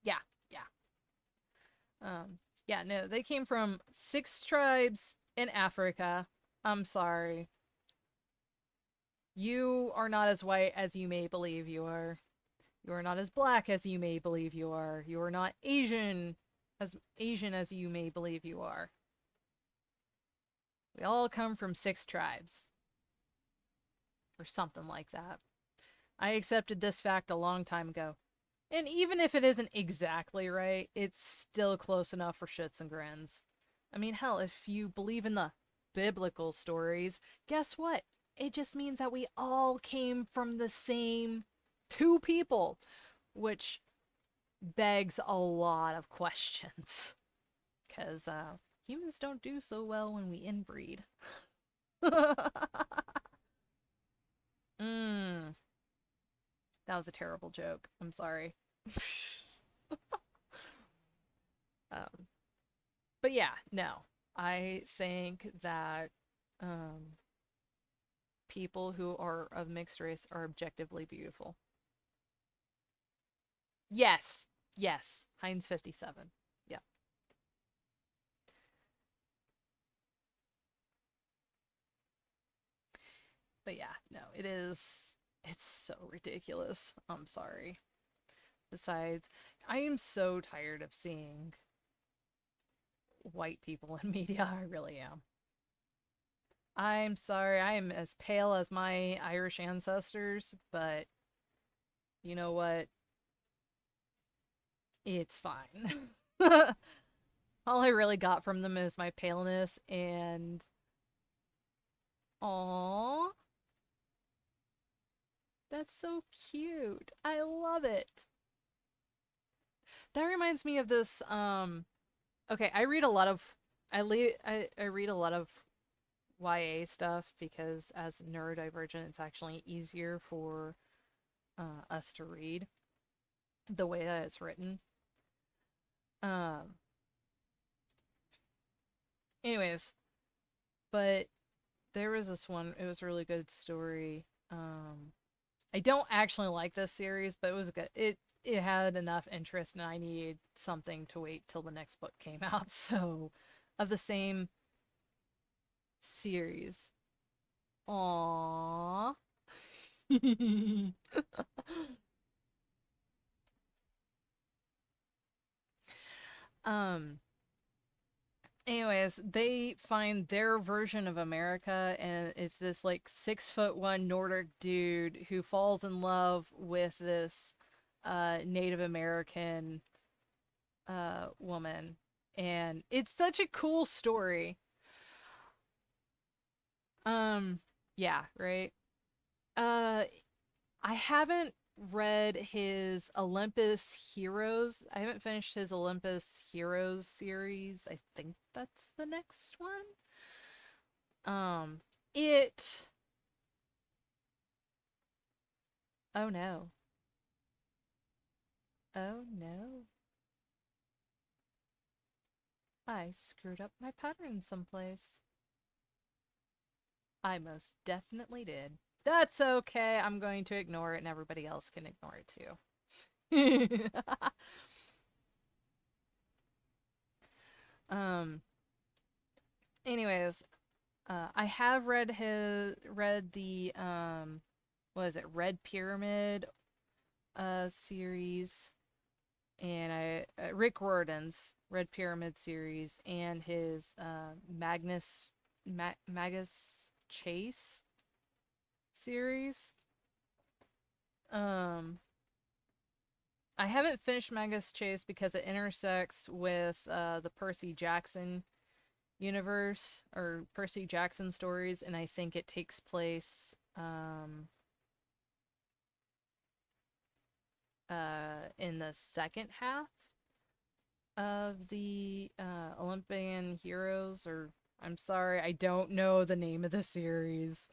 Yeah, yeah. Yeah, no, they came from 6 tribes in Africa. I'm sorry. You are not as white as you may believe you are. You are not as black as you may believe you are. You are not Asian as you may believe you are. We all come from 6 tribes. Or something like that. I accepted this fact a long time ago. And even if it isn't exactly right, it's still close enough for shits and grins. I mean, hell, if you believe in the biblical stories, guess what? It just means that we all came from the same 2 people, which begs a lot of questions. Because humans don't do so well when we inbreed. Mmm, that was a terrible joke. I'm sorry. um, but yeah, no. I think that um, people who are of mixed race are objectively beautiful. Yes. Yes. Heinz 57. Yeah. But yeah, no, it is. It's so ridiculous. I'm sorry. Besides, I am so tired of seeing white people in media. I really am. I'm sorry. I am as pale as my Irish ancestors, but you know what? It's fine. All I really got from them is my paleness and aww, that's so cute. I love it. That reminds me of this okay, I read a lot of I read a lot of YA stuff because as neurodivergent it's actually easier for us to read the way that it's written. Um anyways, but there was this one, it was a really good story. I don't actually like this series, but it was good. It had enough interest and I needed something to wait till the next book came out. So of the same series. Aww. um anyways, they find their version of America, and it's this like 6'1" Nordic dude who falls in love with this Native American woman. And it's such a cool story. Um yeah, right. Uh I haven't read his Olympus Heroes. I haven't finished his Olympus Heroes series. I think that's the next one. Um, it. Oh no. Oh no. I screwed up my pattern someplace. I most definitely did. That's okay. I'm going to ignore it and everybody else can ignore it too. um, anyways, I have read the what is it, Red Pyramid series, and I Rick Riordan's Red Pyramid series, and his Magus Chase series. Um, I haven't finished Magus Chase because it intersects with the Percy Jackson universe or Percy Jackson stories, and I think it takes place in the second half of the Olympian Heroes, or I'm sorry, I don't know the name of the series,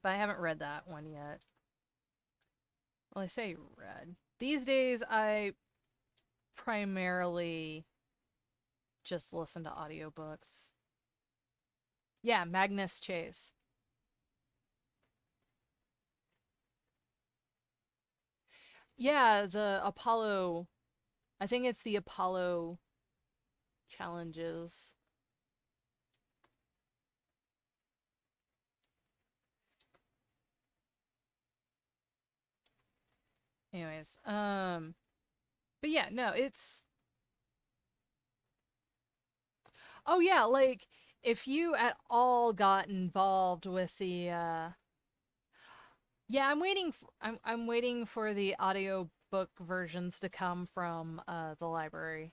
but I haven't read that one yet. Well, I say read. These days, I primarily just listen to audiobooks. Yeah, Magnus Chase. Yeah, the Apollo. I think it's the Apollo challenges. Anyways, but yeah, no, it's oh yeah, like if you at all got involved with the yeah, I'm waiting for the audiobook versions to come from the library.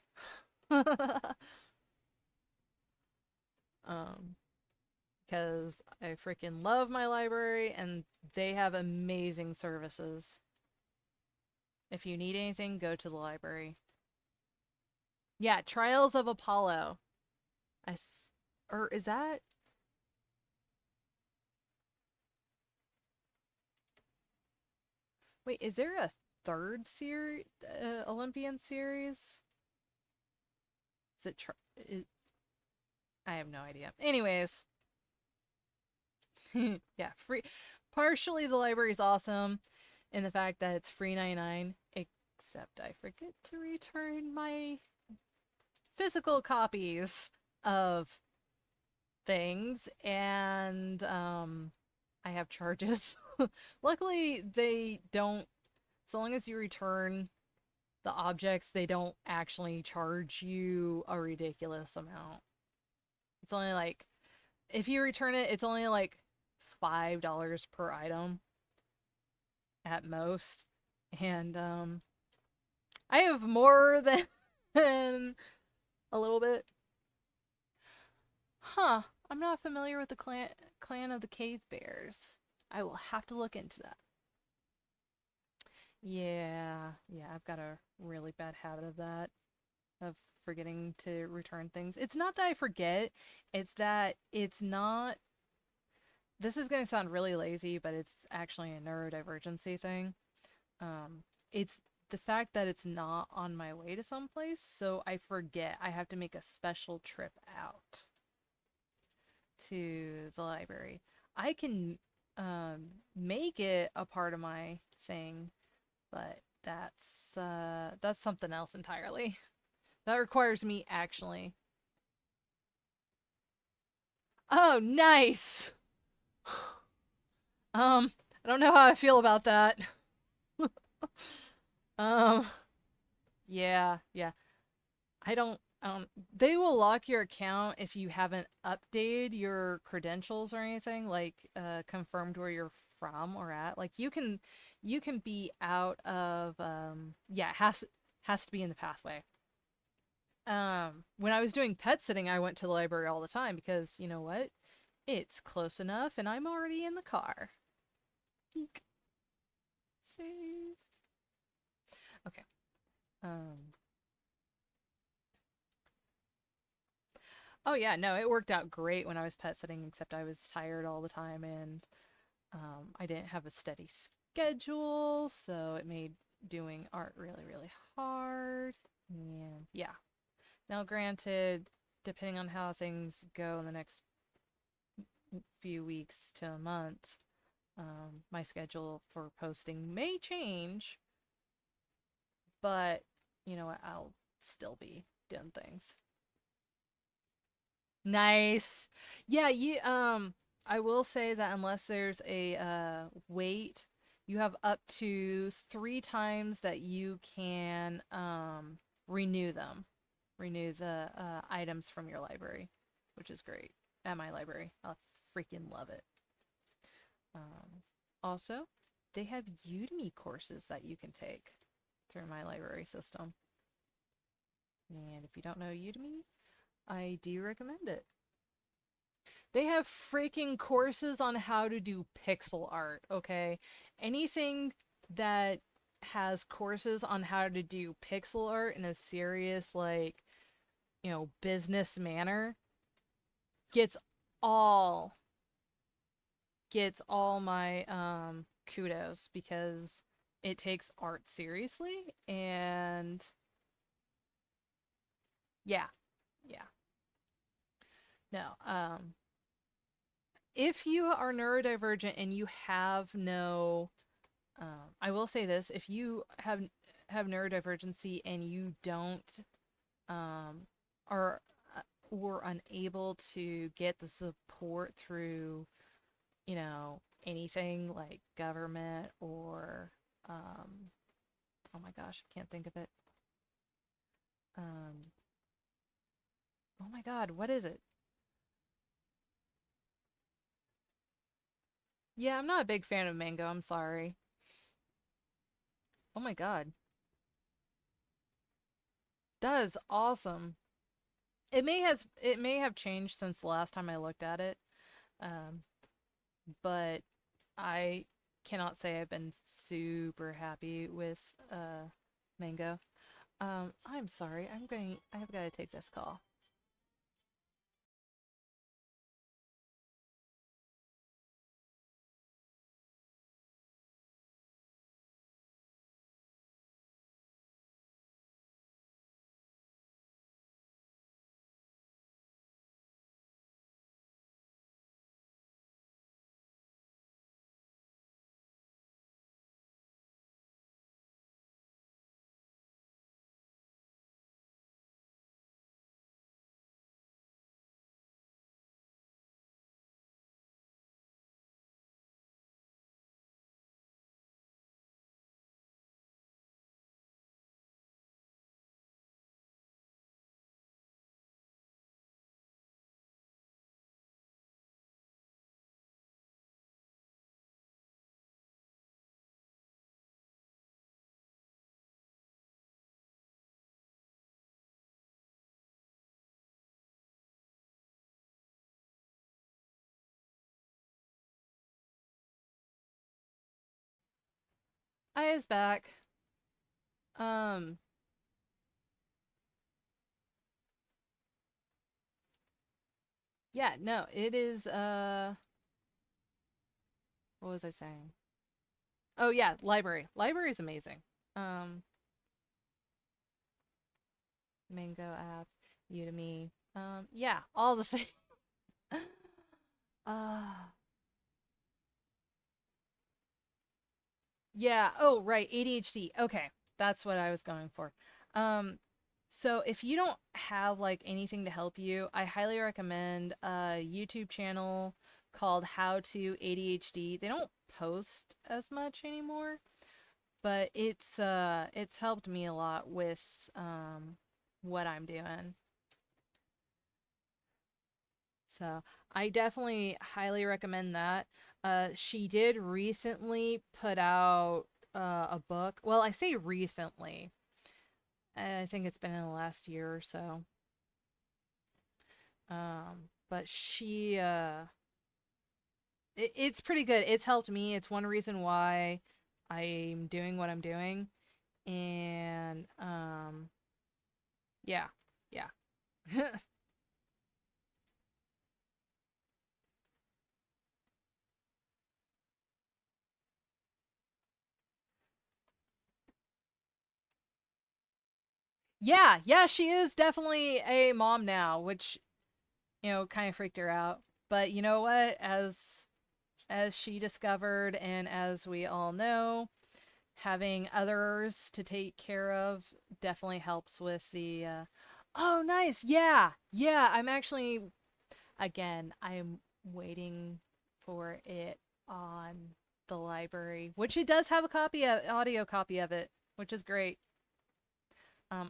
um because I freaking love my library and they have amazing services. If you need anything, go to the library. Yeah, Trials of Apollo. Or is that wait, is there a third series Olympian series? Is it, I have no idea. Anyways, yeah, free. Partially, the library is awesome in the fact that it's free 99, except I forget to return my physical copies of things, and I have charges. Luckily, they don't, so long as you return the objects, they don't actually charge you a ridiculous amount. It's only like, if you return it, it's only like $5 per item at most. And I have more than a little bit. Huh. I'm not familiar with the clan of the cave bears. I will have to look into that. Yeah, yeah, I've got a really bad habit of that, of forgetting to return things. It's not that I forget, it's that it's not. This is going to sound really lazy, but it's actually a neurodivergency thing. It's the fact that it's not on my way to someplace, so I forget I have to make a special trip out to the library. I can make it a part of my thing, but that's something else entirely. That requires me actually. Oh, nice. I don't know how I feel about that. Um, yeah, yeah. I don't they will lock your account if you haven't updated your credentials or anything, like confirmed where you're from or at. Like you can be out of yeah, has to be in the pathway. When I was doing pet sitting, I went to the library all the time because you know what? It's close enough and I'm already in the car. Eek. Save. Okay. Um Oh yeah, no, it worked out great when I was pet sitting, except I was tired all the time and I didn't have a steady schedule, so it made doing art really, really hard. And yeah. Now, granted, depending on how things go in the next few weeks to a month, my schedule for posting may change, but you know what? I'll still be doing things. Nice. Yeah, you I will say that unless there's a wait, you have up to 3 times that you can renew them. Renew the items from your library, which is great. At my library. I freaking love it. Also, they have Udemy courses that you can take through my library system. And if you don't know Udemy, I do recommend it. They have freaking courses on how to do pixel art, okay? Anything that has courses on how to do pixel art in a serious, like, business manner gets all my kudos because it takes art seriously and yeah. Yeah. No. If you are neurodivergent and you have no I will say this, if you have neurodivergency and you don't um are or unable to get the support through, anything like government or oh my gosh, I can't think of it. Um oh my god, what is it? Yeah, I'm not a big fan of mango, I'm sorry. Oh my god. That is awesome. It may have changed since the last time I looked at it. Um but I cannot say I've been super happy with mango. I'm sorry. I have got to take this call. I is back. Um, yeah, no, it is what was I saying? Oh yeah, library. Library is amazing. Um, Mango app, Udemy. Yeah, all the things. uh Yeah. Oh, right. ADHD. Okay. That's what I was going for. Um, so if you don't have like anything to help you, I highly recommend a YouTube channel called How to ADHD. They don't post as much anymore, but it's helped me a lot with what I'm doing. So I definitely highly recommend that. She did recently put out a book. Well, I say recently. I think it's been in the last year or so. But it's pretty good. It's helped me. It's one reason why I'm doing what I'm doing. And yeah, yeah. Yeah, yeah, she is definitely a mom now, which kind of freaked her out. But you know what? As she discovered, and as we all know, having others to take care of definitely helps with the. Oh, nice! Yeah, yeah. I'm actually again. I'm waiting for it on the library, which it does have a copy of audio copy of it, which is great.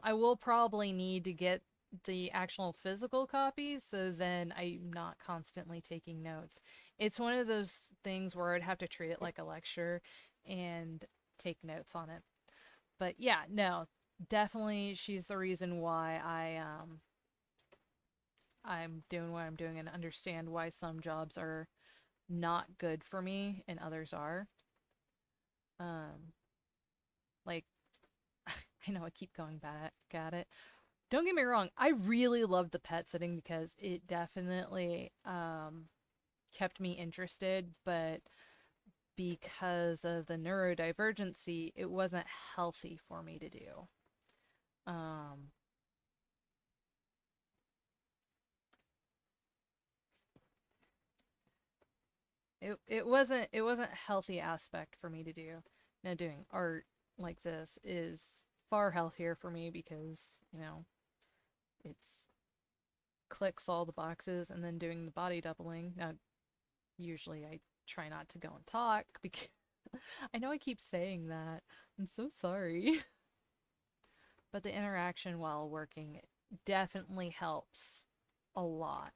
I will probably need to get the actual physical copy so then I'm not constantly taking notes. It's one of those things where I'd have to treat it like a lecture and take notes on it. But yeah, no, definitely she's the reason why I'm doing what I'm doing and understand why some jobs are not good for me and others are. Um like I know I keep going back at it. Don't get me wrong, I really loved the pet sitting because it definitely kept me interested, but because of the neurodivergency, it wasn't healthy for me to do. Um, it wasn't a healthy aspect for me to do. Now doing art like this is far healthier for me because it's clicks all the boxes and then doing the body doubling. Now usually I try not to go and talk because I know I keep saying that. I'm so sorry. But the interaction while working definitely helps a lot.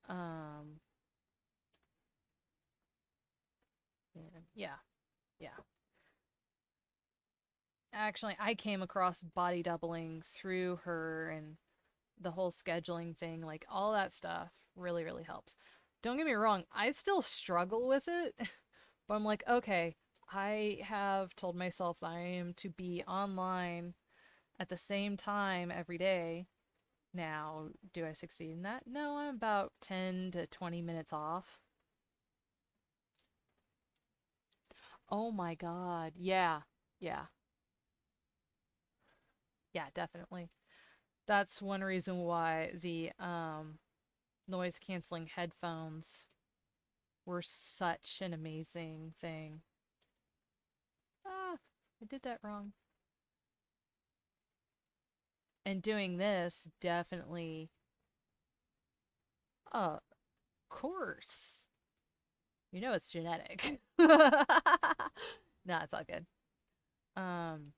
Um, yeah, yeah. Actually, I came across body doubling through her and the whole scheduling thing, like all that stuff really, really helps. Don't get me wrong, I still struggle with it, but I'm like, okay, I have told myself that I am to be online at the same time every day. Now, do I succeed in that? No, I'm about 10 to 20 minutes off. Oh my God. Yeah. Yeah. Yeah, definitely. That's one reason why the noise canceling headphones were such an amazing thing. Ah, I did that wrong. And doing this definitely, of course, it's genetic. No, it's all good. Um,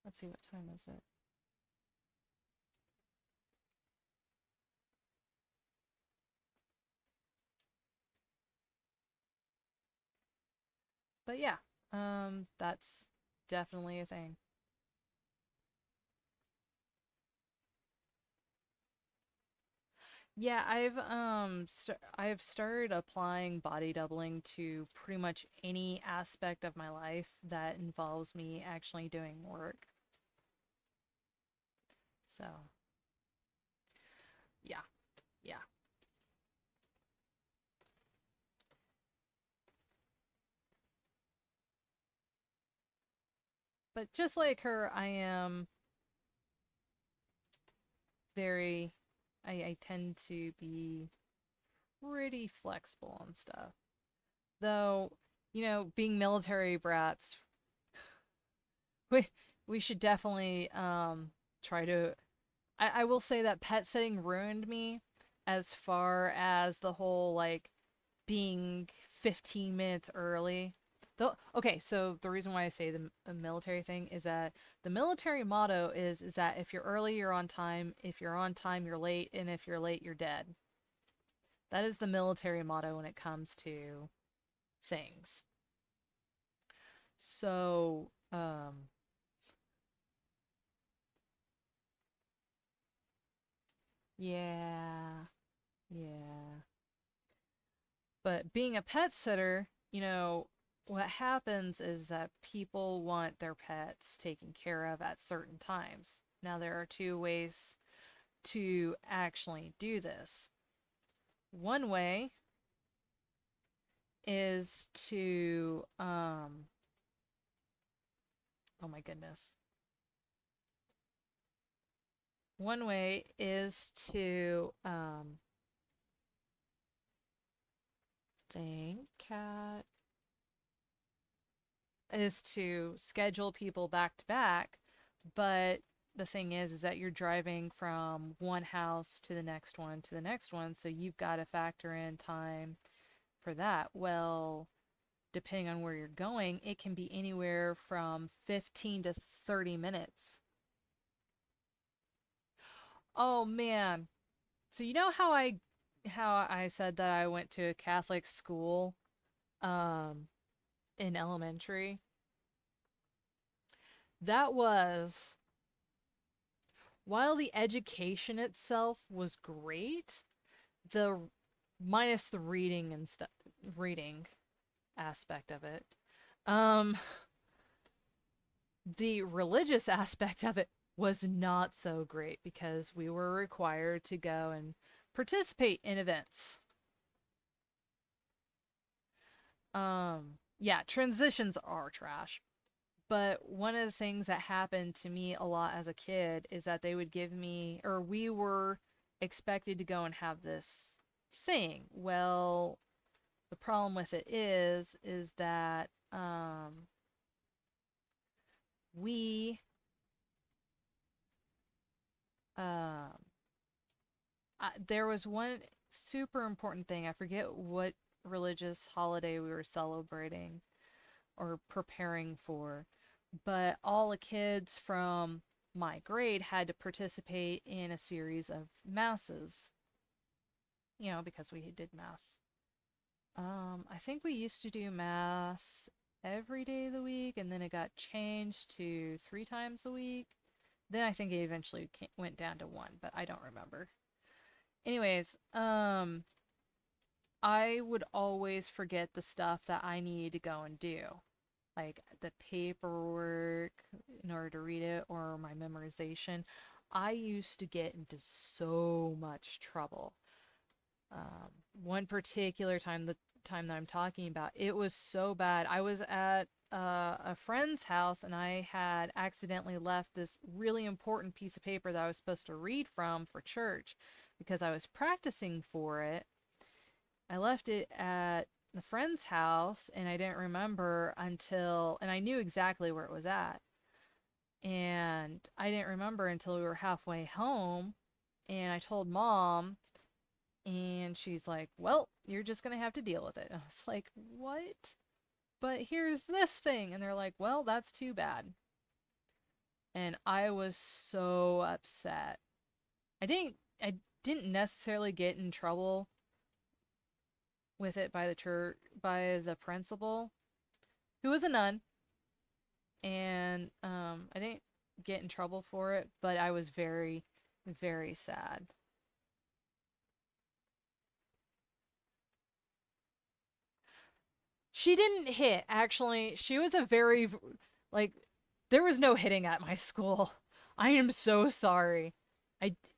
let's see, what time is it? But yeah, that's definitely a thing. Yeah, I've started applying body doubling to pretty much any aspect of my life that involves me actually doing work. So, yeah, yeah. But just like her, I am very I tend to be pretty flexible on stuff. Though, being military brats, we we should definitely try to I will say that pet sitting ruined me as far as the whole like being 15 minutes early. Okay, so the reason why I say the military thing is that the military motto is that if you're early, you're on time. If you're on time, you're late, and if you're late, you're dead. That is the military motto when it comes to things. So, yeah, yeah. But being a pet sitter, what happens is that people want their pets taken care of at certain times. Now, there are two ways to actually do this. One way is to, oh my goodness. One way is to, think, cat, is to schedule people back to back, but the thing is that you're driving from one house to the next one to the next one, so you've got to factor in time for that. Well, depending on where you're going, it can be anywhere from 15 to 30 minutes. Oh man. So you know how I said that I went to a Catholic school um in elementary? That was while the education itself was great, the minus the reading and stuff reading aspect of it. Um the religious aspect of it was not so great because we were required to go and participate in events. Yeah, transitions are trash. But one of the things that happened to me a lot as a kid is that they would give me, or we were expected to go and have this thing. Well, the problem with it is that we um there was one super important thing. I forget what religious holiday we were celebrating or preparing for, but all the kids from my grade had to participate in a series of masses, because we did mass. I think we used to do mass every day of the week, and then it got changed to 3 times a week. Then I think it eventually went down to one, but I don't remember. Anyways, I would always forget the stuff that I needed to go and do, like the paperwork in order to read it or my memorization. I used to get into so much trouble. One particular time, the time that I'm talking about, it was so bad. I was at a friend's house and I had accidentally left this really important piece of paper that I was supposed to read from for church because I was practicing for it. I left it at the friend's house and I didn't remember until, and I knew exactly where it was at. And I didn't remember until we were halfway home. And I told mom, and she's like, well, you're just going to have to deal with it. And I was like, what? But here's this thing. And they're like, well, that's too bad. And I was so upset. I didn't I didn't necessarily get in trouble with it by the church by the principal, who was a nun, and I didn't get in trouble for it, but I was very, very sad. She didn't hit, actually. She was a very, like, there was no hitting at my school. I am so sorry.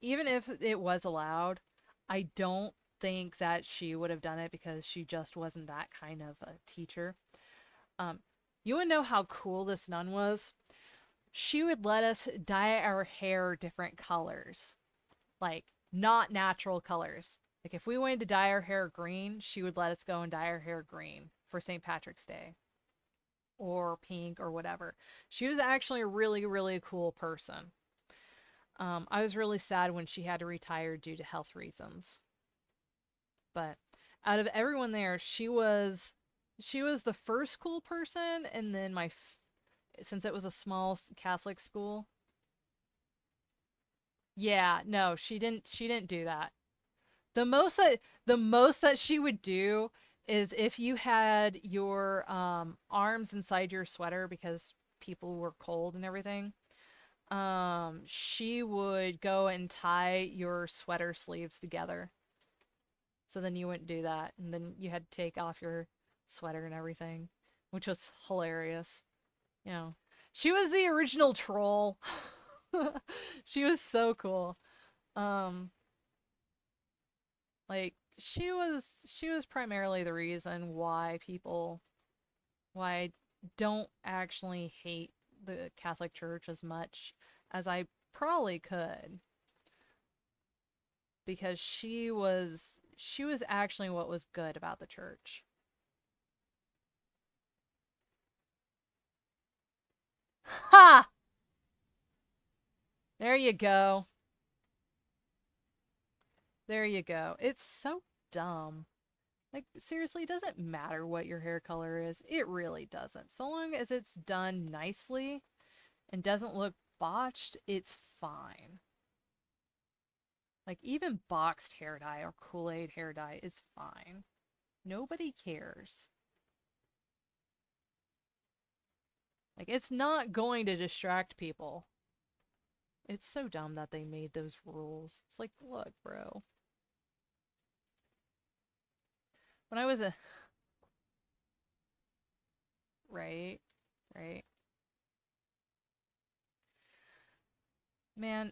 Even if it was allowed, I don't think that she would have done it because she just wasn't that kind of a teacher. Um, you wanna know how cool this nun was? She would let us dye our hair different colors, like not natural colors. Like if we wanted to dye our hair green, she would let us go and dye our hair green for St. Patrick's Day or pink or whatever. She was actually a really, really cool person. I was really sad when she had to retire due to health reasons. But out of everyone there, she was the first cool person, and then since it was a small Catholic school, yeah, no, she didn't do that. The most that she would do is if you had your arms inside your sweater because people were cold and everything, she would go and tie your sweater sleeves together. So then you wouldn't do that, and then you had to take off your sweater and everything, which was hilarious. You know, she was the original troll. She was so cool. Um, like she was primarily the reason why I don't actually hate the Catholic Church as much as I probably could, because she was actually what was good about the church. Ha! There you go. There you go. It's so dumb. Like, seriously, it doesn't matter what your hair color is. It really doesn't. So long as it's done nicely and doesn't look botched, it's fine. Like, even boxed hair dye or Kool-Aid hair dye is fine. Nobody cares. Like, it's not going to distract people. It's so dumb that they made those rules. It's like, look, bro. When I was a. Right, right. Man,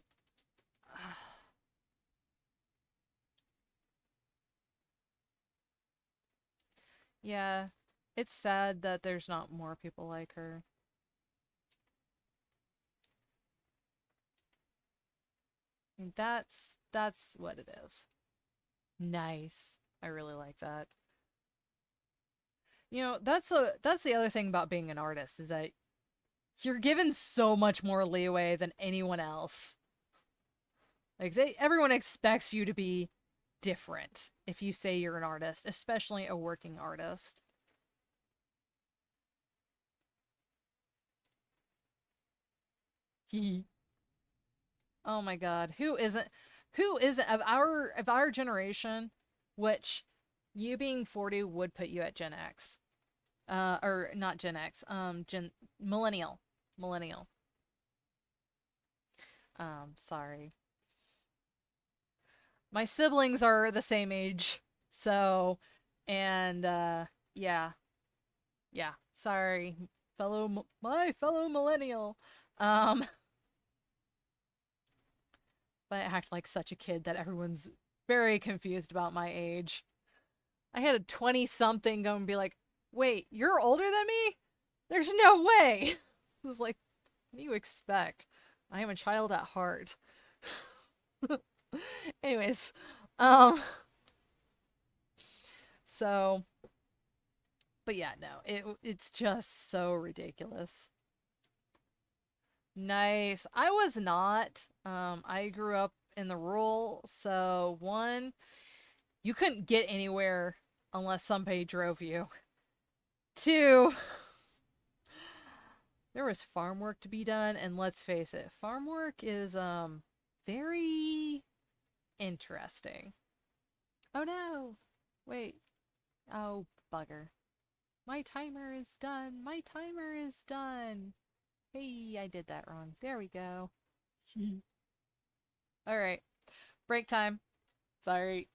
yeah. It's sad that there's not more people like her. I mean, that's what it is. Nice. I really like that. That's the other thing about being an artist is that you're given so much more leeway than anyone else. Like everyone expects you to be different if you say you're an artist, especially a working artist. Oh my god, who isn't of our generation, which you being 40 would put you at Gen X. Or not Gen X, Gen Millennial. Millennial. Sorry. My siblings are the same age. So, and yeah. Yeah. Sorry. My fellow millennial. Um but I act like such a kid that everyone's very confused about my age. I had a 20 something go and be like, "Wait, you're older than me? There's no way." I was like, "What do you expect? I am a child at heart." Anyways, um so but yeah, no. It's just so ridiculous. Nice. I was not. I grew up in the rural, so one, you couldn't get anywhere unless somebody drove you. Two, there was farm work to be done, and let's face it, farm work is very interesting. Oh no. Wait. Oh bugger. My timer is done. My timer is done. Hey, I did that wrong. There we go. All right. Break time. Sorry.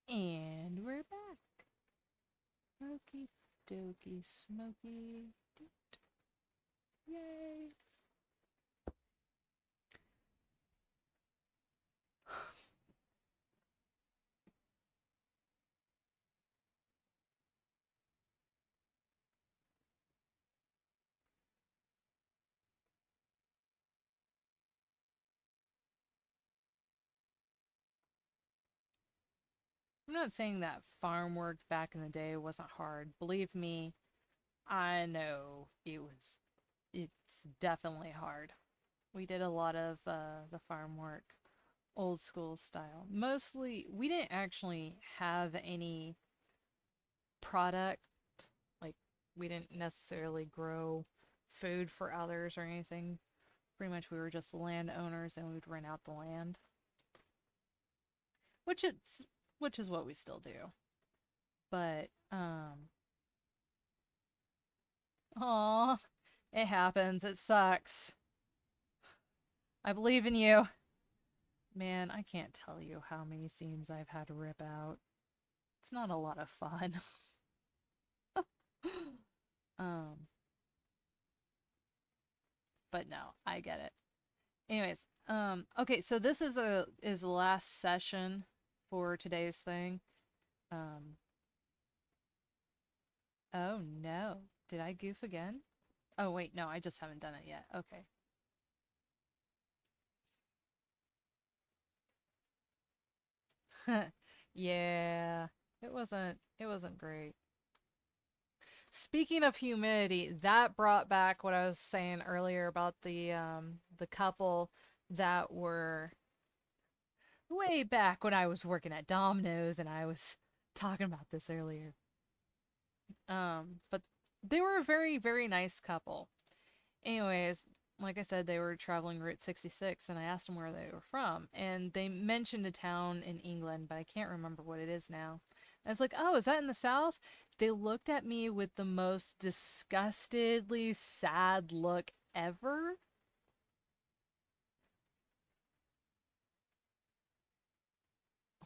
And we're back. Okie dokie smoky. Yay. I'm not saying that farm work back in the day wasn't hard. Believe me, I know it's definitely hard. We did a lot of the farm work, old school style. Mostly, we didn't actually have any product. Like, we didn't necessarily grow food for others or anything. Pretty much, we were just landowners and we'd rent out the land, which it's which is what we still do. But aw, it happens. It sucks. I believe in you. Man, I can't tell you how many seams I've had to rip out. It's not a lot of fun. um, but no, I get it. Anyways, okay, so this is the last session for today's thing. Um, oh no, did I goof again? Oh wait, no, I just haven't done it yet. Okay. Yeah, it wasn't great. Speaking of humidity, that brought back what I was saying earlier about the couple that were way back when I was working at Domino's and I was talking about this earlier. But they were a very, very nice couple. Anyways, like I said, they were traveling Route 66 and I asked them where they were from. And they mentioned a town in England, but I can't remember what it is now. I was like, oh, is that in the South? They looked at me with the most disgustedly sad look ever.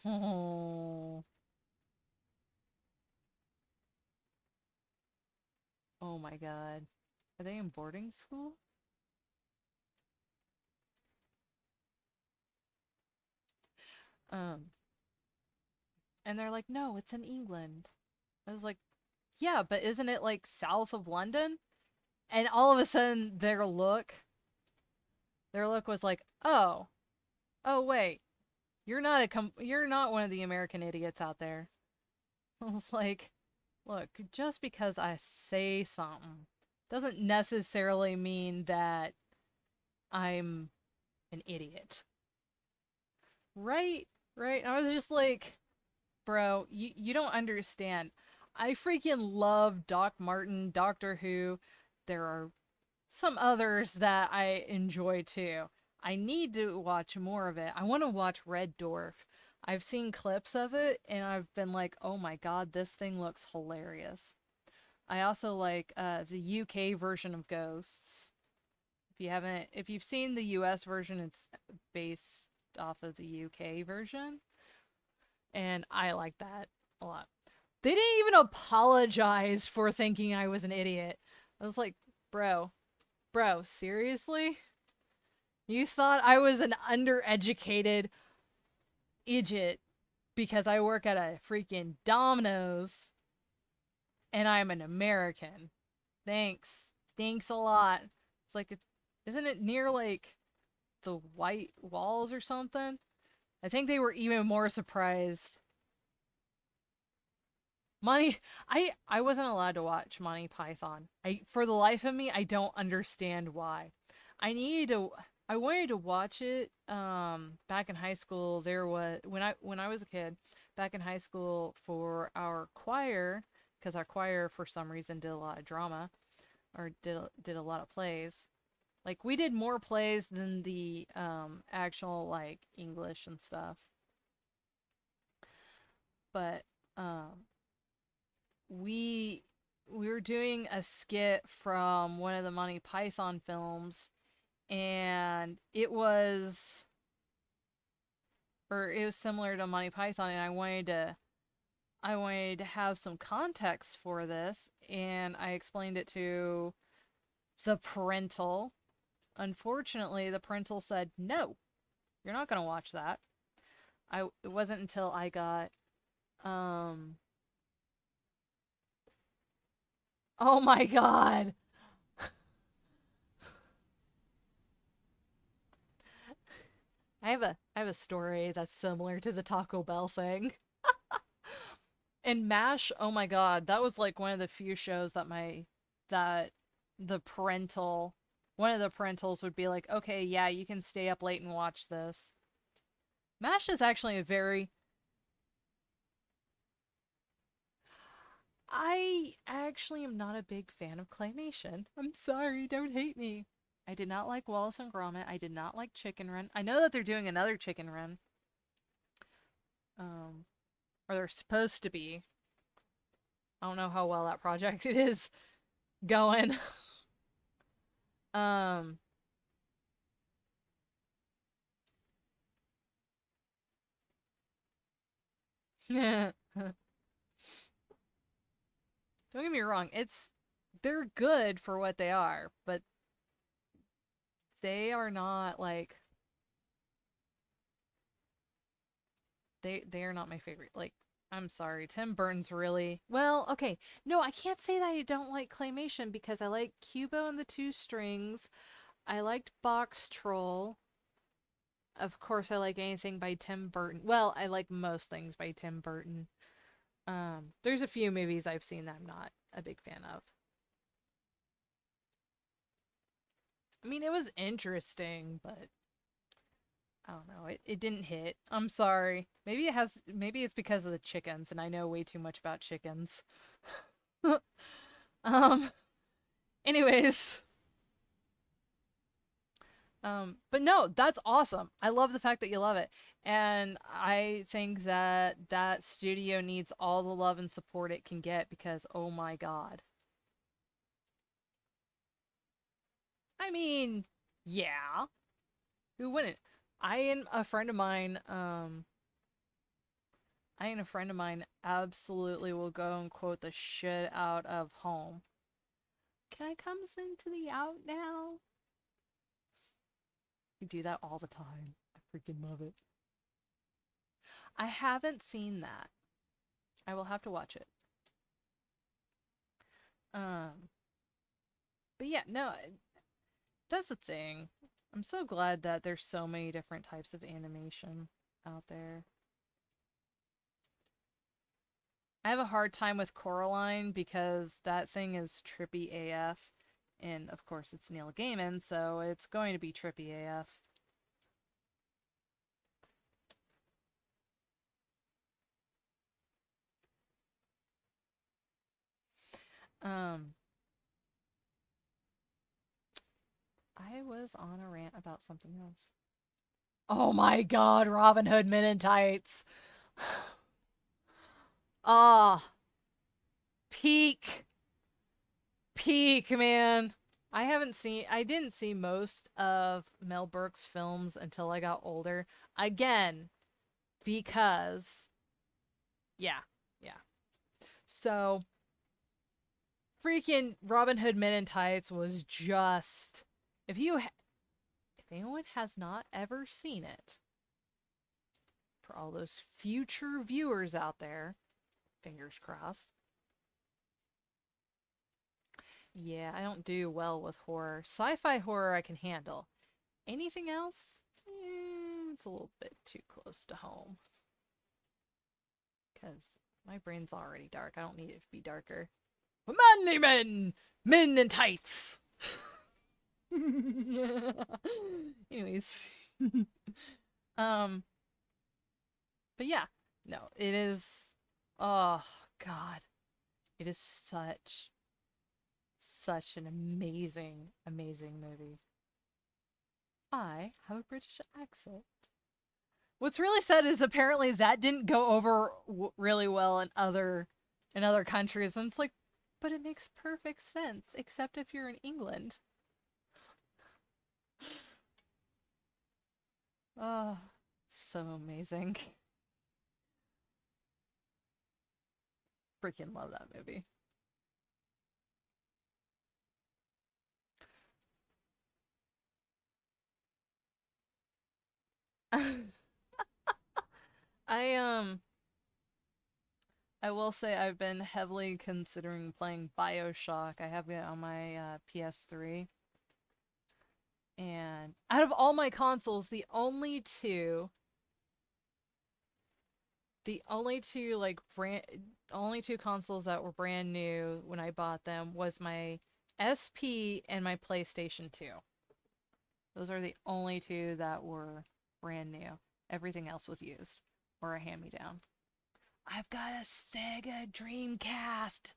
Oh, oh my God. Are they in boarding school? Um, and they're like, no, it's in England. I was like, yeah, but isn't it like south of London? And all of a sudden, their look was like, oh, oh wait, you're not one of the American idiots out there. I was like, look, just because I say something doesn't necessarily mean that I'm an idiot. Right? Right? I was just like, bro, you don't understand. I freaking love Doc Martin, Doctor Who. There are some others that I enjoy too. I need to watch more of it. I want to watch Red Dwarf. I've seen clips of it and I've been like, oh my god, this thing looks hilarious. I also like the UK version of Ghosts. If you've seen the US version, it's based off of the UK version, and I like that a lot. They didn't even apologize for thinking I was an idiot. I was like, bro, seriously? You thought I was an undereducated idiot because I work at a freaking Domino's and I'm an American. Thanks. Thanks a lot. It's like, isn't it near like the White Walls or something? I think they were even more surprised. Monty, I wasn't allowed to watch Monty Python. For the life of me, I don't understand why. I needed to I wanted to watch it back in high school. There was when I was a kid, back in high school for our choir, because our choir for some reason did a lot of drama or did a lot of plays. Like we did more plays than the actual like English and stuff. But we we were doing a skit from one of the Monty Python films, and it was similar to Monty Python, and I wanted to I wanted to have some context for this, and I explained it to the parental. Unfortunately, the parental said, "No, you're not going to watch that." It wasn't until I got um oh my god. I have a story that's similar to the Taco Bell thing. And MASH, oh my god, that was like one of the few shows that the parental one of the parentals would be like, "Okay, yeah, you can stay up late and watch this." MASH is actually a very I actually am not a big fan of claymation. I'm sorry, don't hate me. I did not like Wallace and Gromit. I did not like Chicken Run. I know that they're doing another Chicken Run. Um, or they're supposed to be. I don't know how well that project it is going. um, don't get me wrong. They're good for what they are, but they are not like they are not my favorite. Like, I'm sorry, Tim Burton's really well. Okay, no, I can't say that I don't like claymation because I like Cubo and the Two Strings. I liked Box Troll. Of course, I like anything by Tim Burton. Well, I like most things by Tim Burton. There's a few movies I've seen that I'm not a big fan of. I mean, it was interesting, but I don't know. It didn't hit. I'm sorry. Maybe it's because of the chickens and I know way too much about chickens. um anyways, but no, that's awesome. I love the fact that you love it. And I think that that studio needs all the love and support it can get because oh my god. I mean, yeah, who wouldn't? I and a friend of mine I and a friend of mine absolutely will go and quote the shit out of Home. Can I come into the out now? We do that all the time. I freaking love it. I haven't seen that. I will have to watch it. Um, but yeah, no, that's the thing. I'm so glad that there's so many different types of animation out there. I have a hard time with Coraline because that thing is trippy AF. And of course, it's Neil Gaiman, so it's going to be trippy AF. Um, I was on a rant about something else. Oh my god, Robin Hood Men in Tights. Ah, oh, peak. Peak, man. I didn't see most of Mel Brooks' films until I got older. Again, because, yeah, yeah. So, freaking Robin Hood Men in Tights was just, if anyone has not ever seen it, for all those future viewers out there, fingers crossed. Yeah, I don't do well with horror. Sci-fi horror I can handle. Anything else? It's a little bit too close to home. Because my brain's already dark. I don't need it to be darker. Manly men! Men in tights! Anyways. um, but yeah. No, it is. Oh, God. It is such an amazing, amazing movie. I have a British accent. What's really sad is apparently that didn't go over really well in other countries, and it's like, but it makes perfect sense, except if you're in England. Oh, so amazing. Freaking love that movie. I I will say I've been heavily considering playing BioShock. I have it on my PS3. And out of all my consoles, the only two like brand only two consoles that were brand new when I bought them was my SP and my PlayStation 2. Those are the only two that were brand new. Everything else was used or a hand-me-down. I've got a Sega Dreamcast.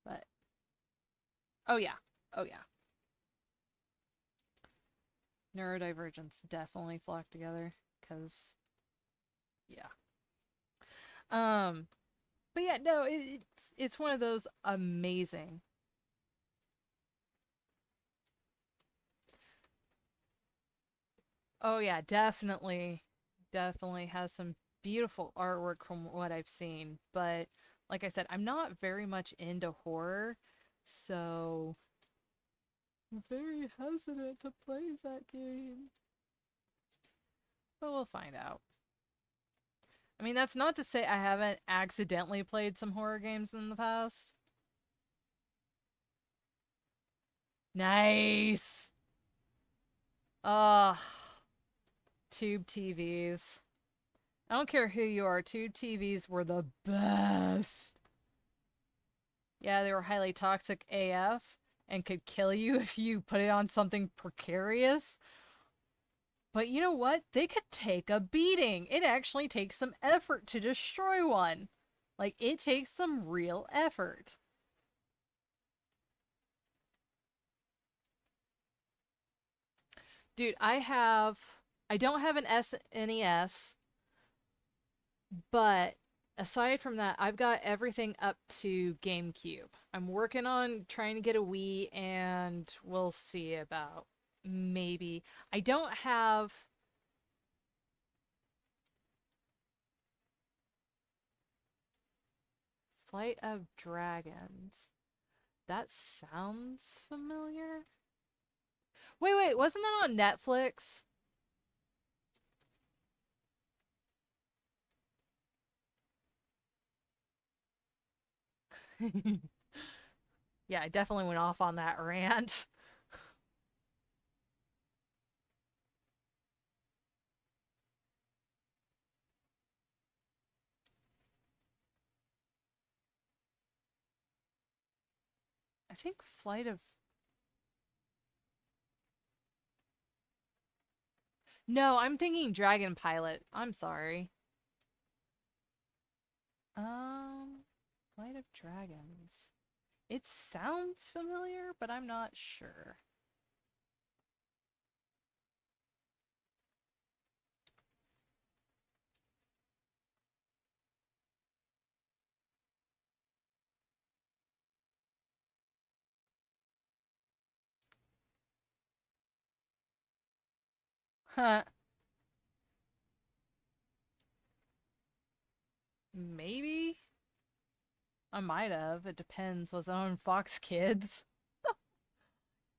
But oh yeah. Oh yeah. Neurodivergence definitely flock together cuz yeah. Um but yeah, no, it's one of those amazing. Oh yeah, definitely. Definitely has some beautiful artwork from what I've seen, but like I said, I'm not very much into horror, so I'm very hesitant to play that game. But we'll find out. I mean, that's not to say I haven't accidentally played some horror games in the past. Nice. Ugh. Tube TVs. I don't care who you are, tube TVs were the best. Yeah, they were highly toxic AF and could kill you if you put it on something precarious. But you know what? They could take a beating. It actually takes some effort to destroy one. Like, it takes some real effort. Dude, I don't have an SNES, but aside from that, I've got everything up to GameCube. I'm working on trying to get a Wii, and we'll see about maybe. I don't have. Flight of Dragons. That sounds familiar. Wait, wasn't that on Netflix? Yeah, I definitely went off on that rant. I think Flight of. No, I'm thinking Dragon Pilot. I'm sorry. Um, Flight of Dragons. It sounds familiar, but I'm not sure. Huh. Maybe? I might have. It depends. Was it on Fox Kids?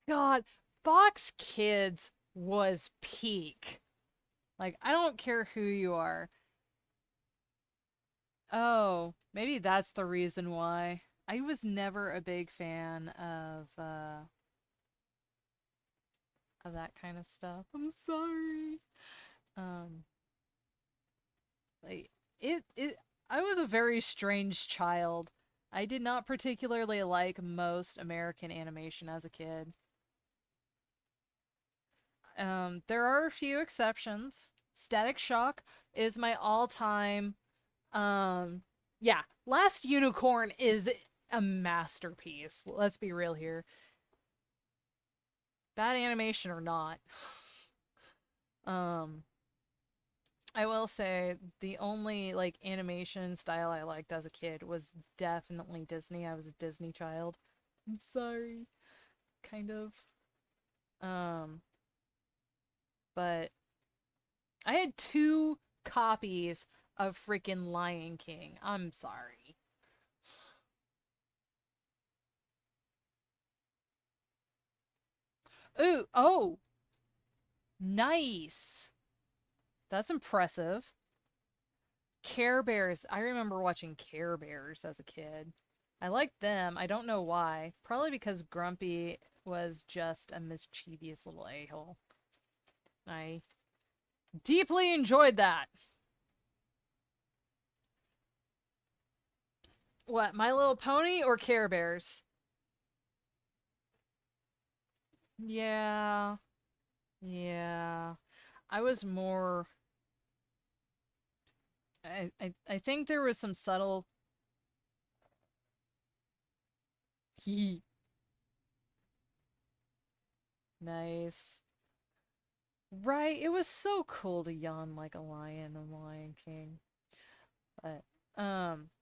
God, Fox Kids was peak. Like, I don't care who you are. Oh, maybe that's the reason why. I was never a big fan of that kind of stuff. I'm sorry. Um like it I was a very strange child. I did not particularly like most American animation as a kid. There are a few exceptions. Static Shock is my all-time yeah, Last Unicorn is a masterpiece. Let's be real here. Bad animation or not. um I will say the only like animation style I liked as a kid was definitely Disney. I was a Disney child. I'm sorry. Kind of. Um but I had two copies of freaking Lion King. I'm sorry. Ooh, oh, nice. That's impressive. Care Bears. I remember watching Care Bears as a kid. I liked them. I don't know why. Probably because Grumpy was just a mischievous little a-hole. I deeply enjoyed that. What, My Little Pony or Care Bears? Yeah. Yeah. I was more I think there was some subtle nice. Right, it was so cool to yawn like a lion in Lion King. But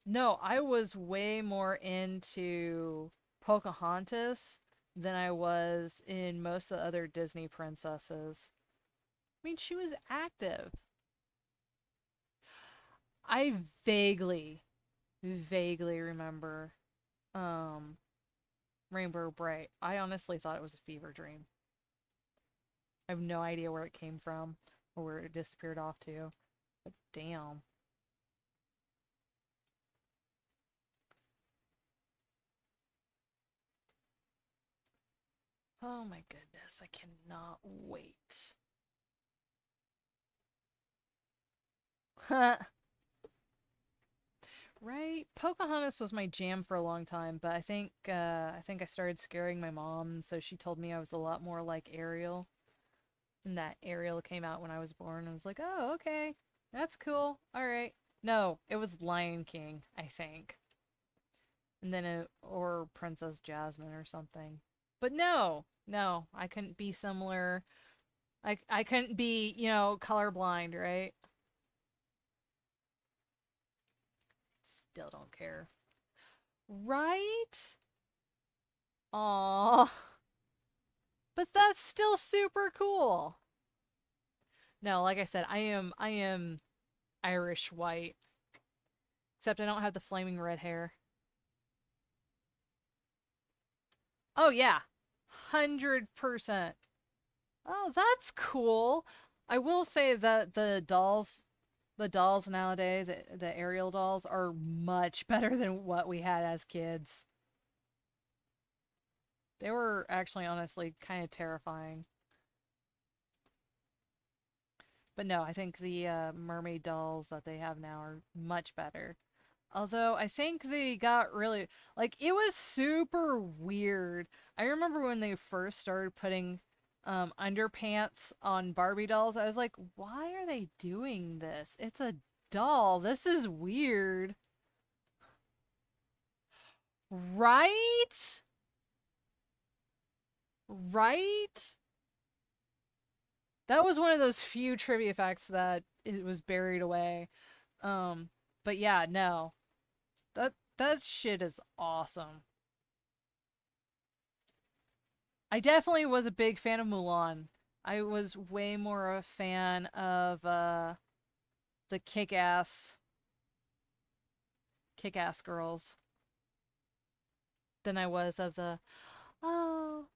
no, I was way more into Pocahontas than I was in most of the other Disney princesses. I mean, she was active. I vaguely remember um Rainbow Bright. I honestly thought it was a fever dream. I have no idea where it came from or where it disappeared off to. But damn. Oh my goodness, I cannot wait. Right? Pocahontas was my jam for a long time, but I think I started scaring my mom, so she told me I was a lot more like Ariel. And that Ariel came out when I was born. I was like, "Oh, okay. That's cool. All right." No, it was Lion King, I think. And then or Princess Jasmine or something. But no, no, I couldn't be similar. I couldn't be, colorblind, right? Still don't care. Right? Aw. But that's still super cool. No, like I said, I am Irish white. Except I don't have the flaming red hair. Oh yeah. 100%. Oh, that's cool. I will say that the dolls nowadays, the Ariel dolls are much better than what we had as kids. They were actually honestly kind of terrifying. But no, I think the mermaid dolls that they have now are much better. Although I think they got really like it was super weird. I remember when they first started putting underpants on Barbie dolls. I was like, "Why are they doing this? It's a doll. This is weird." Right? Right? That was one of those few trivia facts that it was buried away. Um but yeah, no. That shit is awesome. I definitely was a big fan of Mulan. I was way more a fan of the kick-ass girls than I was of the oh,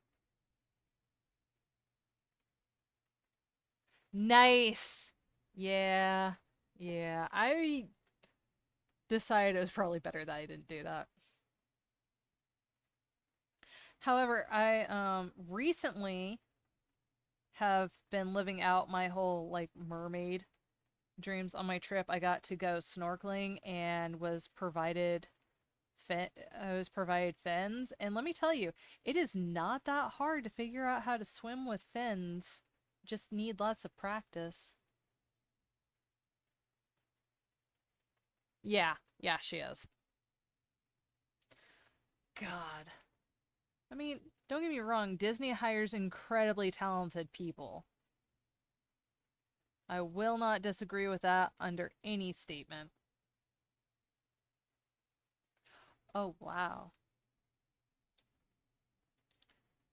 nice. Yeah. Yeah. I decided it was probably better that I didn't do that. However, I recently have been living out my whole like mermaid dreams on my trip. I got to go snorkeling and I was provided fins, and let me tell you, it is not that hard to figure out how to swim with fins. Just need lots of practice. Yeah, yeah, she is. God. I mean, don't get me wrong, Disney hires incredibly talented people. I will not disagree with that under any statement. Oh, wow.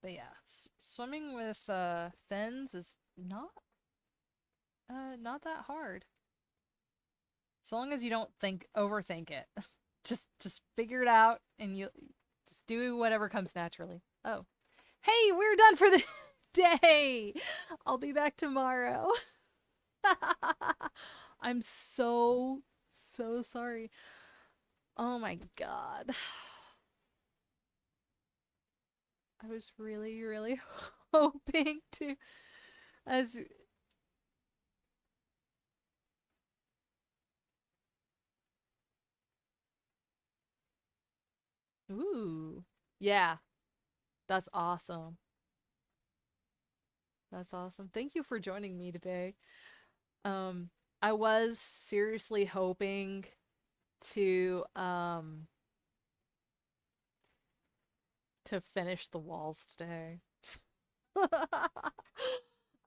But yeah, swimming with fins is not that hard. So long as you don't overthink it. Just figure it out and you just do whatever comes naturally. Oh. Hey, we're done for the day. I'll be back tomorrow. I'm so sorry. Oh my god. I was really hoping to as ooh. Yeah, that's awesome. That's awesome. Thank you for joining me today. Um I was seriously hoping to to finish the walls today.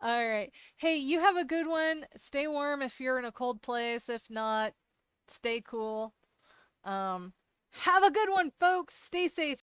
All right. Hey, you have a good one. Stay warm if you're in a cold place. If not, stay cool. Um, have a good one, folks. Stay safe.